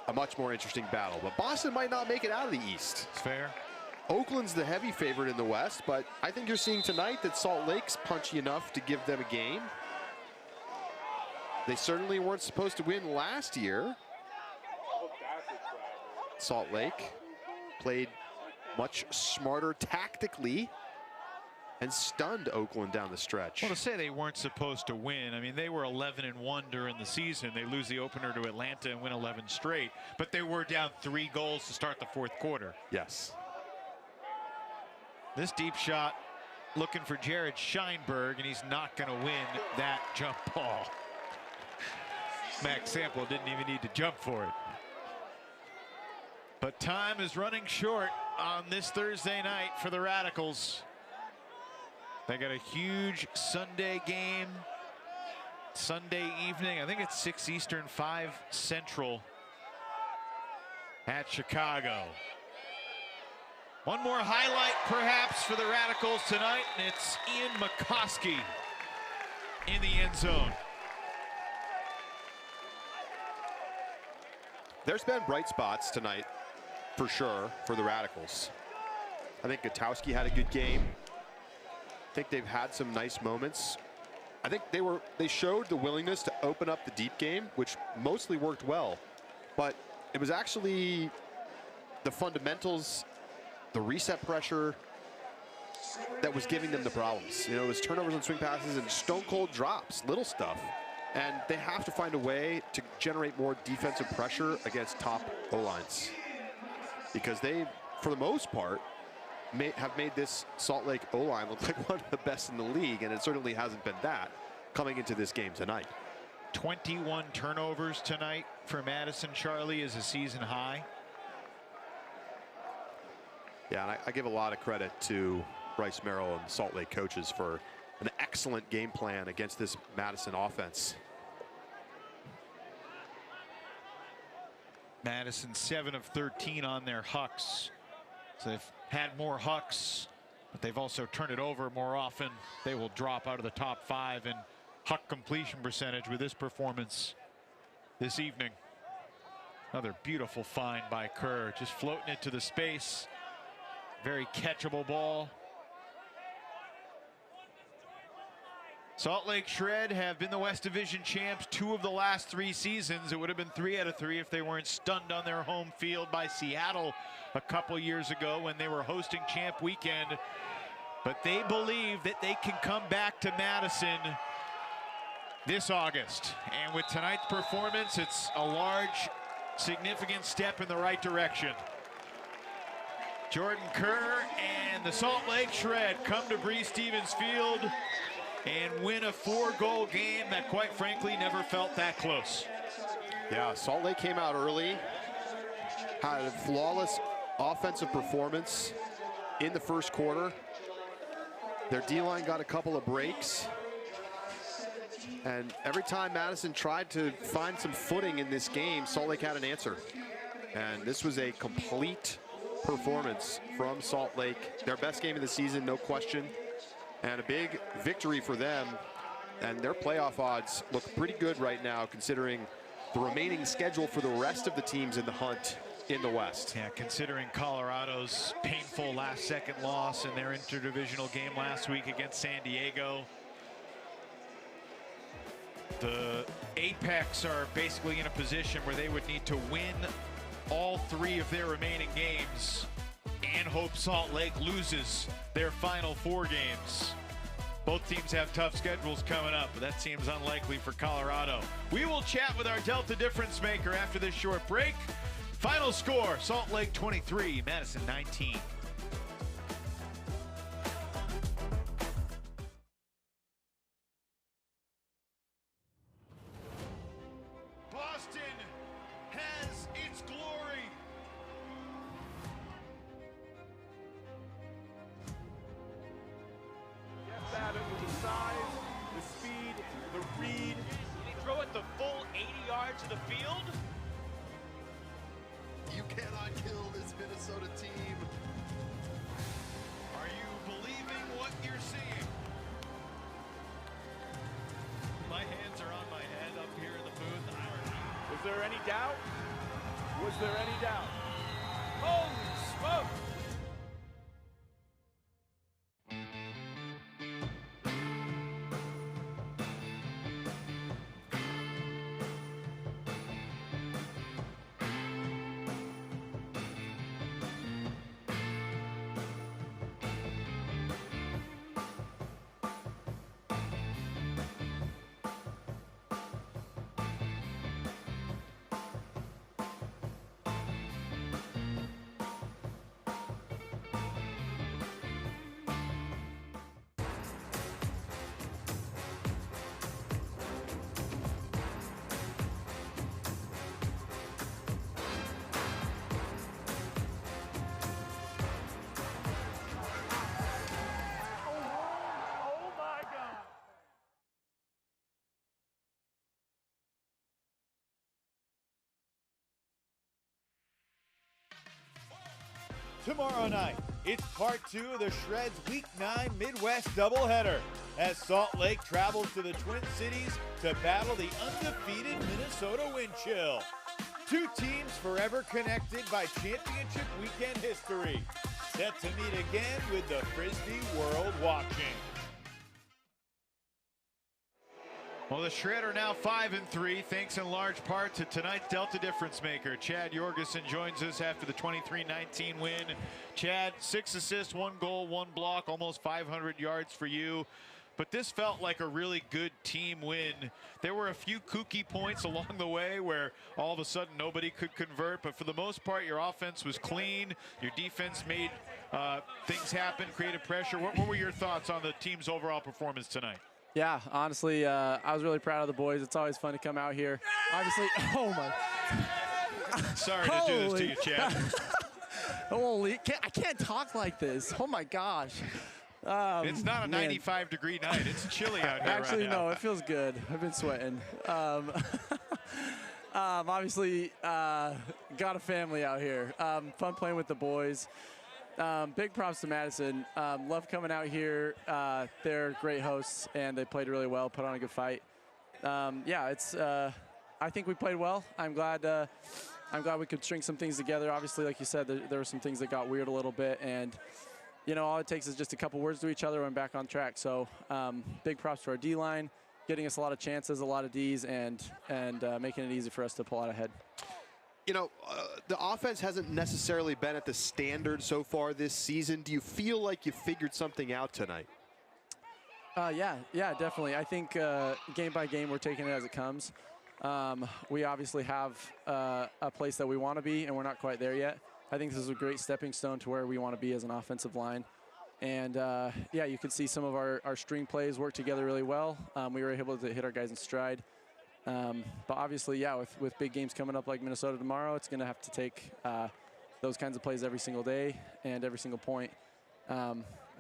a much more interesting battle. But Boston might not make it out of the East. It's fair. Oakland's the heavy favorite in the West, but I think you're seeing tonight that Salt Lake's punchy enough to give them a game. They certainly weren't supposed to win last year. Salt Lake played much smarter tactically and stunned Oakland down the stretch. Well, to say they weren't supposed to win, I mean, they were 11-1 during the season. They lose the opener to Atlanta and win 11 straight, but they were down 3 goals to start the 4th quarter. Yes. This deep shot looking for Jared Scheinberg, and he's not going to win that jump ball. Max Sample didn't even need to jump for it. But time is running short on this Thursday night for the Radicals. They got a huge Sunday game, Sunday evening. I think it's 6 Eastern, 5 Central at Chicago. One more highlight perhaps for the Radicals tonight, and it's Ian McCoskey in the end zone. There's been bright spots tonight, for sure, for the Radicals. I think Gutowski had a good game. I think they've had some nice moments. I think they showed the willingness to open up the deep game, which mostly worked well. But it was actually the fundamentals, the reset pressure, that was giving them the problems. You know, it was turnovers on swing passes and stone cold drops, little stuff. And they have to find a way to generate more defensive pressure against top O-lines. Because they, for the most part, have made this Salt Lake O-line look like one of the best in the league, and it certainly hasn't been that coming into this game tonight. 21 turnovers tonight for Madison. Charlie is a season high. Yeah, and I give a lot of credit to Bryce Merrill and Salt Lake coaches for an excellent game plan against this Madison offense. Madison 7 of 13 on their hucks. So they've had more hucks, but they've also turned it over more often. They will drop out of the top 5 in huck completion percentage with this performance this evening. Another beautiful find by Kerr, just floating it to the space. Very catchable ball. Salt Lake Shred have been the West Division champs 2 of the last 3 seasons. It would have been 3 out of 3 if they weren't stunned on their home field by Seattle a couple years ago when they were hosting Champ Weekend. But they believe that they can come back to Madison this August. And with tonight's performance, it's a large, significant step in the right direction. Jordan Kerr and the Salt Lake Shred come to Breese-Stevens Field and win a 4-goal game that, quite frankly, never felt that close. Yeah, Salt Lake came out early, had a flawless offensive performance in the first quarter. Their D-line got a couple of breaks. And every time Madison tried to find some footing in this game, Salt Lake had an answer. And this was a complete performance from Salt Lake. Their best game of the season, no question. And a big victory for them. And their playoff odds look pretty good right now, considering the remaining schedule for the rest of the teams in the hunt in the West. Yeah, considering Colorado's painful last-second loss in their interdivisional game last week against San Diego. The Apex are basically in a position where they would need to win all 3 of their remaining games and hope Salt Lake loses their final 4 games. Both teams have tough schedules coming up, but that seems unlikely for Colorado. We will chat with our Delta difference maker after this short break. Final score, Salt Lake 23, Madison 19. Boston has its glory. Jeff Babbitt with the size, the speed, the read. Did he throw it the full 80 yards of the field? You cannot kill this Minnesota team. Are you believing what you're seeing? My hands are on my head up here in the booth. Was there any doubt? Was there any doubt? Holy smoke! Tomorrow night, it's part 2 of the Shreds Week 9 Midwest doubleheader as Salt Lake travels to the Twin Cities to battle the undefeated Minnesota Wind Chill. 2 teams forever connected by championship weekend history. Set to meet again with the Frisbee world watching. Well, the Shred are now 5-3, thanks in large part to tonight's Delta difference maker. Chad Jorgensen joins us after the 23-19 win. Chad, 6 assists, 1 goal, 1 block, almost 500 yards for you. But this felt like a really good team win. There were a few kooky points along the way where all of a sudden nobody could convert, but for the most part, your offense was clean. Your defense made things happen, created pressure. What were your thoughts on the team's overall performance tonight? Yeah, honestly, I was really proud of the boys. It's always fun to come out here. Obviously, oh my. Sorry to do this to you, Chad. Holy, I can't talk like this. Oh my gosh. It's not a 95-degree night. It's chilly out here. Actually, right now. no, it feels good. I've been sweating. Obviously, got a family out here. Fun playing with the boys. Big props to Madison. Love coming out here. They're great hosts, and they played really well, put on a good fight. Yeah, it's. I think we played well. I'm glad we could string some things together. Obviously, like you said, there were some things that got weird a little bit, and you know, all it takes is just a couple words to each other and we're back on track. So big props to our D-line, getting us a lot of chances, a lot of Ds, and making it easy for us to pull out ahead. You know, the offense hasn't necessarily been at the standard so far this season. Do you feel like you figured something out tonight? Yeah, definitely. I think game by game, we're taking it as it comes. We obviously have a place that we want to be, and we're not quite there yet. I think this is a great stepping stone to where we want to be as an offensive line. And, yeah, you can see some of our string plays work together really well. We were able to hit our guys in stride. But obviously, yeah, with big games coming up like Minnesota tomorrow, it's going to have to take those kinds of plays every single day and every single point.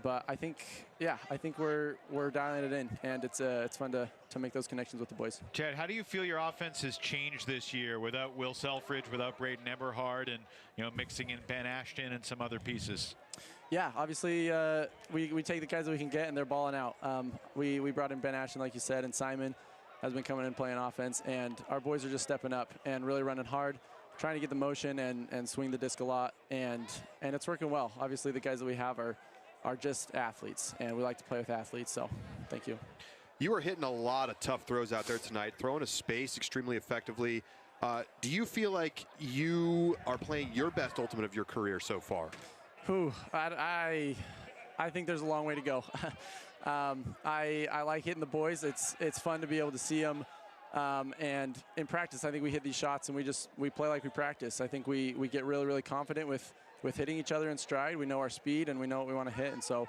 But I think, yeah, we're dialing it in, and it's fun to make those connections with the boys. Chad, how do you feel your offense has changed this year without Will Selfridge, without Braden Eberhard, and mixing in Ben Ashton and some other pieces? Yeah, obviously we take the guys that we can get, and they're balling out. We brought in Ben Ashton, like you said, and Simon has been coming in playing offense, and our boys are just stepping up and really running hard, trying to get the motion and swing the disc a lot, and it's working well. Obviously, the guys that we have are just athletes, and we like to play with athletes, so thank you. You were hitting a lot of tough throws out there tonight, throwing a space extremely effectively. Do you feel like you are playing your best ultimate of your career so far? I think there's a long way to go. I like hitting the boys. It's fun to be able to see them. And in practice, I think we hit these shots and we play like we practice. I think we get really, really confident with hitting each other in stride. We know our speed and we know what we want to hit. And so,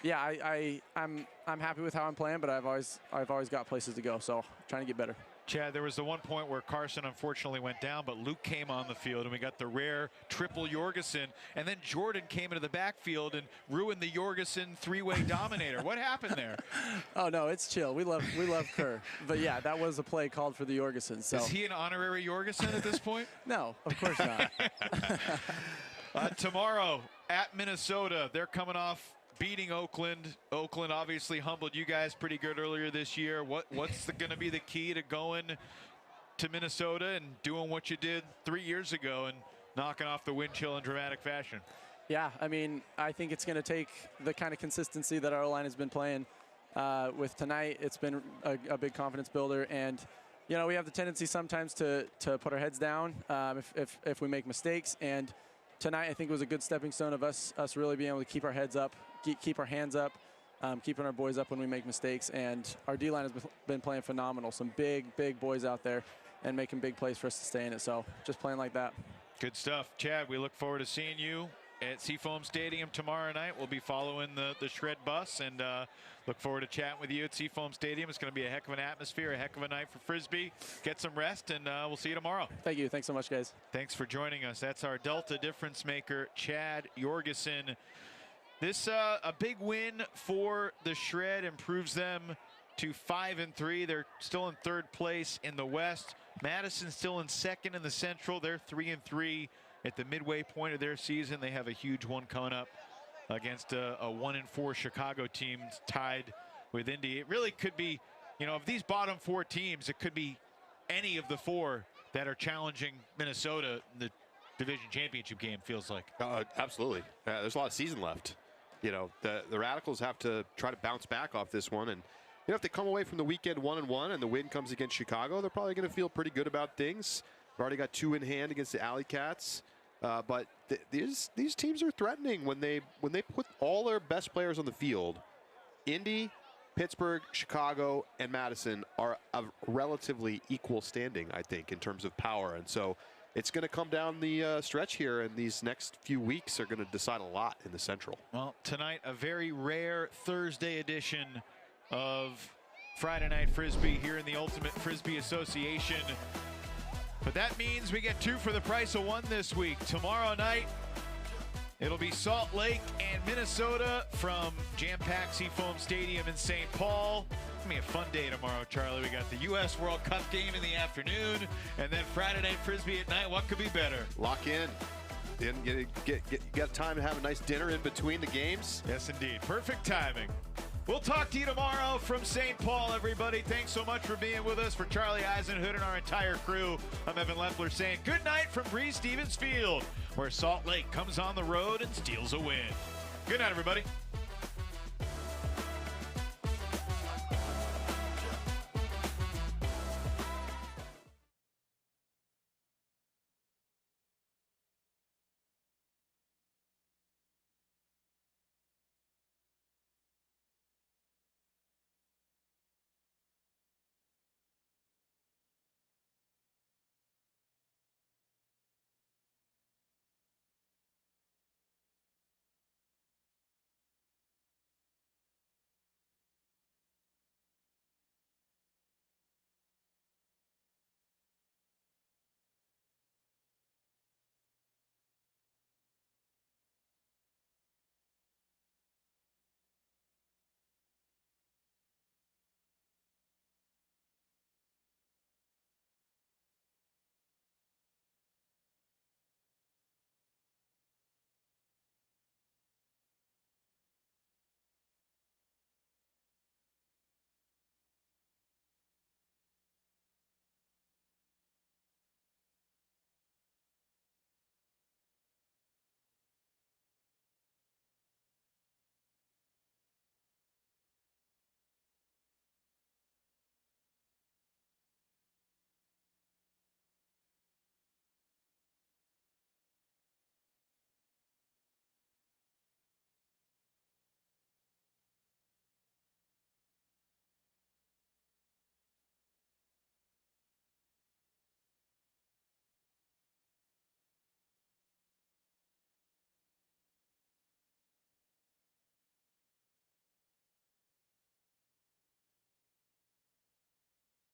yeah, I'm happy with how I'm playing, but I've always got places to go. So trying to get better. Chad, there was the one point where Carson unfortunately went down, but Luke came on the field, and we got the rare triple Jorgensen, and then Jordan came into the backfield and ruined the Jorgensen three-way dominator. What happened there? Oh no, it's chill. We love Kerr, but yeah, that was a play called for the Jorgensen. So is he an honorary Jorgensen at this point? No, of course not. Tomorrow at Minnesota, they're coming off beating Oakland. Oakland obviously humbled you guys pretty good earlier this year. What's going to be the key to going to Minnesota and doing what you did 3 years ago and knocking off the wind chill in dramatic fashion? Yeah, I mean, I think it's going to take the kind of consistency that our line has been playing with tonight. It's been a big confidence builder, and we have the tendency sometimes to put our heads down if we make mistakes. And tonight, I think, was a good stepping stone of us really being able to keep our heads up, keep our hands up, keeping our boys up when we make mistakes. And our D-line has been playing phenomenal. Some big boys out there and making big plays for us to stay in it. So just playing like that. Good stuff. Chad, we look forward to seeing you at Seafoam Stadium tomorrow night. We'll be following the Shred bus and look forward to chatting with you at Seafoam Stadium. It's going to be a heck of an atmosphere, a heck of a night for Frisbee. Get some rest, and we'll see you tomorrow. Thank you. Thanks so much, guys. Thanks for joining us. That's our Delta difference maker, Chad Jorgensen. This a big win for the Shred, improves them to 5-3. They're still in third place in the West. Madison still in second in the Central. They're 3-3 at the midway point of their season. They have a huge one coming up against a 1-4 Chicago team tied with Indy. It really could be, of these bottom four teams, it could be any of the four that are challenging Minnesota in the division championship game, feels like. Absolutely. There's a lot of season left. The Radicals have to try to bounce back off this one. And, if they come away from the weekend 1-1 and the win comes against Chicago, they're probably going to feel pretty good about things. We've already got 2 in hand against the AlleyCats. But these teams are threatening when they put all their best players on the field. Indy, Pittsburgh, Chicago, and Madison are of relatively equal standing, I think, in terms of power. And so it's going to come down the stretch here, and these next few weeks are going to decide a lot in the Central. Well, tonight, a very rare Thursday edition of Friday Night Frisbee here in the Ultimate Frisbee Association. But that means we get 2 for the price of 1 this week. Tomorrow night, it'll be Salt Lake and Minnesota from jam-packed Seafoam Stadium in St. Paul. It's gonna be a fun day tomorrow, Charlie. We got the U.S. World Cup game in the afternoon, and then Friday Night Frisbee at night. What could be better? Lock in. You got time to have a nice dinner in between the games? Yes, indeed. Perfect timing. We'll talk to you tomorrow from St. Paul, everybody. Thanks so much for being with us. For Charlie Eisenhood and our entire crew, I'm Evan Lepler saying good night from Breese Stevens Field, where Salt Lake comes on the road and steals a win. Good night, everybody.